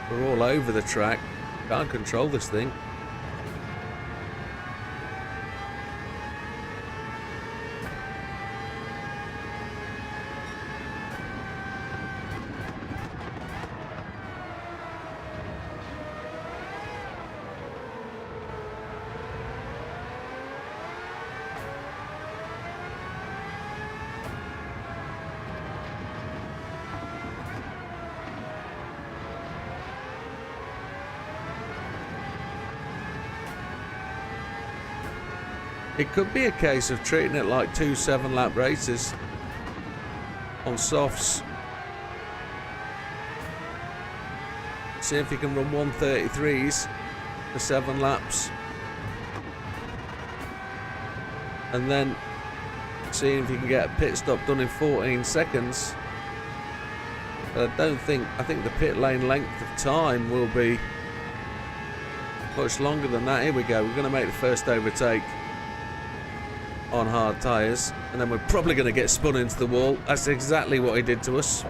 We're all over the track. Can't control this thing. It could be a case of treating it like 2 7-lap races on softs. See if you can run 133s for 7 laps. And then see if you can get a pit stop done in 14 seconds. But I think the pit lane length of time will be much longer than that. Here we go. We're going to make the first overtake on hard tyres, and then we're probably going to get spun into the wall. That's exactly what he did to us.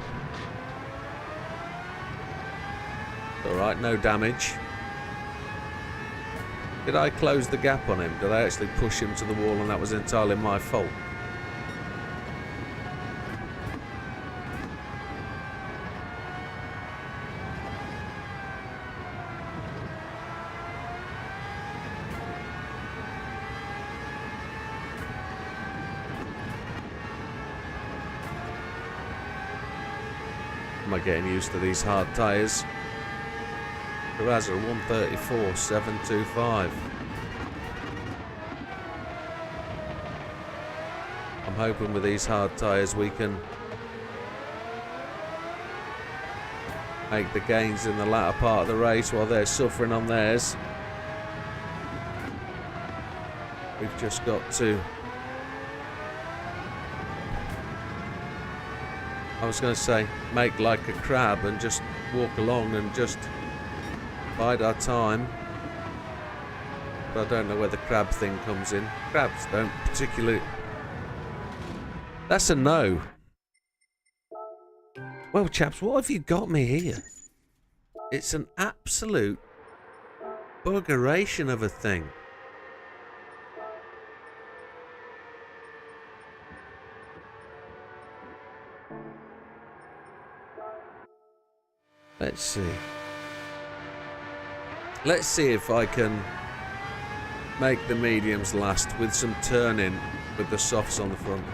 Alright, no damage. Did I close the gap on him? Did I actually push him to the wall and that was entirely my fault? Am I getting used to these hard tyres? Carrazza 134.725. I'm hoping with these hard tyres we can make the gains in the latter part of the race while they're suffering on theirs. We've just got to... I was going to say, make like a crab and just walk along and just bide our time. But I don't know where the crab thing comes in. Crabs don't particularly... That's a no. Well, chaps, what have you got me here? It's an absolute buggeration of a thing. Let's see. Let's see if I can make the mediums last with some turning with the softs on the front.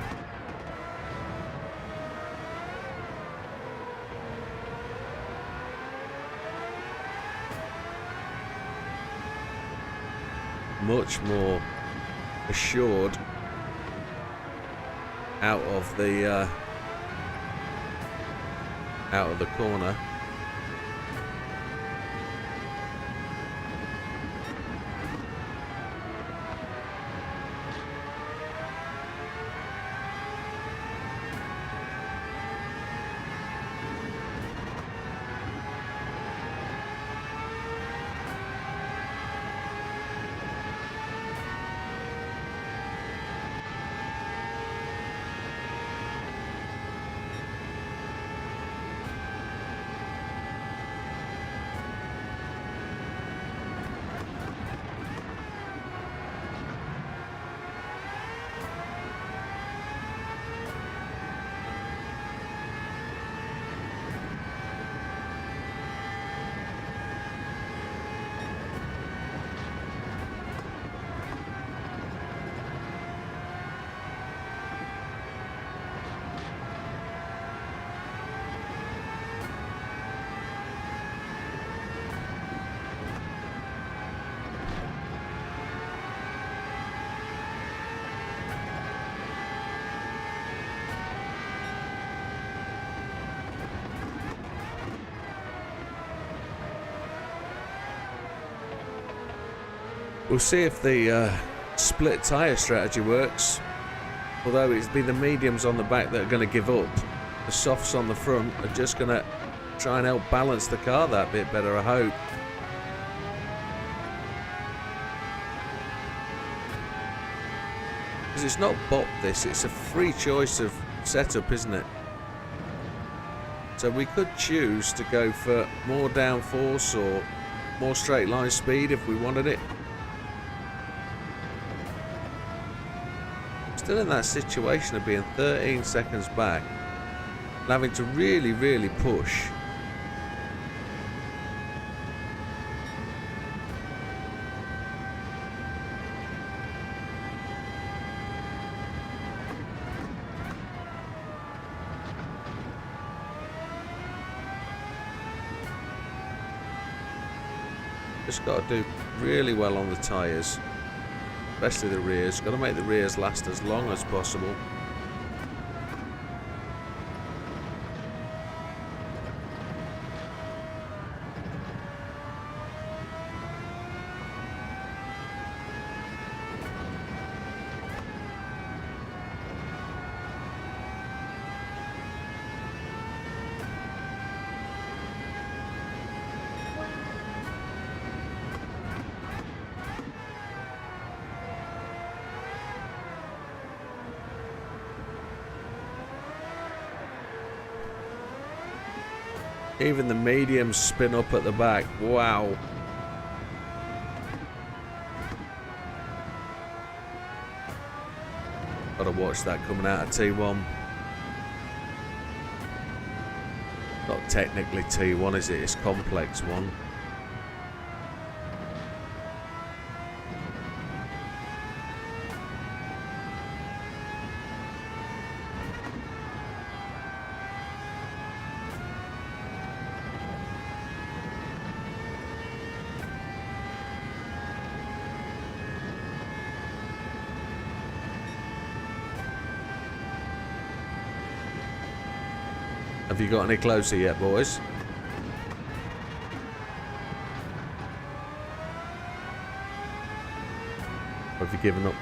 Much more assured out of the out of the corner. We'll see if the split tyre strategy works. Although it's been the mediums on the back that are going to give up. The softs on the front are just going to try and help balance the car that bit better, I hope. Because it's not bop this, it's a free choice of setup, isn't it? So we could choose to go for more downforce or more straight line speed if we wanted it. Still in that situation of being 13 seconds back and having to really push. Just got to do really well on the tyres. Especially the rears. Got to make the rears last as long as possible. Even the mediums spin up at the back. Wow. Gotta watch that coming out of T1. Not technically T1, is it? It's complex one. Have you got any closer yet, boys? Or have you given up?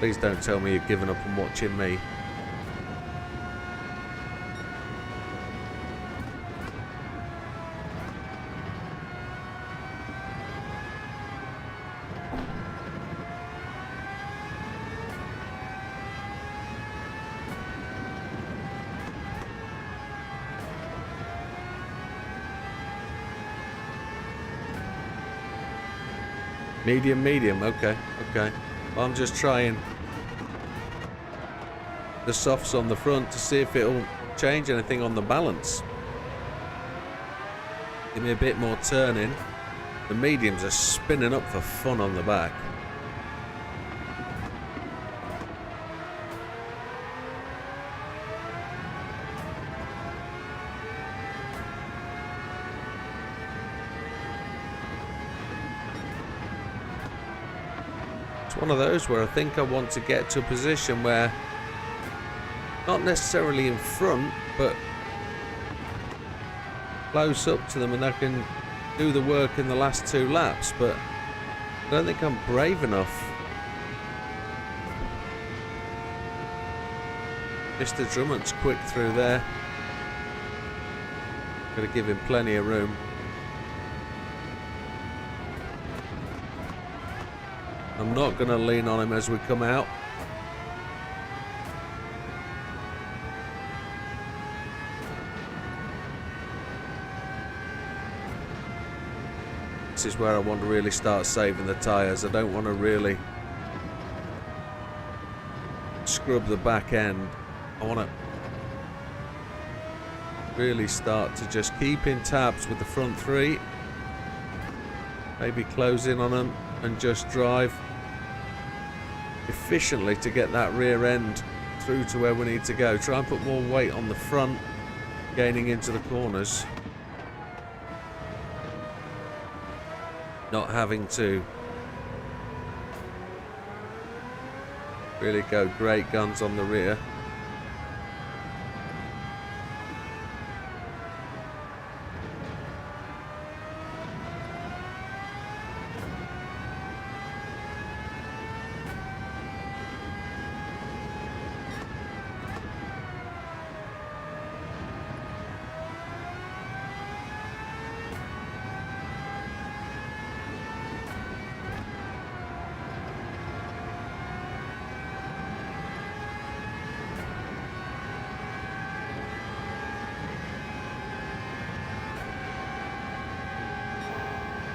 Please don't tell me you've given up on watching me. Medium, okay. Well, I'm just trying the softs on the front to see if it'll change anything on the balance. Give me a bit more turning. The mediums are spinning up for fun on the back. One of those where I think I want to get to a position where not necessarily in front, but close up to them and I can do the work in the last 2 laps, but I don't think I'm brave enough. Mr. Drummond's quick through there. Got to give him plenty of room. I'm not going to lean on him as we come out. This is where I want to really start saving the tyres. I don't want to really scrub the back end. I want to really start to just keep in tabs with the front 3. Maybe close in on them and just drive efficiently to get that rear end through to where we need to go. Try and put more weight on the front, gaining into the corners. Not having to really go great guns on the rear.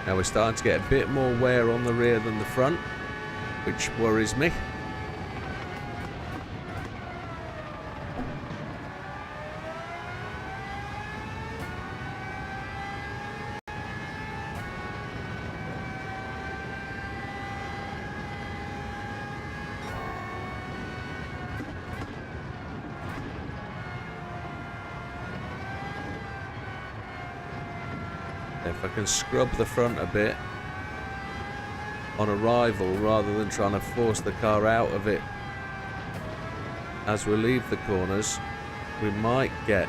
Now we're starting to get a bit more wear on the rear than the front, which worries me. If I can scrub the front a bit on arrival rather than trying to force the car out of it as we leave the corners, we might get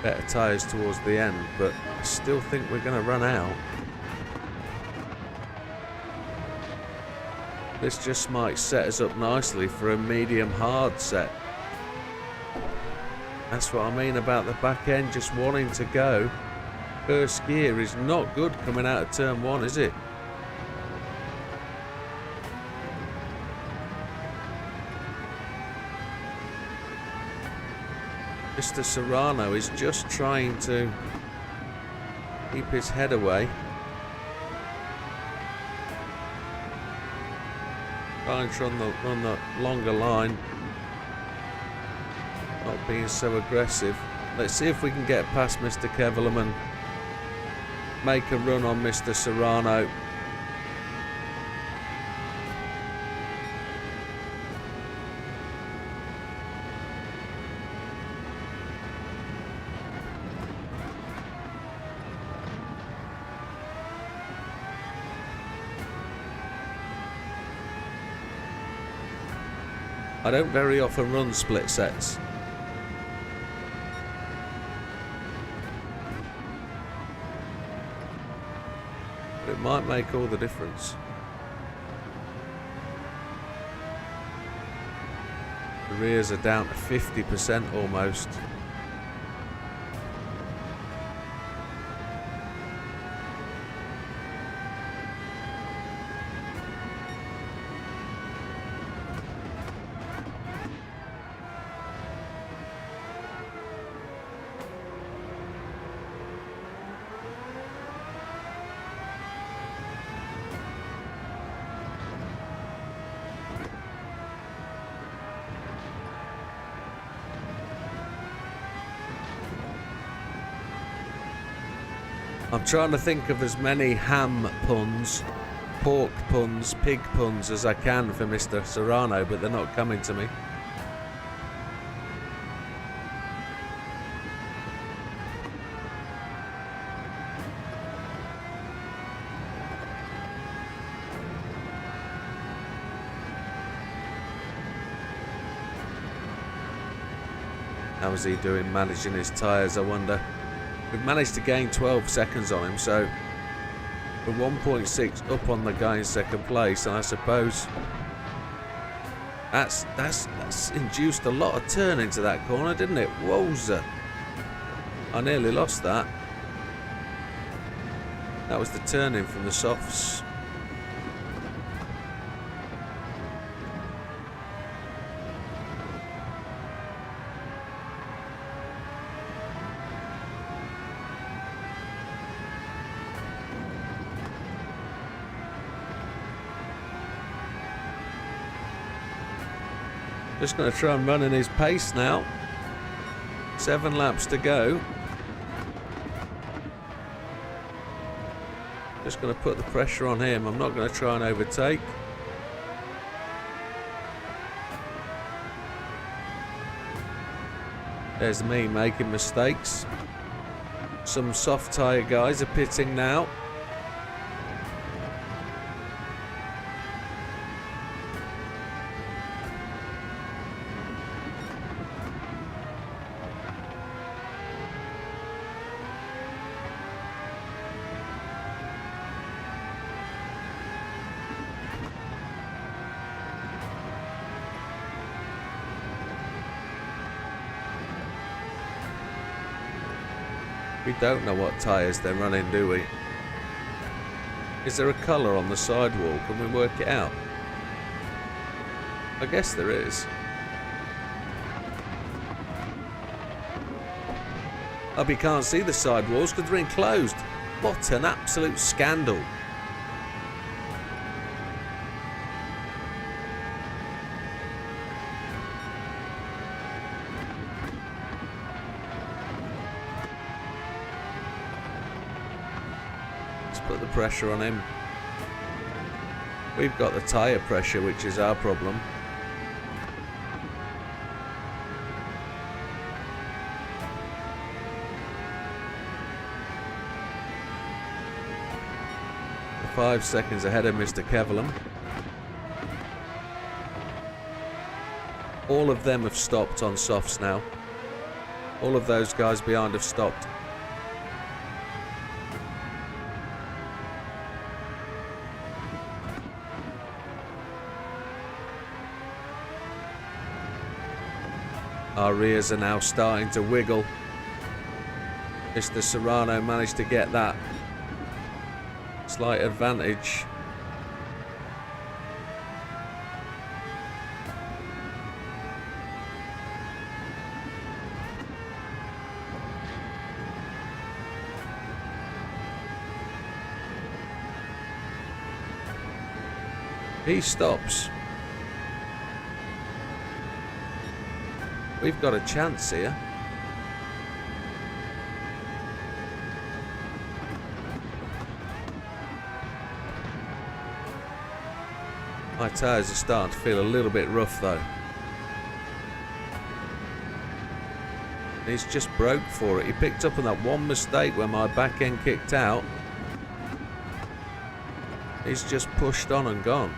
better tyres towards the end, but I still think we're going to run out. This just might set us up nicely for a medium hard set. That's what I mean about the back end just wanting to go. First gear is not good coming out of turn 1, is it? Mr. Serrano is just trying to keep his head away. Trying to run the longer line. Not being so aggressive. Let's see if we can get past Mr. Kevelam and make a run on Mr. Serrano. I don't very often run split sets. It might make all the difference. The rears are down to 50% almost. I'm trying to think of as many ham puns, pork puns, pig puns as I can for Mr. Serrano, but they're not coming to me. How is he doing managing his tyres, I wonder? We've managed to gain 12 seconds on him, so we're 1.6 up on the guy in second place, and I suppose that's induced a lot of turn into that corner, didn't it? Wowza. I nearly lost that. That was the turn-in from the softs. Just going to try and run in his pace now. 7 laps to go. Just going to put the pressure on him. I'm not going to try and overtake. There's me making mistakes. Some soft tyre guys are pitting now. We don't know what tyres they're running, do we? Is there a colour on the sidewall? Can we work it out? I guess there is. Oh, we can't see the sidewalls because they're enclosed. What an absolute scandal. Put the pressure on him. We've got the tyre pressure, which is our problem. We're 5 seconds ahead of Mr. Kevelam. All of them have stopped on softs now. All of those guys behind have stopped. Our rears are now starting to wiggle. Mr. Serrano managed to get that slight advantage. He stops. We've got a chance here. My tyres are starting to feel a little bit rough though. He's just broke for it. He picked up on that one mistake when my back end kicked out. He's just pushed on and gone.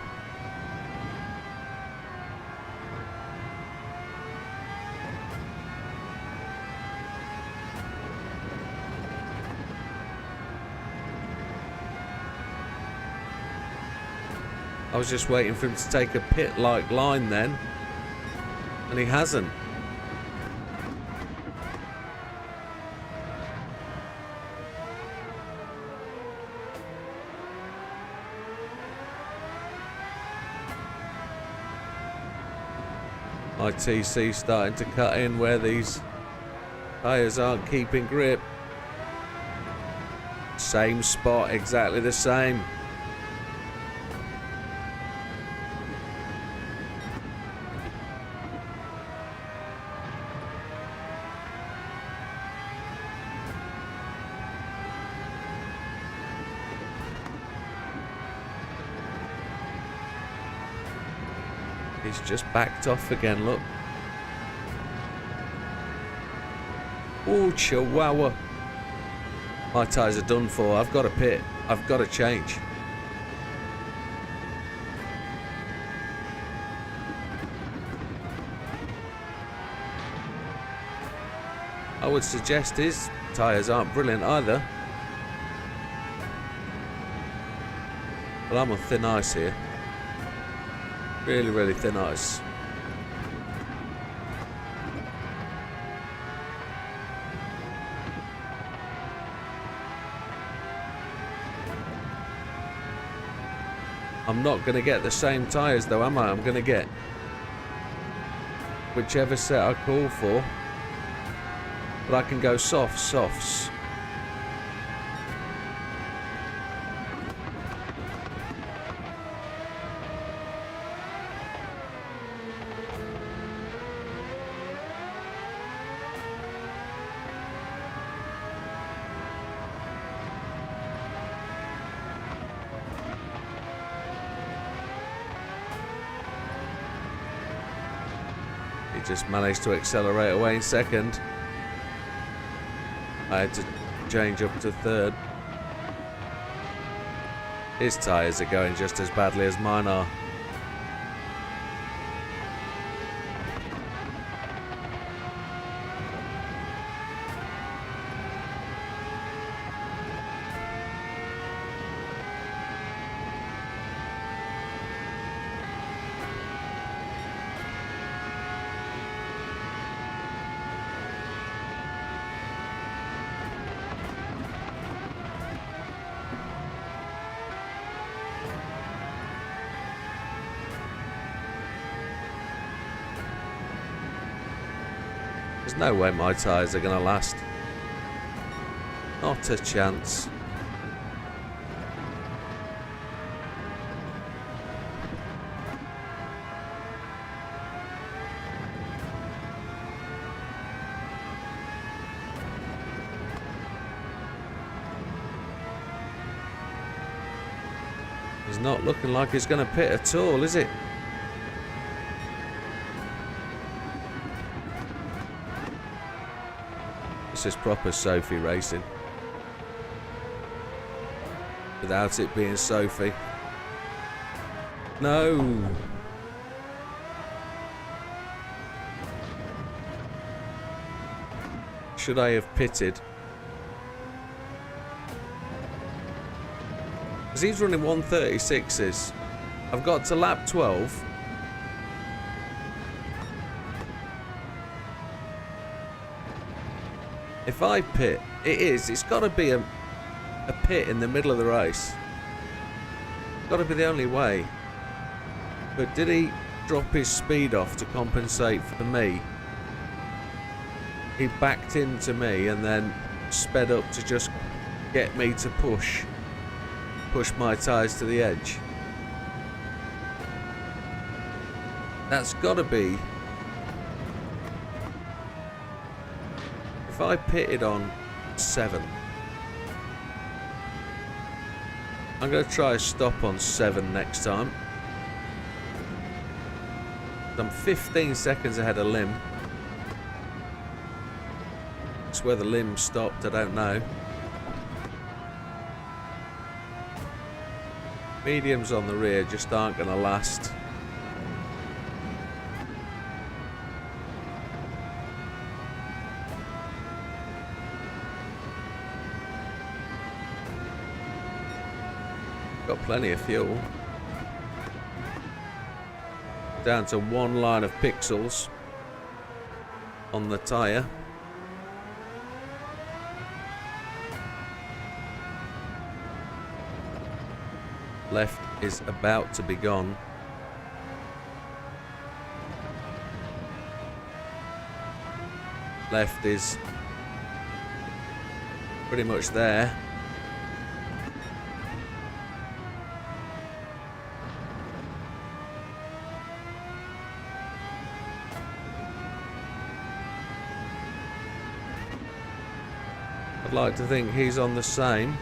I was just waiting for him to take a pit-like line then, and he hasn't. My TC starting to cut in where these tyres aren't keeping grip. Same spot, exactly the same. He's just backed off again, look. Oh, chihuahua. My tyres are done for. I've got to pit. I've got to change. I would suggest his tyres aren't brilliant either. But I'm on thin ice here. Really, really thin ice. I'm not going to get the same tyres though, am I? I'm going to get whichever set I call for. But I can go softs. He just managed to accelerate away in second. I had to change up to third. His tyres are going just as badly as mine are. There's no way my tyres are going to last. Not a chance. It's not looking like it's going to pit at all, is it? This is proper Sophie racing. Without it being Sophie. No! Should I have pitted? Because he's running 136s. I've got to lap 12. If I pit, it's got to be a pit in the middle of the race. It's got to be the only way. But did he drop his speed off to compensate for me? He backed into me and then sped up to just get me to push my tyres to the edge. That's got to be... If I pitted on 7, I'm going to try a stop on 7 next time. I'm 15 seconds ahead of Lim. It's where the Lim stopped, I don't know. Mediums on the rear just aren't going to last. Got plenty of fuel. Down to one line of pixels on the tyre. Left is about to be gone. Left is pretty much there. I'd like to think he's on the same.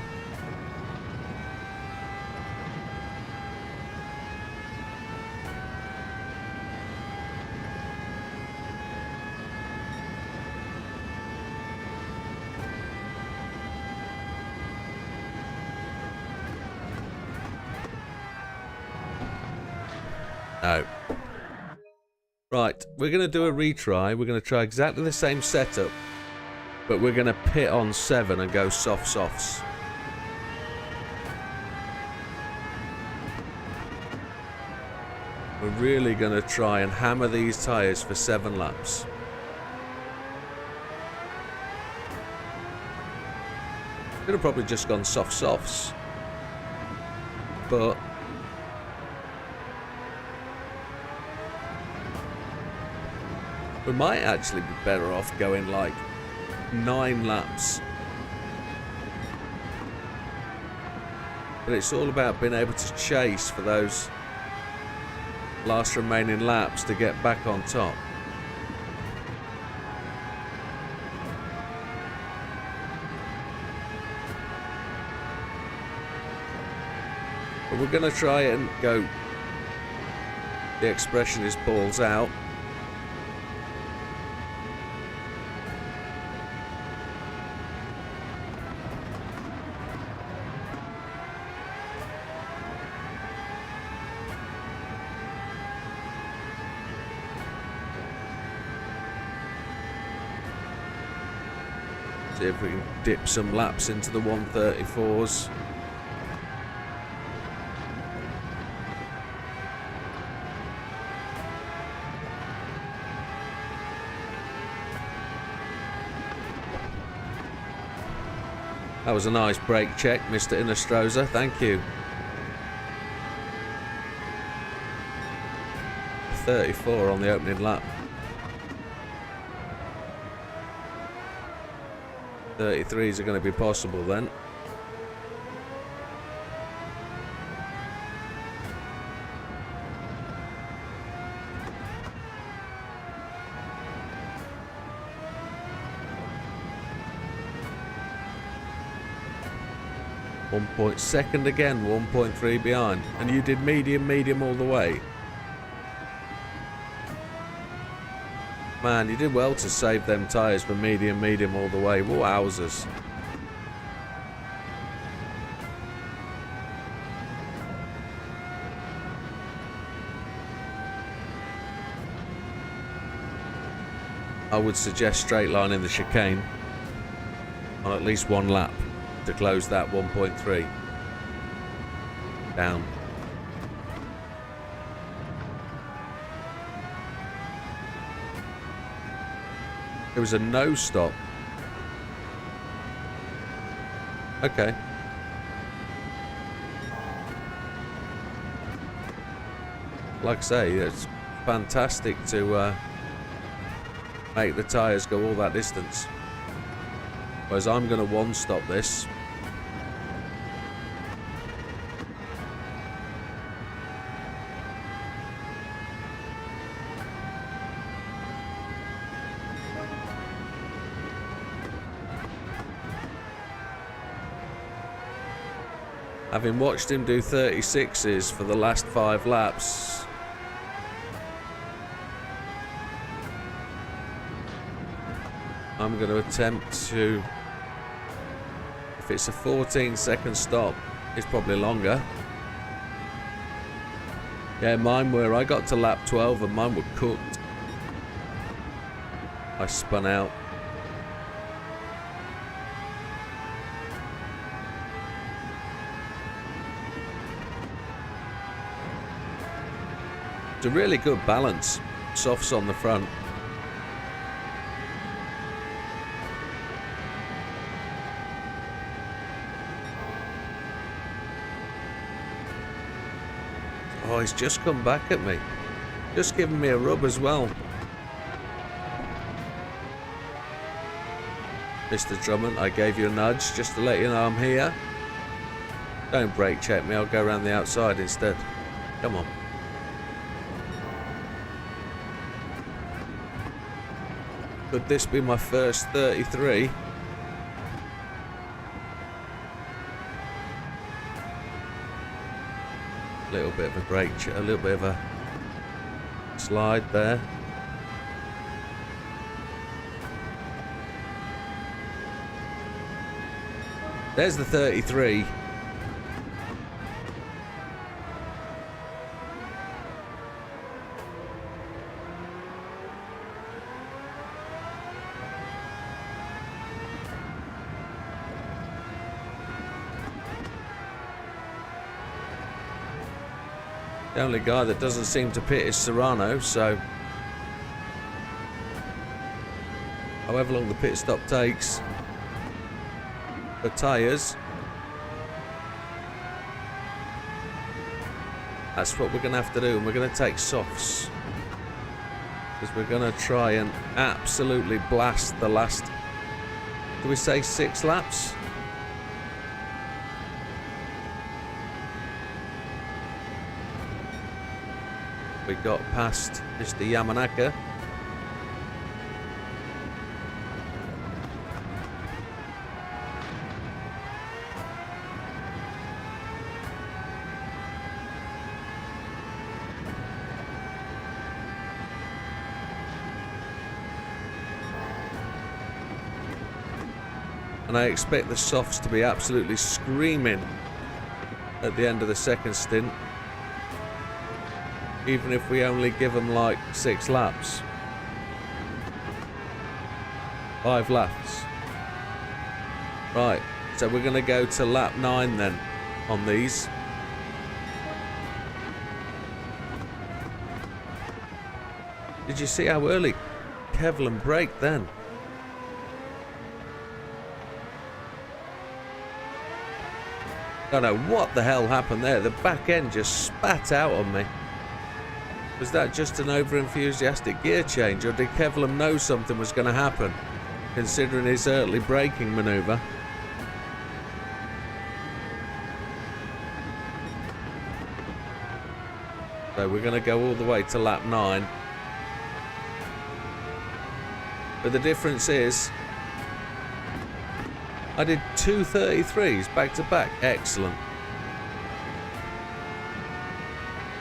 No. Right, we're going to do a retry. We're going to try exactly the same setup. But we're going to pit on 7 and go soft softs. We're really going to try and hammer these tyres for 7 laps. Could have probably just gone soft softs. But we might actually be better off going like 9 laps. But it's all about being able to chase for those last remaining laps to get back on top. But we're going to try and go, the expression is balls out. See if we can dip some laps into the 134s. That was a nice brake check, Mr. Innestroza. Thank you. 34 on the opening lap. 33s are going to be possible then. Second again, 1.3 behind. And you did medium all the way. Man, you did well to save them tyres for medium all the way. Wowzers. I would suggest straight line in the chicane on at least 1 lap to close that 1.3 down. It was a no stop. Okay. Like I say, it's fantastic to make the tyres go all that distance. Whereas I'm going to 1-stop this. Having watched him do 36s for the last 5 laps, I'm going to attempt to, if it's a 14-second stop, it's probably longer. Yeah, mine were, I got to lap 12 and mine were cooked. I spun out. It's a really good balance. Softs on the front. Oh, he's just come back at me. Just giving me a rub as well. Mr. Drummond, I gave you a nudge just to let you know I'm here. Don't brake check me, I'll go around the outside instead. Come on. Could this be my first 33? A little bit of a brake, a little bit of a slide there. There's the 33. The only guy that doesn't seem to pit is Serrano, so however long the pit stop takes for tyres, that's what we're going to have to do, and we're going to take softs because we're going to try and absolutely blast the last, do we say 6 laps? We got past Mr. Yamanaka. And I expect the softs to be absolutely screaming at the end of the second stint. Even if we only give them like 6 laps. 5 laps. Right, so we're going to go to lap 9 then on these. Did you see how early Kevlin braked then? I don't know what the hell happened there. The back end just spat out on me. Was that just an over-enthusiastic gear change, or did Kevlin know something was going to happen, considering his early braking manoeuvre? So we're going to go all the way to lap 9. But the difference is, I did 2 33s back to back. Excellent.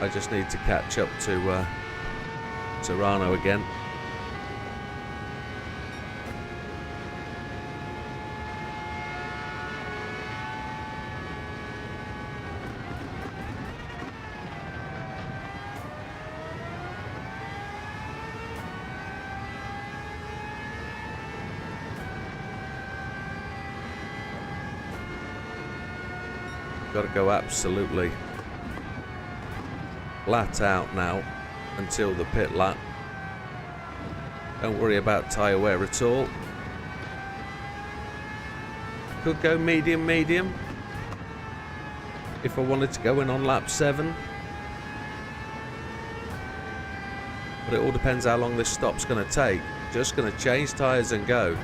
I just need to catch up to Serrano again. Got to go absolutely flat out now until the pit lap. Don't worry about tyre wear at all. Could go medium if I wanted to go in on lap 7. But it all depends how long this stop's going to take. Just going to change tyres and go.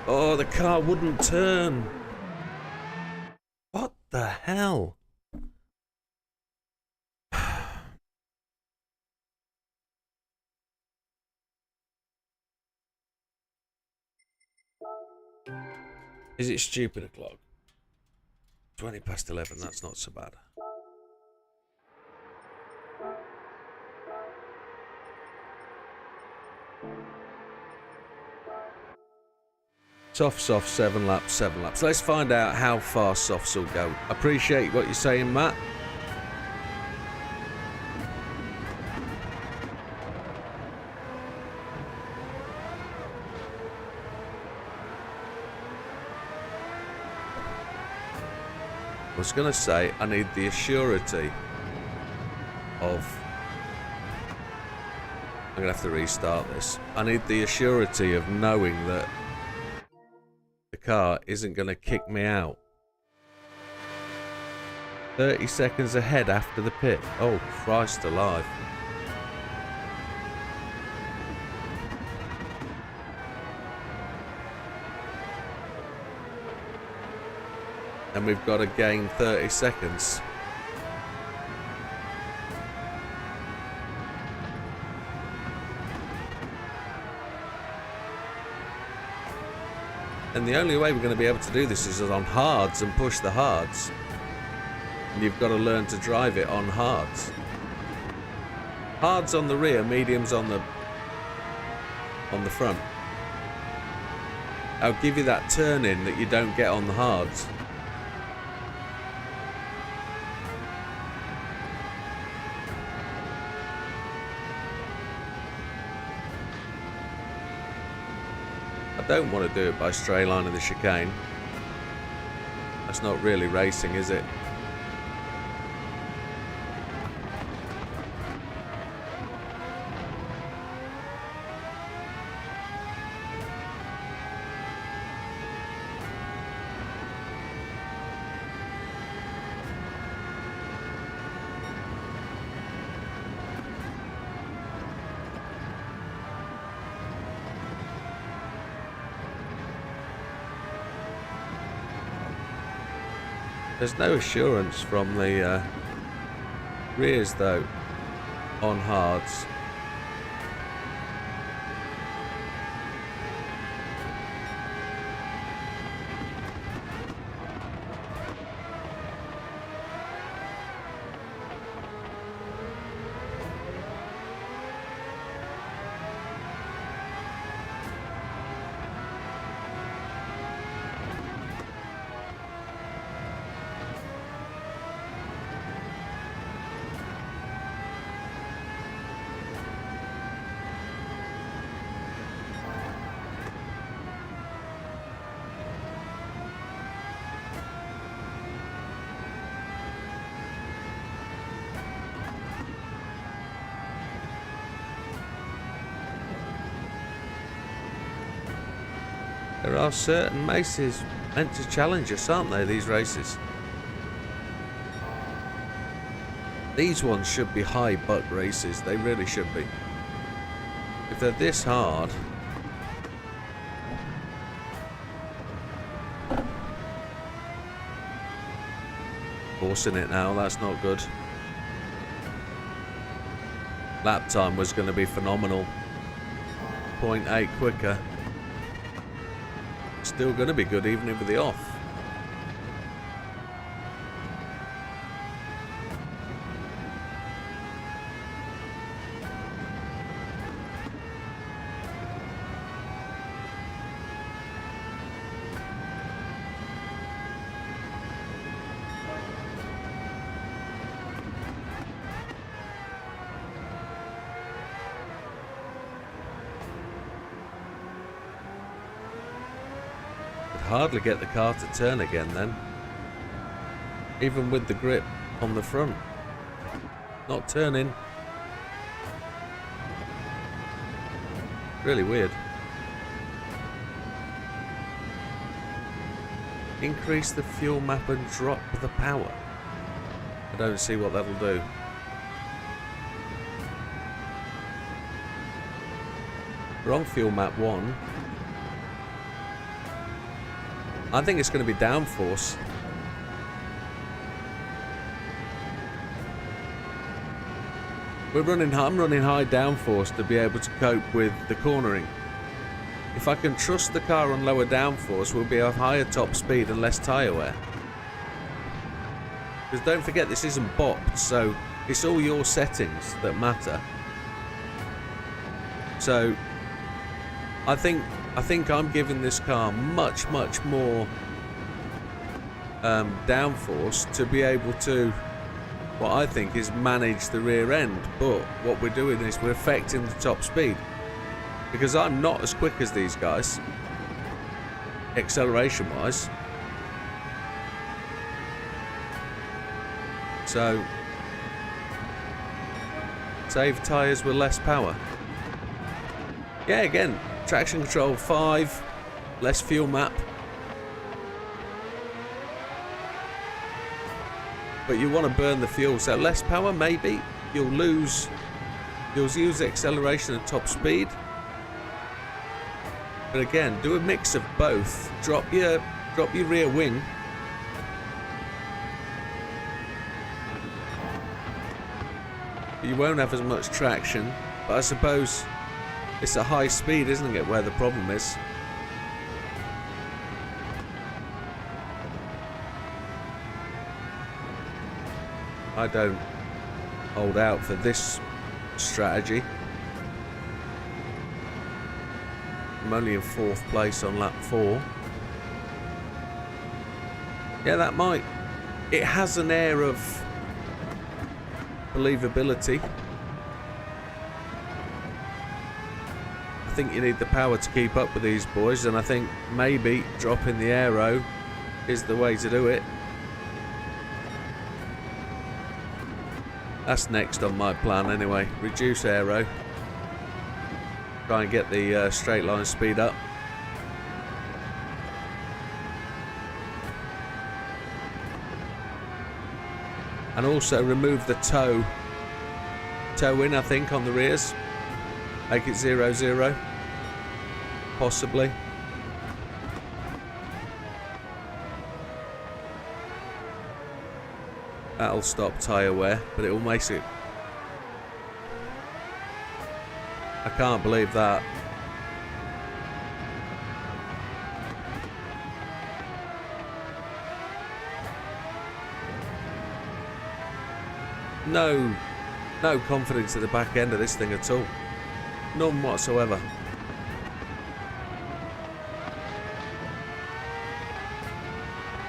Oh, the car wouldn't turn. What the hell? Is it stupid o'clock? 20 past 11, that's not so bad. Soft, 7 laps. Let's find out how far softs will go. Appreciate what you're saying, Matt. I was going to say I need the assurity of... I'm going to have to restart this. I need the assurity of knowing that the car isn't going to kick me out. 30 seconds ahead after the pit. Oh, Christ alive. And we've got to gain 30 seconds. And the only way we're going to be able to do this is on hards and push the hards. And you've got to learn to drive it on hards. Hards on the rear, mediums on the front. I'll give you that turn in that you don't get on the hards. I don't want to do it by straight line of the chicane. That's not really racing, is it? There's no assurance from the rears though on hards. There are certain races meant to challenge us, aren't they, these races? These ones should be high butt races, they really should be. If they're this hard... Forcing it now, that's not good. Lap time was going to be phenomenal. 0.8 quicker. Still going to be good even with the off. Hardly get the car to turn again then, even with the grip on the front, not turning. Really weird. Increase the fuel map and drop the power. I don't see what that'll do. We're on fuel map 1. I think it's going to be downforce. I'm running high downforce to be able to cope with the cornering. If I can trust the car on lower downforce, we'll be at higher top speed and less tyre wear. Because don't forget, this isn't bopped, so it's all your settings that matter. So I think I'm giving this car much more downforce to be able to, what I think is, manage the rear end. But what we're doing is we're affecting the top speed, because I'm not as quick as these guys acceleration wise. So save tyres with less power. Yeah, again, traction control 5, less fuel map. But you want to burn the fuel, so less power maybe. You'll use acceleration at top speed. But again, do a mix of both. Drop your rear wing. You won't have as much traction, but I suppose it's at high speed, isn't it, where the problem is. I don't hold out for this strategy. I'm only in 4th place on lap 4. Yeah, that might... It has an air of believability. I think you need the power to keep up with these boys, and I think maybe dropping the aero is the way to do it. That's next on my plan anyway. Reduce aero. Try and get the straight line speed up. And also remove the toe in, I think, on the rears. Make it 0-0. Possibly. That'll stop tyre wear, but it will make it... I can't believe that. No confidence in the back end of this thing at all. None whatsoever.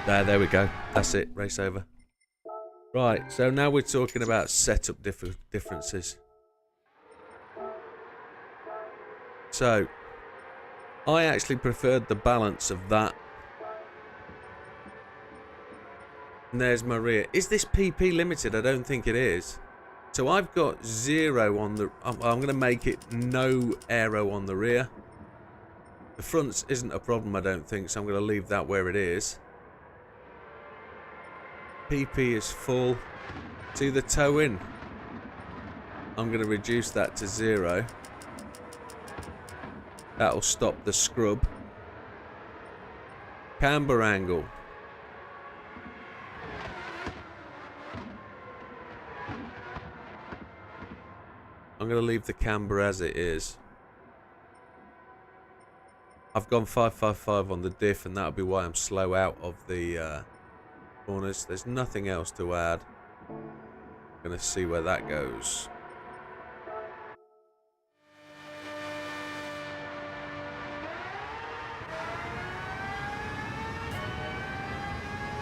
There we go. That's it. Race over. Right, so now we're talking about setup differences. So, I actually preferred the balance of that. And there's my rear. Is this PP limited? I don't think it is. So I've got 0 on the... I'm going to make it no aero on the rear. The fronts isn't a problem, I don't think, so I'm going to leave that where it is. PP is full. See the toe in? I'm going to reduce that to 0. That'll stop the scrub. Camber angle. I'm going to leave the camber as it is. I've gone 555 on the diff, and that'll be why I'm slow out of the corners. There's nothing else to add. I'm going to see where that goes.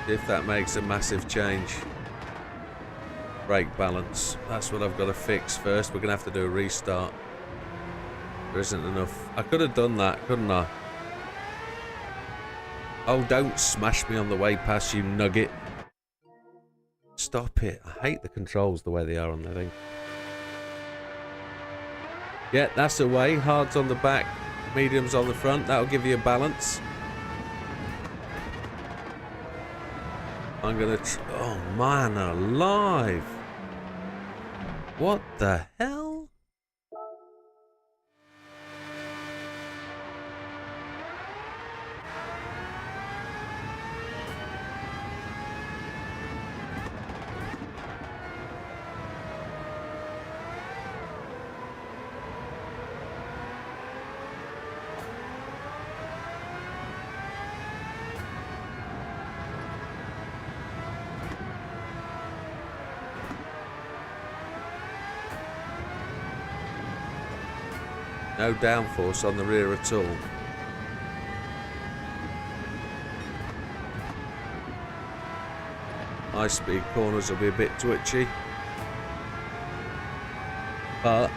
If that makes a massive change. Brake balance. That's what I've got to fix first. We're going to have to do a restart. There isn't enough. I could have done that, couldn't I? Oh, don't smash me on the way past, you nugget. Stop it. I hate the controls the way they are on the thing. Yeah, that's the way. Hards on the back, mediums on the front. That'll give you a balance. I'm gonna... oh, man alive. What the hell? No downforce on the rear at all. High speed corners will be a bit twitchy. But...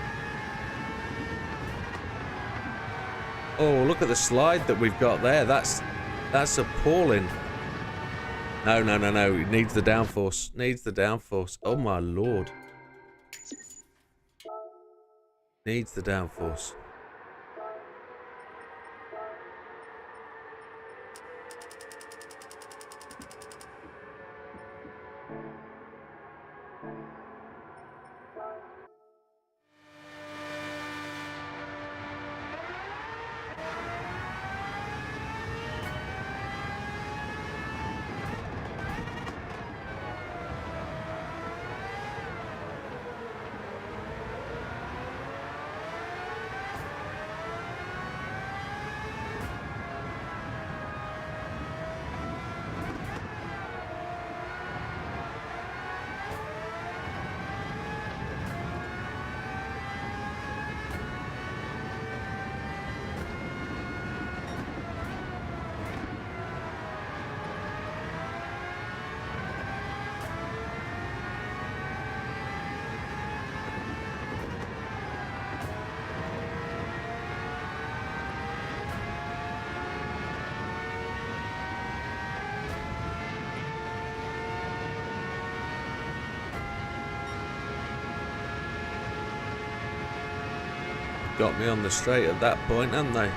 oh, look at the slide that we've got there. That's appalling. No. It needs the downforce. Needs the downforce. Oh my lord. Needs the downforce. got me on the straight at that point, haven't they?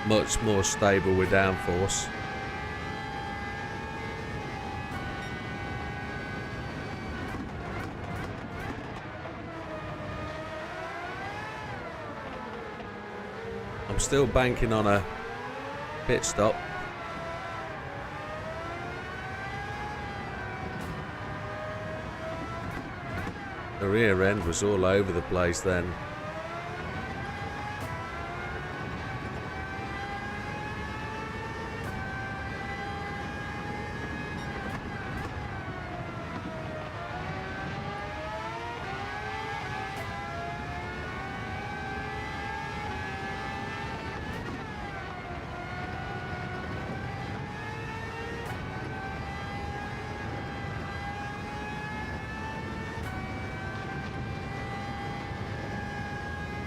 Much more stable with downforce. I'm still banking on a pit stop. The rear end was all over the place then.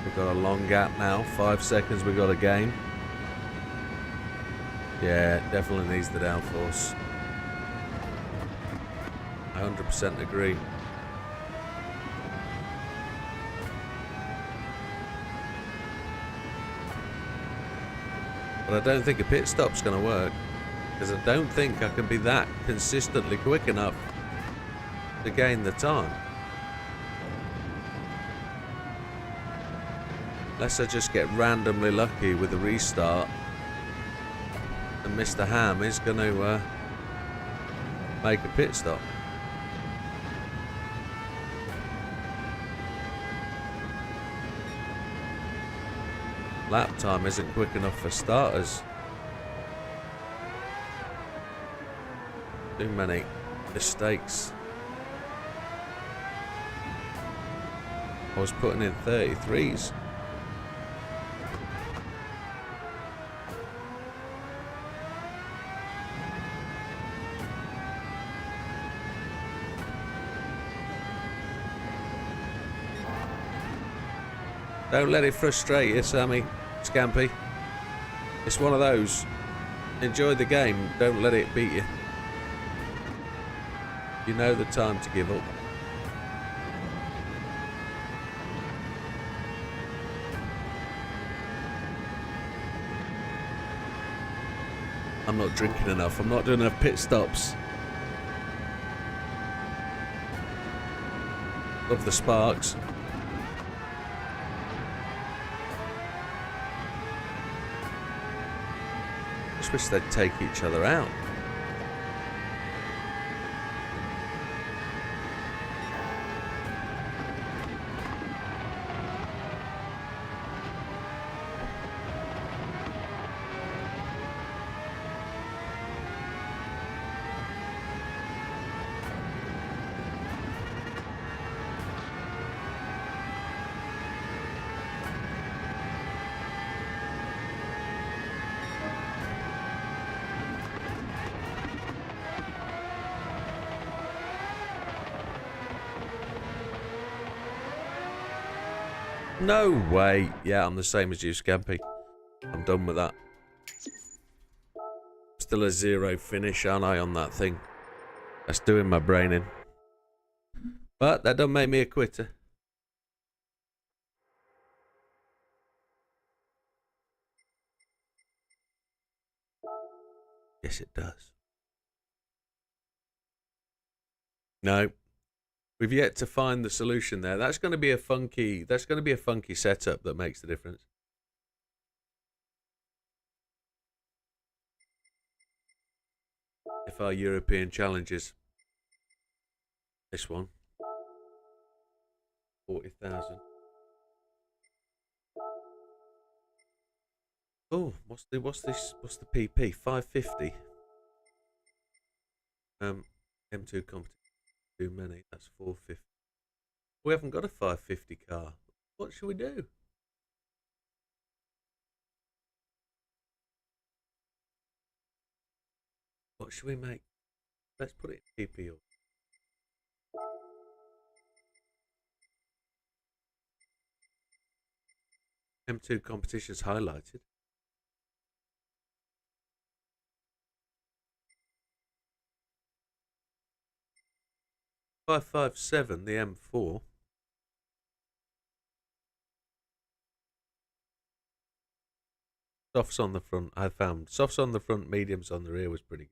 We've got a long gap now, 5 seconds we've got a gain. Yeah, definitely needs the downforce. I 100% agree. But I don't think a pit stop's going to work, because I don't think I can be that consistently quick enough to gain the time. Unless I just get randomly lucky with a restart, and Mr. Ham is going to make a pit stop. Lap time isn't quick enough for starters. Too many mistakes. I was putting in 33s. Don't let it frustrate you, Sammy Scampy. It's one of those. Enjoy the game, don't let it beat you. You know the time to give up. I'm not drinking enough, I'm not doing enough pit stops. Love the sparks. I wish they'd take each other out. No way. Yeah, I'm the same as you, Scampy. I'm done with that. Still a 0 finish, aren't I, on that thing? That's doing my brain in. But that don't make me a quitter. Yes, it does. No. We've yet to find the solution there. That's going to be a funky setup that makes the difference. If our European challenges, this one, 40,000. Oh, what's the PP? 550. M2 competition. Too many. That's 450. We haven't got a 550 car. What should we do? What should we make? Let's put it in PPO. M2 competitions highlighted. 557, the M4. Softs on the front, I found. Softs on the front, mediums on the rear was pretty good.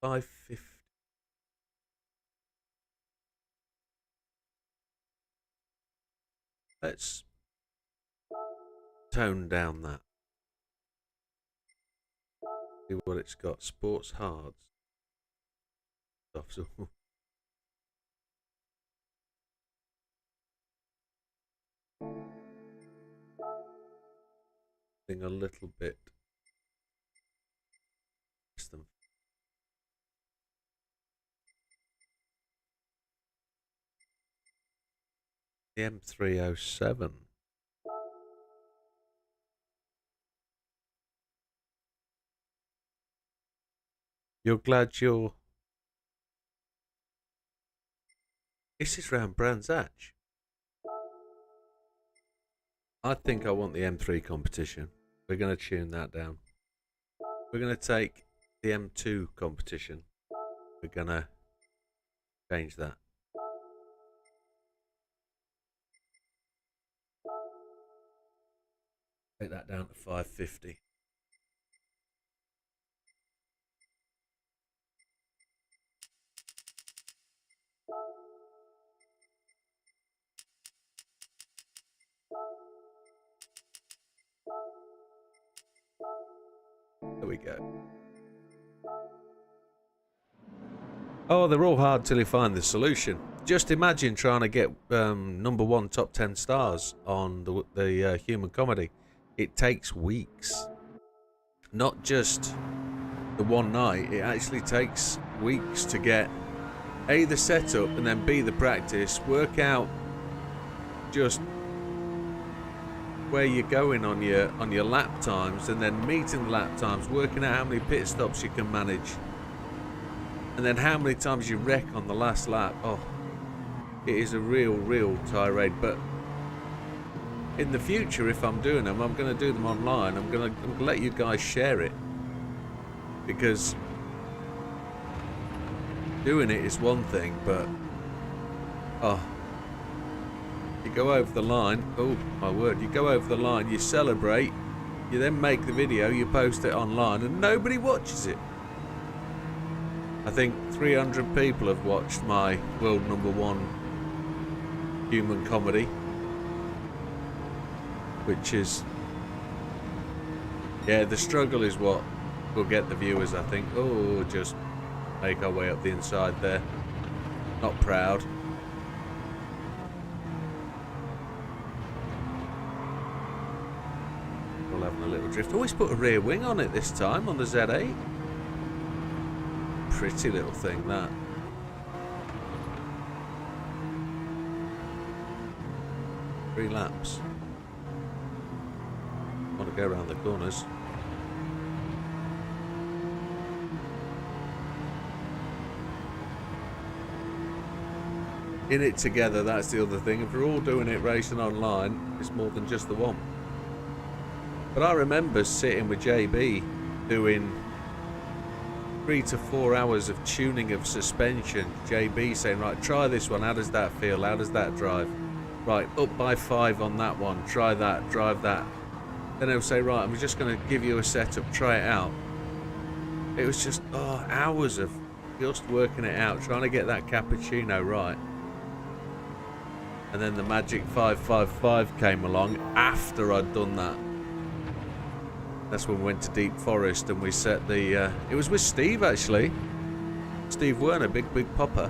550. Let's tone down that. See what it's got. Sports hards. Softs. Thing a little bit less than. The M307. You're glad you're. This is round Brands Hatch. I think I want the M3 competition. We're going to tune that down. We're going to take the M2 competition. We're going to change that. Take that down to 550. There we go. Oh, they're all hard till you find the solution. Just imagine trying to get #1 top 10 stars on the human comedy. It takes weeks. Not just the one night. It actually takes weeks to get A, the setup, and then B, the practice. Work out just where you're going on your lap times, and then meeting the lap times, working out how many pit stops you can manage, and then how many times you wreck on the last lap. Oh, it is a real tirade. But in the future, if I'm doing them, I'm going to do them online. I'm going to let you guys share it, because doing it is one thing, but you go over the line. Oh my word! You go over the line. You celebrate. You then make the video. You post it online, and nobody watches it. I think 300 people have watched my world #1 human comedy, which is, yeah, the struggle is what will get the viewers, I think. Oh, just make our way up the inside there. Not proud. We're having a little drift. Always put a rear wing on it this time on the Z8. Pretty little thing, that. Three laps. Want to go around the corners. In it together, that's the other thing. If we're all doing it racing online, it's more than just the one. But I remember sitting with JB doing 3 to 4 hours of tuning of suspension. JB saying, right, try this one. How does that feel? How does that drive? Right, up by 5 on that one. Try that, drive that. Then he'll say, right, I'm just going to give you a setup. Try it out. It was just hours of just working it out, trying to get that cappuccino right. And then the magic 555 came along after I'd done that. That's when we went to Deep Forest and we set the... it was with Steve, actually. Steve Werner, big popper.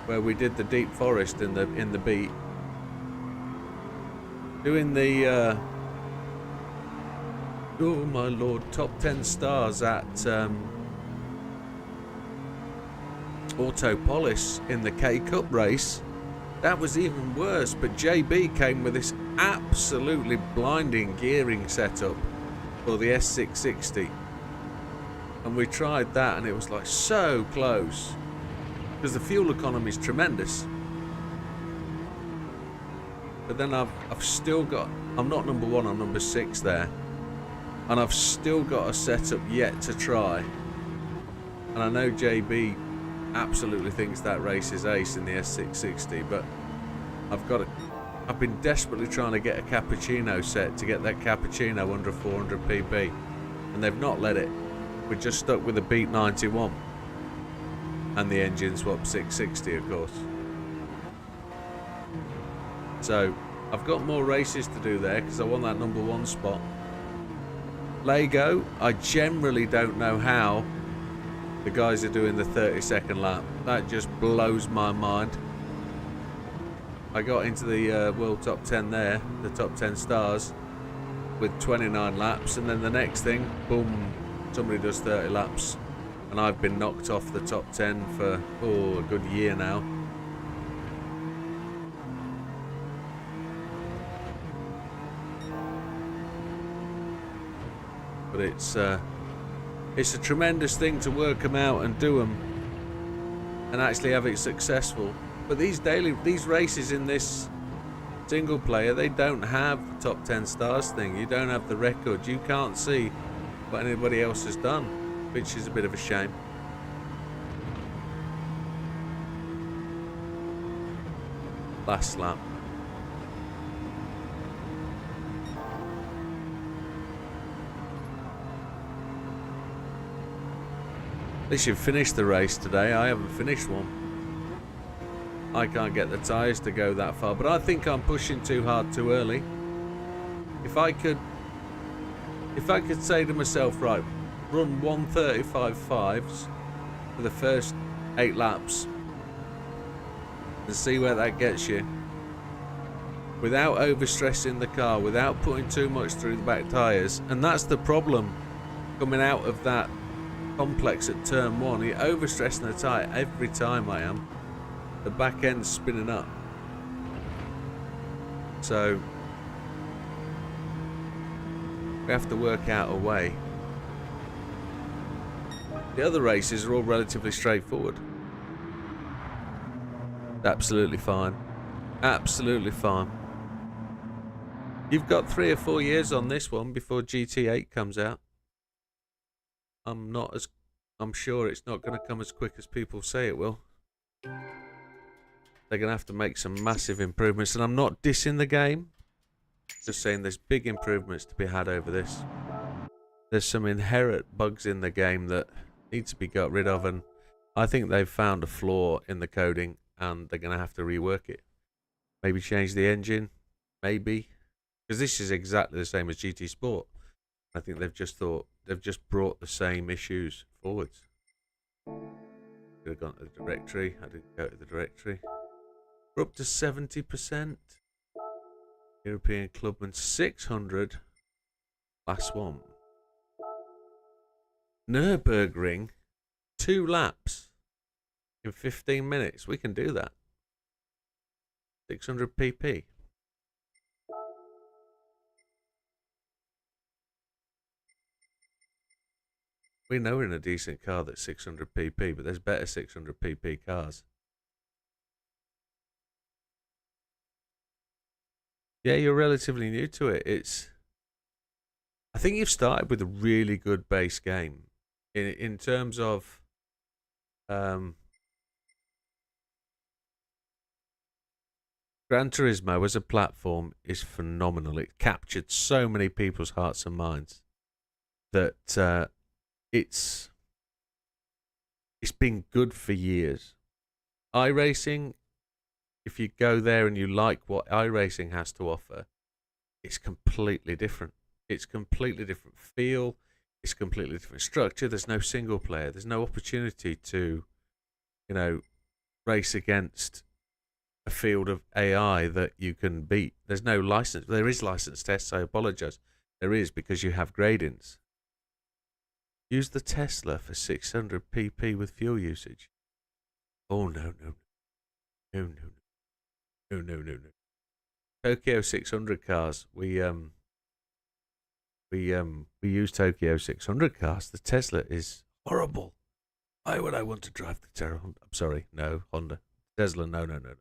Where we did the Deep Forest in the beat. Doing the... oh my lord, top 10 stars at... Autopolis in the K Cup race. That was even worse, but JB came with this absolutely blinding gearing setup for the S660. And we tried that and it was like so close. Because the fuel economy is tremendous. But then I've still got, I'm not number 1, I'm number 6 there. And I've still got a setup yet to try. And I know JB absolutely thinks that race is ace in the S660, but I've been desperately trying to get a cappuccino set to get that cappuccino under 400 pp, and they've not let it. We're just stuck with the Beat 91 and the engine swap 660, of course. So I've got more races to do there because I want that number 1 spot. Lego, I generally don't know how the guys are doing the 30-second lap. That just blows my mind. I got into the World Top 10 there, the top 10 stars, with 29 laps, and then the next thing, boom, somebody does 30 laps. And I've been knocked off the top 10 for, a good year now. But it's a tremendous thing to work them out and do them and actually have it successful. But these races in this single player, they don't have the top 10 stars thing. You don't have the record. You can't see what anybody else has done, which is a bit of a shame. Last lap. At least you've finished the race today. I haven't finished one. I can't get the tyres to go that far, but I think I'm pushing too hard too early. If I could say to myself, right, run 1:35.5s for the first 8 laps and see where that gets you, without overstressing the car, without putting too much through the back tyres. And that's the problem coming out of that complex at turn 1. You're overstressing the tyre every time I am. The back end's spinning up. So we have to work out a way. The other races are all relatively straightforward. Absolutely fine. Absolutely fine. You've got 3 or 4 years on this one before GT8 comes out. I'm sure it's not going to come as quick as people say it will. They're going to have to make some massive improvements, and I'm not dissing the game. Just saying there's big improvements to be had over this. There's some inherent bugs in the game that need to be got rid of, and I think they've found a flaw in the coding, and they're going to have to rework it. Maybe change the engine, maybe. Because this is exactly the same as GT Sport. I think they've just brought the same issues forwards. Could have gone to the directory. I didn't go to the directory. We're up to 70%. European Clubman 600. Last one. Nürburgring, 2 laps in 15 minutes. We can do that. 600 pp. We know we're in a decent car that's 600 pp, but there's better 600 pp cars. Yeah, you're relatively new to it. I think you've started with a really good base game in terms of Gran Turismo as a platform is phenomenal. It captured so many people's hearts and minds that it's been good for years. iRacing, if you go there and you like what iRacing has to offer, it's completely different. It's completely different feel. It's completely different structure. There's no single player. There's no opportunity to, race against a field of AI that you can beat. There's no license. There is license tests. I apologize. There is, because you have gradings. Use the Tesla for 600 pp with fuel usage. Oh no no no no no no no no. Tokyo 600 cars. We use Tokyo 600 cars. The Tesla is horrible. Why would I want to drive the Tesla? I'm sorry, no Honda. Tesla, no no no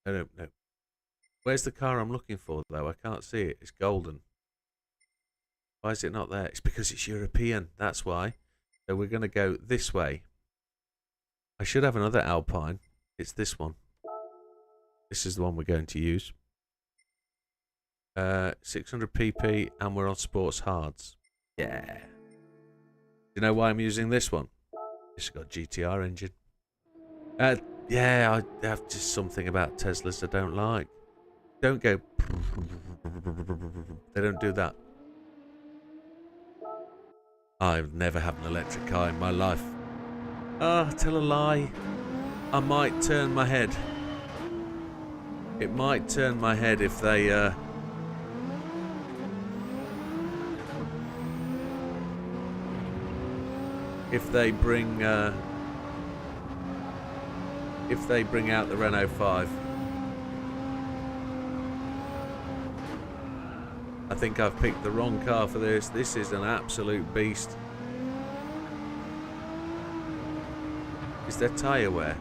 no no no. Where's the car I'm looking for though? I can't see it. It's golden. Why is it not there? It's because it's European. That's why. So we're going to go this way. I should have another Alpine. It's this one. This is the one we're going to use. 600 pp and we're on sports hards. Yeah. Do you know why I'm using this one? It's got GTR engine. Yeah, I have just something about Teslas I don't like. Don't go. They don't do that. I've never had an electric car in my life. Tell a lie. I might turn my head. It might turn my head if they bring out the Renault 5. I think I've picked the wrong car for this. This is an absolute beast. Is there tyre wear?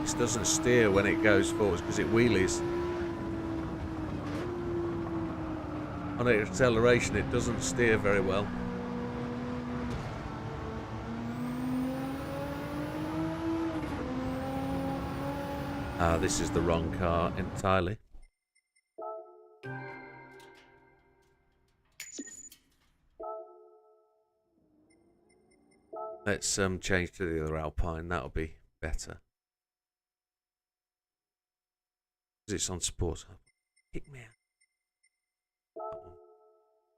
This doesn't steer when it goes forwards because it wheelies. On acceleration it doesn't steer very well. This is the wrong car entirely. Let's change to the other Alpine. That'll be better. Because it's on sports. Kick me out.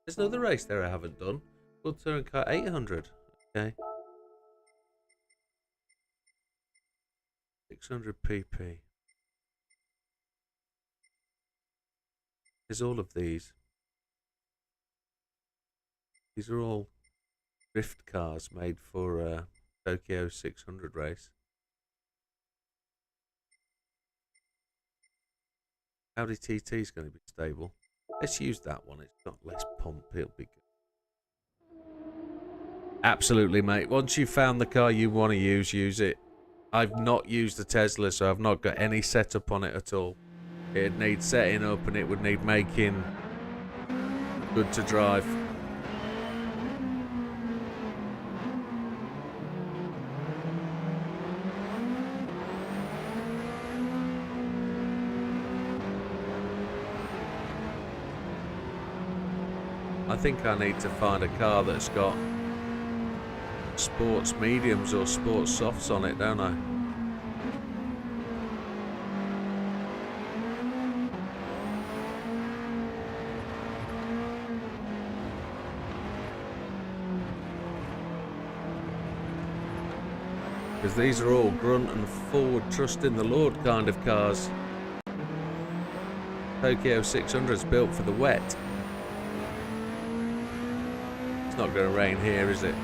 There's another race there I haven't done. World Touring Car 800. Okay. 600 pp. There's all of these. These are all drift cars made for Tokyo 600 race. Audi TT is going to be stable. Let's use that one. It's got less pump. It'll be good. Absolutely, mate. Once you've found the car you want to use it. I've not used the Tesla, so I've not got any setup on it at all. It'd need setting up and it would need making good to drive. I think I need to find a car that's got sports mediums or sports softs on it, don't I? Because these are all grunt and forward trust in the Lord kind of cars. Tokyo 600 is built for the wet. It's not going to rain here, is it?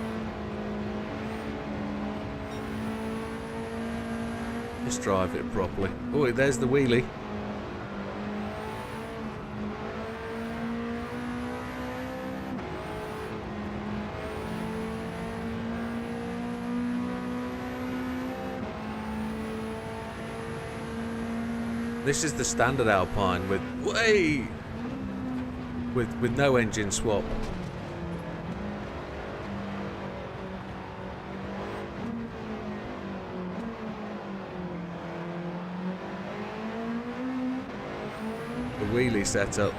Let's drive it properly. Oh, there's the wheelie. This is the standard Alpine with with no engine swap. The wheelie setup.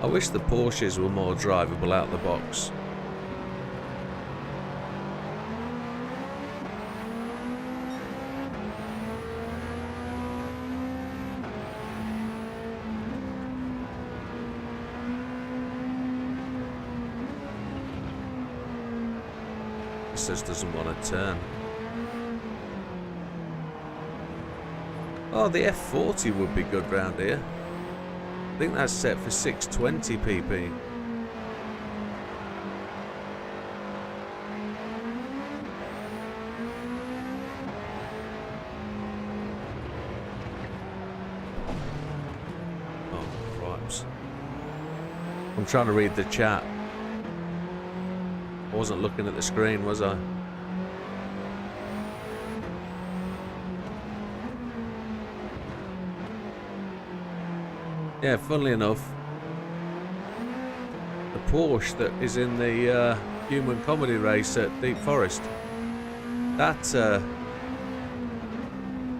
I wish the Porsches were more drivable out the box. This just doesn't want to turn. Oh, the F40 would be good round here. I think that's set for 620 pp. Oh, cripes. I'm trying to read the chat. I wasn't looking at the screen, was I? Yeah, funnily enough, the Porsche that is in the human comedy race at Deep Forest, that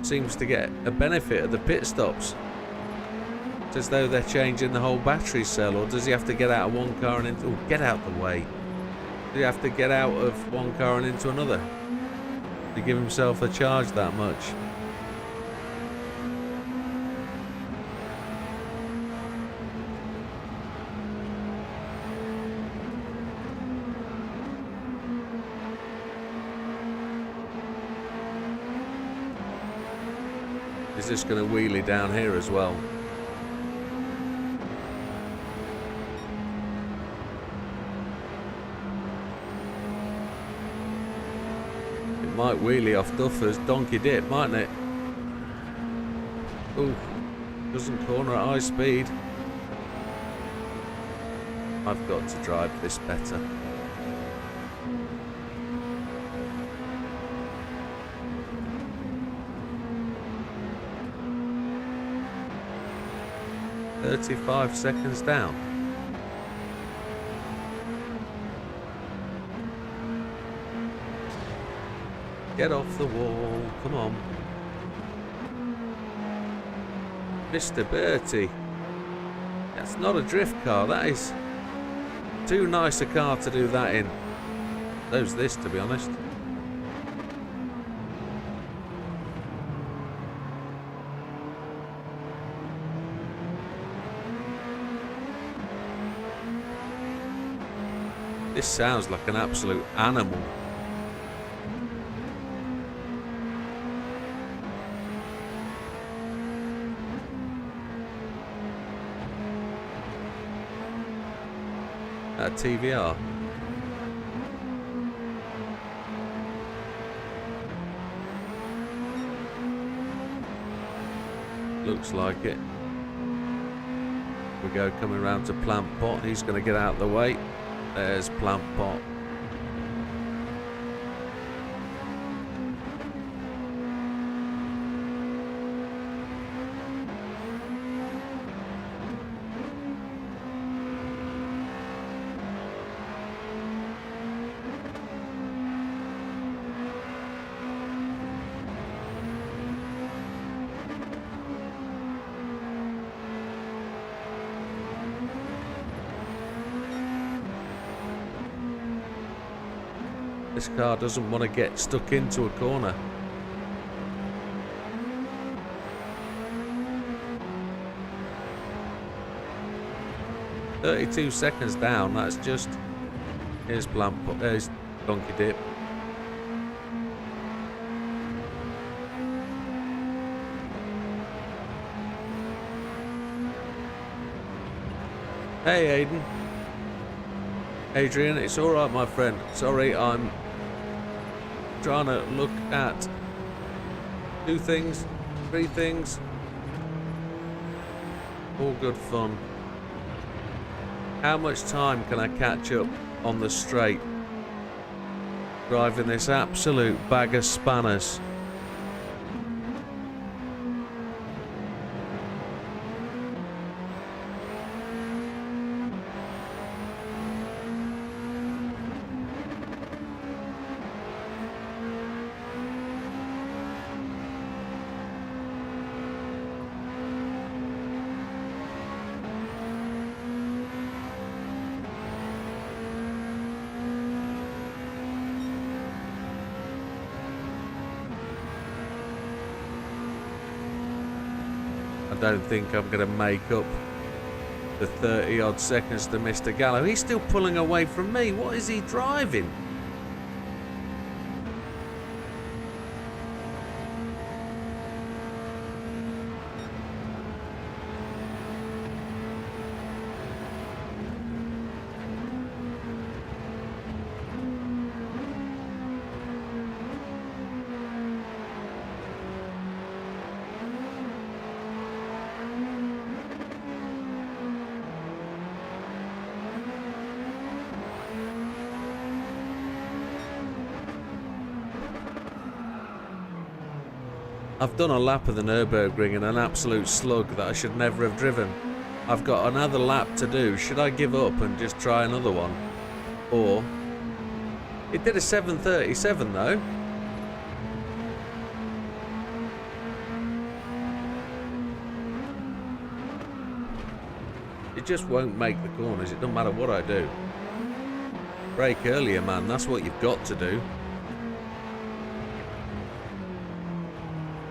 seems to get a benefit of the pit stops. It's as though they're changing the whole battery cell, or does he have to get out of one car and into... Oh, get out the way. Do you have to get out of one car and into another to give himself a charge that much? Is this going to wheelie down here as well? It might wheelie off Duffer's donkey dip, mightn't it? Ooh, doesn't corner at high speed. I've got to drive this better. "35 seconds down." Get off the wall, come on. Mr. Bertie. That's not a drift car, that is too nice a car to do that in. So's this, to be honest. This sounds like an absolute animal. That TVR. Looks like it. We go coming around to Plant Pot. He's going to get out of the way. There's Plant Pot. This car doesn't want to get stuck into a corner. "32 seconds down, that's just..." Here's there's Donkey Dip. Hey Aiden. Adrian, it's alright my friend. Sorry, I'm trying to look at 2 things, 3 things. All good fun. How much time can I catch up on the straight? Driving this absolute bag of spanners. I don't think I'm going to make up the 30 odd seconds to Mr. Gallo. He's still pulling away from me. What is he driving? I've done a lap of the Nürburgring in an absolute slug that I should never have driven. I've got another lap to do. Should I give up and just try another one? Or... It did a 7:37 though. It just won't make the corners. It doesn't matter what I do. Brake earlier, man. That's what you've got to do.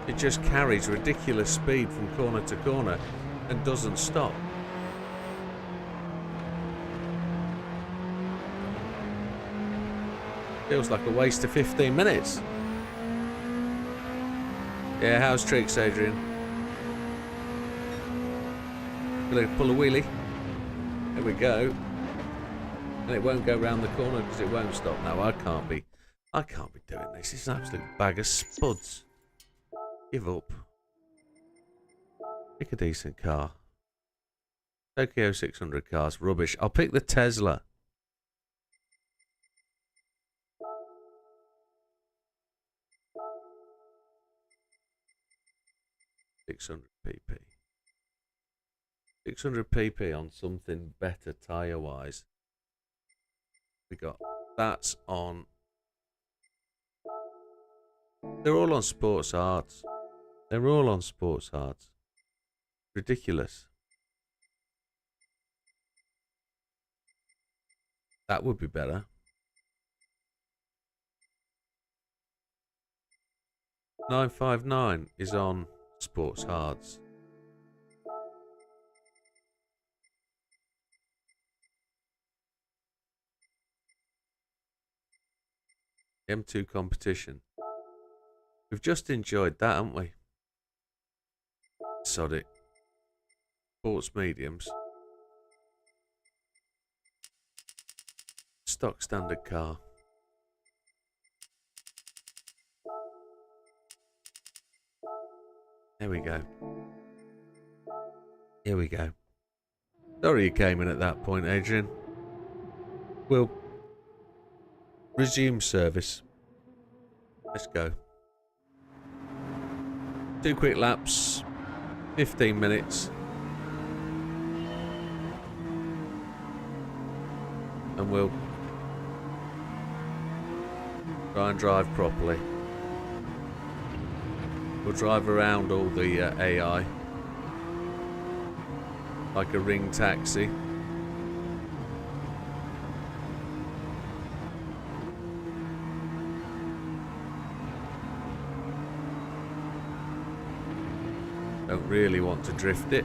It just carries ridiculous speed from corner to corner and doesn't stop. Feels like a waste of 15 minutes. Yeah, how's tricks, Adrian? Gonna pull a wheelie. There we go. And it won't go round the corner because it won't stop. No, I can't be doing this. It's an absolute bag of spuds. Give up. Pick a decent car. Tokyo 600 cars, rubbish. I'll pick the Tesla. 600 pp. 600 pp on something better tyre wise. We got that's on. They're all on sports arts. They're all on sports arts. Ridiculous. That would be better. $959 is on sports hards. M2 competition. We've just enjoyed that, haven't we? Sod it. Sports mediums. Stock standard car. There we go. Here we go. Sorry you came in at that point, Adrian. We'll resume service. Let's go. 2 quick laps. 15 minutes. And we'll try and drive properly. We'll drive around all the AI like a ring taxi. Don't really want to drift it.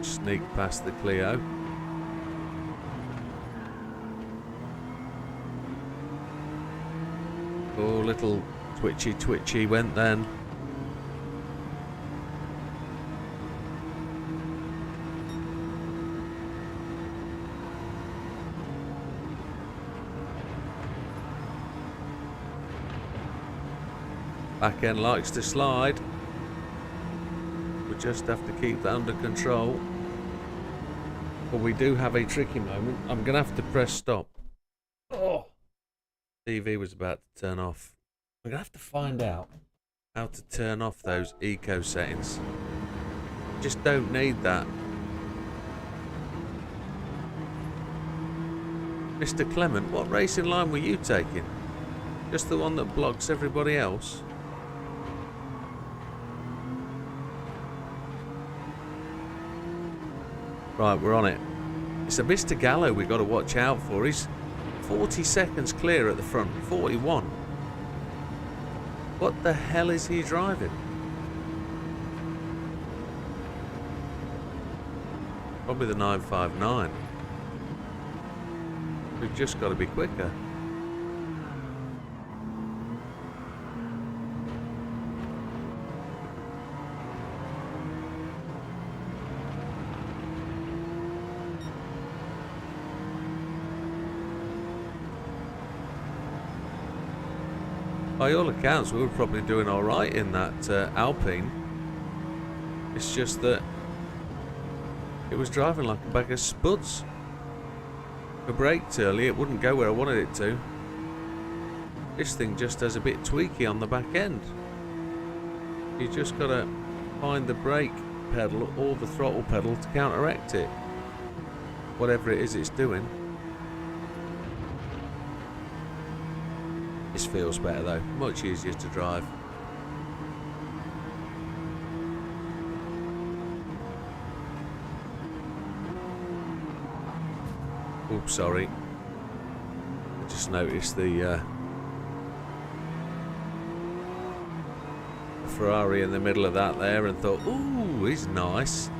Sneak past the Clio. Oh, little twitchy went then. Back end likes to slide. We just have to keep that under control. But we do have a tricky moment. I'm going to have to press stop. Oh! TV was about to turn off. We're going to have to find out how to turn off those eco settings. Just don't need that. Mr. Clement, what racing line were you taking? Just the one that blocks everybody else? Right, we're on it. It's a Mr. Gallo we've got to watch out for. He's 40 seconds clear at the front. 41. What the hell is he driving? Probably the 959. We've just got to be quicker. By all accounts, we were probably doing all right in that Alpine. It's just that it was driving like a bag of spuds. If I braked early, it wouldn't go where I wanted it to. This thing just has a bit tweaky on the back end. You just got to find the brake pedal or the throttle pedal to counteract it. Whatever it is it's doing. This feels better though, much easier to drive. Oops, sorry. I just noticed the Ferrari in the middle of that there and thought, ooh, he's nice.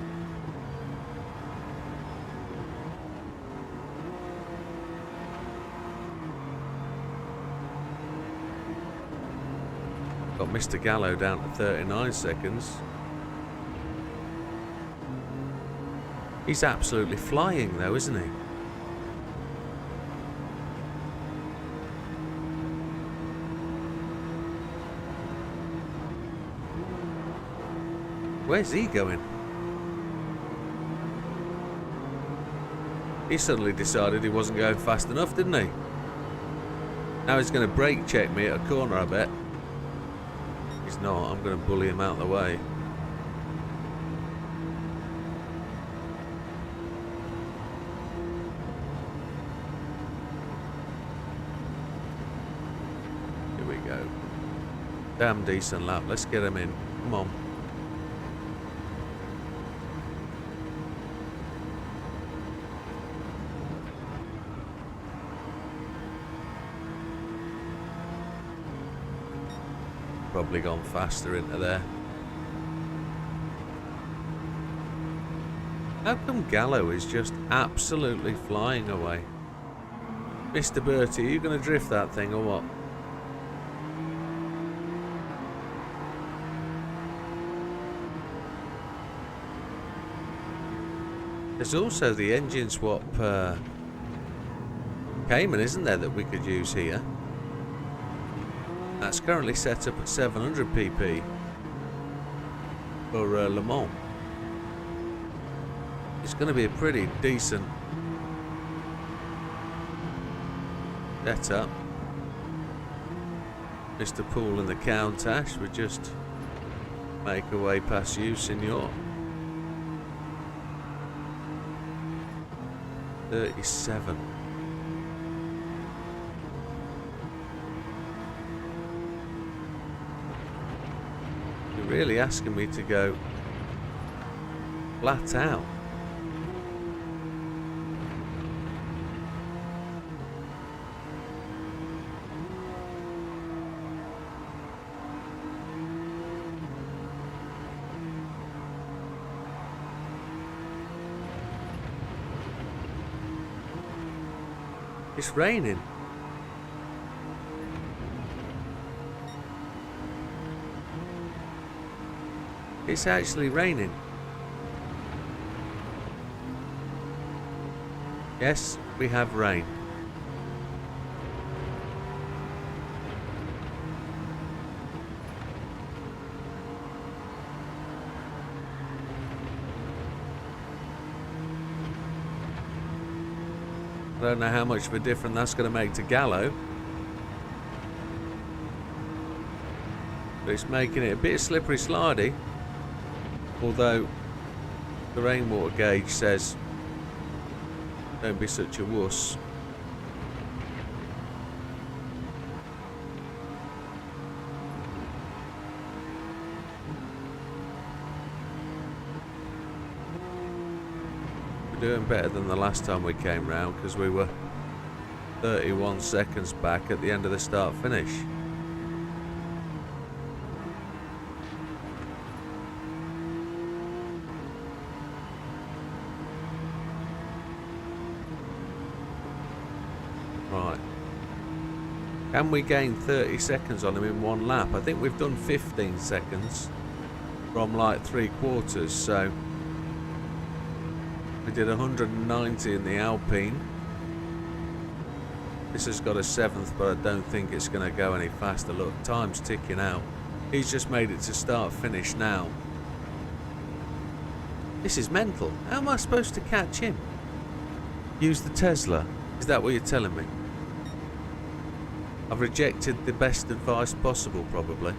Got Mr. Gallo down to 39 seconds. He's absolutely flying though, isn't he? Where's he going? He suddenly decided he wasn't going fast enough, didn't he? Now he's going to brake check me at a corner, I bet. He's not. I'm going to bully him out of the way. Here we go. Damn decent lap. Let's get him in. Come on. Probably gone faster into there. How come Gallo is just absolutely flying away? Mr. Bertie, are you going to drift that thing or what? There's also the engine swap Cayman, isn't there, that we could use here? That's currently set up at 700 pp for Le Mans. It's going to be a pretty decent setup. Mr. Poole and the Countach would just make our way past you, Signor. 37. Really asking me to go flat out. It's raining. It's actually raining. Yes, we have rain. I don't know how much of a difference that's going to make to Gallo. But it's making it a bit slippery slidey. Although the rainwater gauge says don't be such a wuss. We're doing better than the last time we came round because we were 31 seconds back at the end of the start finish. Right. Can we gain 30 seconds on him in one lap? I think we've done 15 seconds from like 3/4, so we did 190 in the Alpine. This has got a 7th, but I don't think it's going to go any faster. Look, time's ticking out. He's just made it to start finish now. This is mental. How am I supposed to catch him? Use the Tesla? Is that what you're telling me? I've rejected the best advice possible, probably.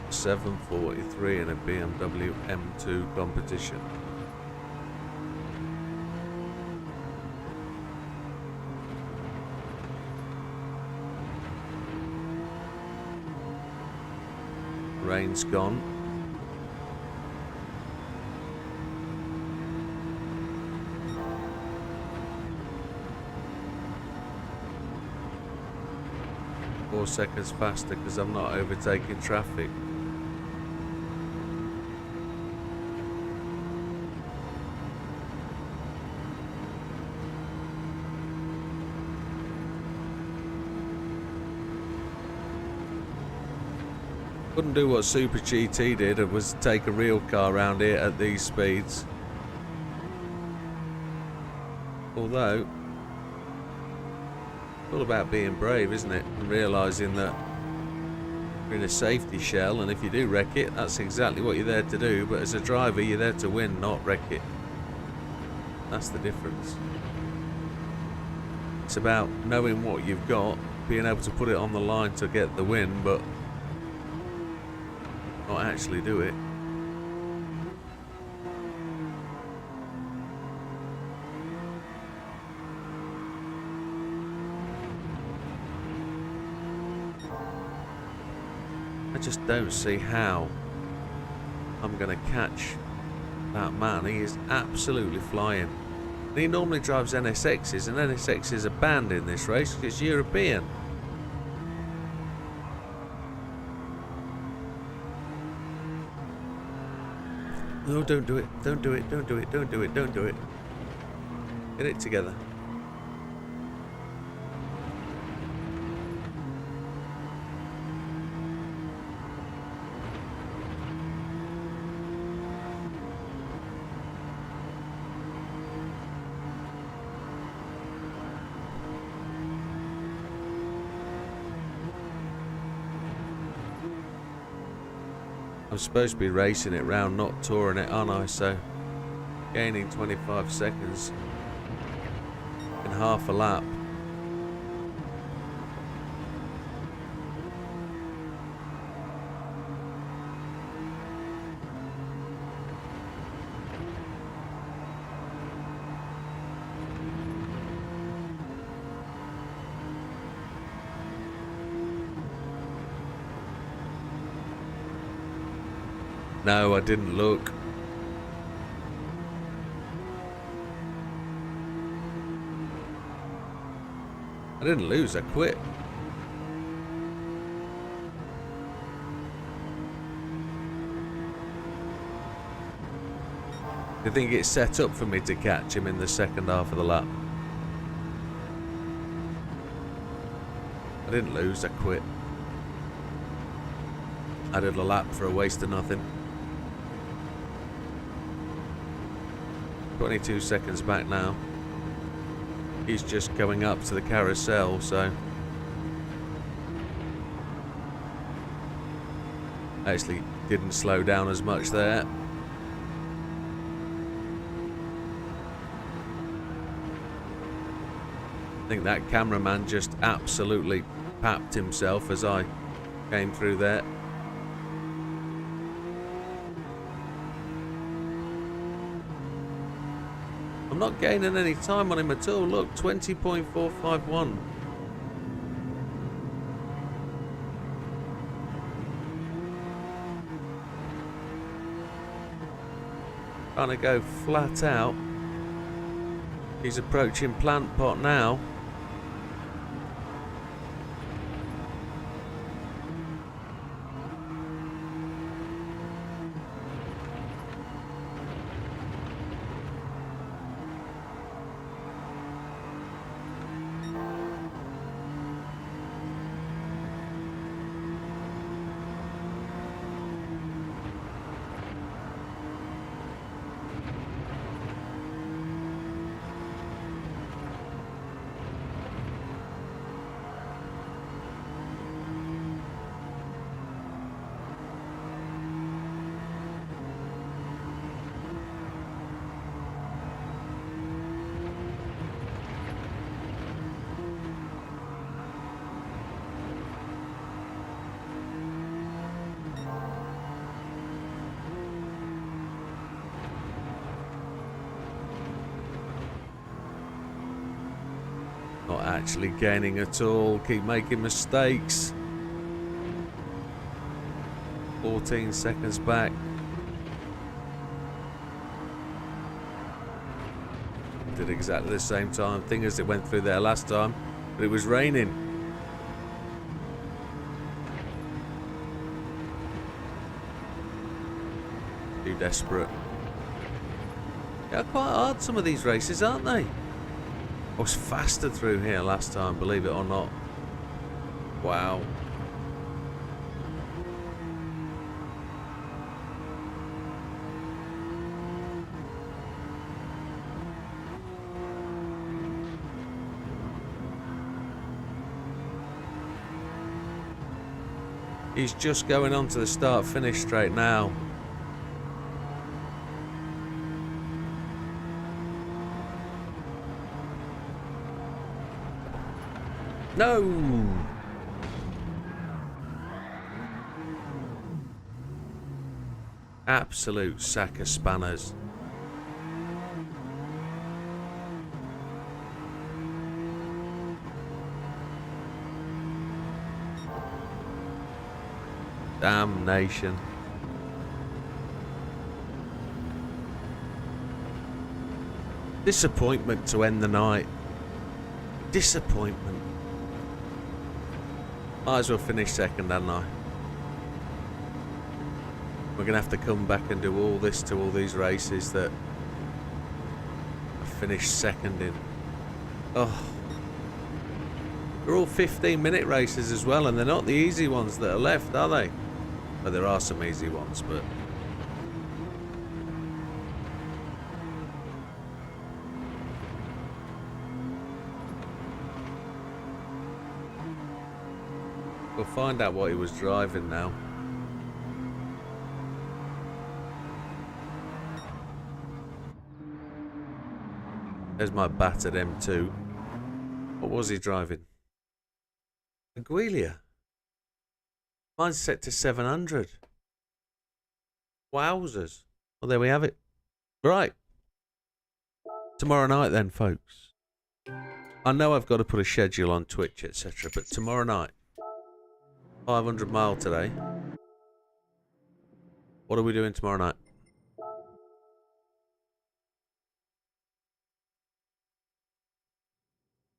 .743 in a BMW M2 competition. Rain's gone. Four seconds faster because I'm not overtaking traffic. Couldn't do what Super GT did, it was take a real car around here at these speeds. Although, it's all about being brave, isn't it? And realising that you're in a safety shell, and if you do wreck it, that's exactly what you're there to do. But as a driver, you're there to win, not wreck it. That's the difference. It's about knowing what you've got, being able to put it on the line to get the win, but not actually do it. I just don't see how I'm going to catch that man. He is absolutely flying. And he normally drives NSXs, and NSXs are banned in this race because it's European. No, don't do it. Don't do it. Don't do it. Don't do it. Don't do it. Get it together. I'm supposed to be racing it round, not touring it, aren't I? So, gaining 25 seconds in half a lap. No, I didn't look. I didn't lose, I quit. Do you think it's set up for me to catch him in the second half of the lap? I didn't lose, I quit. I did a lap for a waste of nothing. 22 seconds back now. He's just going up to the carousel, so actually didn't slow down as much there. I think that cameraman just absolutely papped himself as I came through there. I'm not gaining any time on him at all. Look, 20.451. Trying to go flat out. He's approaching plant pot now. Not actually gaining at all. Keep making mistakes. 14 seconds back. Did exactly the same time thing as it went through there last time, but it was raining. Too desperate. Yeah, quite hard some of these races, aren't they? I was faster through here last time, believe it or not. Wow. He's just going on to the start-finish straight now. No! Absolute sack of spanners. Damnation. Disappointment to end the night. Disappointment. Might as well finish second, hadn't I? We're going to have to come back and do all this to all these races that I finished second in. Oh. They're all 15-minute races as well, and they're not the easy ones that are left, are they? Well, there are some easy ones, but... we'll find out what he was driving now. There's my battered M2. What was he driving? Aguilia. Mine's set to 700. Wowzers. Well, there we have it. Right. Tomorrow night then, folks. I know I've got to put a schedule on Twitch, etc., but tomorrow night, 500 mile today. What are we doing tomorrow night?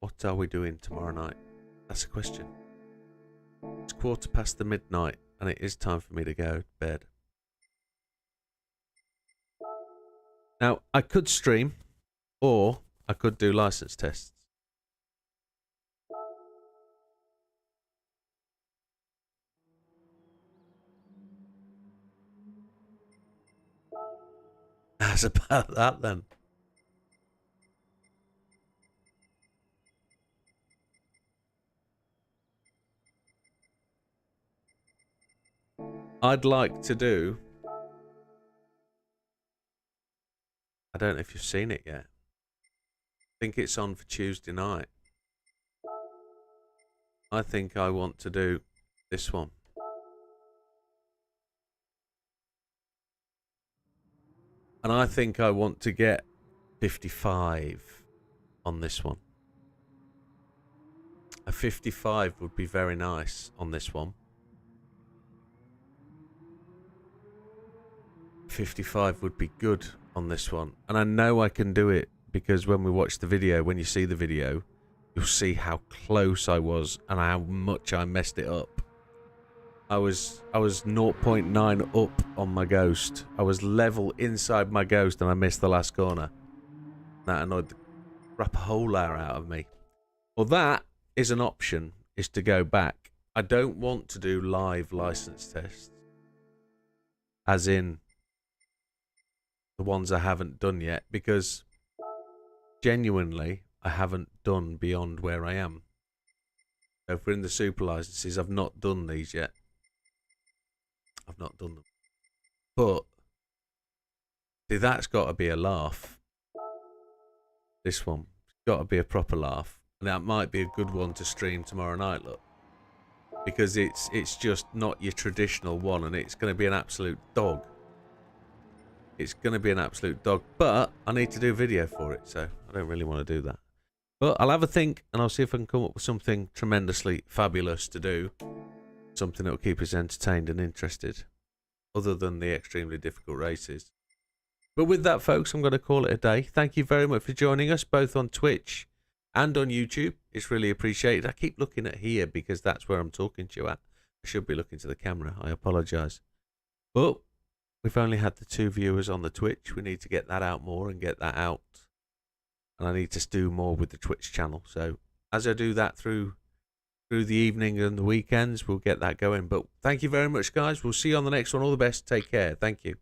What are we doing tomorrow night? That's a question. It's 1:15 the midnight, and it is time for me to go to bed. Now, I could stream, or I could do license tests. How's about that then? I'd like to do... I don't know if you've seen it yet. I think it's on for Tuesday night. I think I want to do this one. And I think I want to get 55 on this one. A 55 would be very nice on this one. 55 would be good on this one. And I know I can do it because when we watch the video, when you see the video, you'll see how close I was and how much I messed it up. I was 0.9 up on my ghost. I was level inside my ghost and I missed the last corner. That annoyed the crap hole out of me. Well, that is an option, is to go back. I don't want to do live license tests. As in the ones I haven't done yet, because genuinely I haven't done beyond where I am. So if we're in the super licenses, I've not done these yet. I've not done them. But see, that's got to be a laugh. This one. It's got to be a proper laugh. And that might be a good one to stream tomorrow night, look. Because it's just not your traditional one, and it's going to be an absolute dog. It's going to be an absolute dog. But I need to do a video for it, so I don't really want to do that. But I'll have a think, and I'll see if I can come up with something tremendously fabulous to do. Something that will keep us entertained and interested, other than the extremely difficult races. But with that, folks, I'm going to call it a day. Thank you very much for joining us, both on Twitch and on YouTube. It's really appreciated. I keep looking at here because that's where I'm talking to you at. I should be looking to the camera. I apologise. But we've only had the 2 viewers on the Twitch. We need to get that out more and get that out. And I need to do more with the Twitch channel. So as I do that through the evening and the weekends, we'll get that going. But thank you very much, guys. We'll see you on the next one. All the best. Take care. Thank you.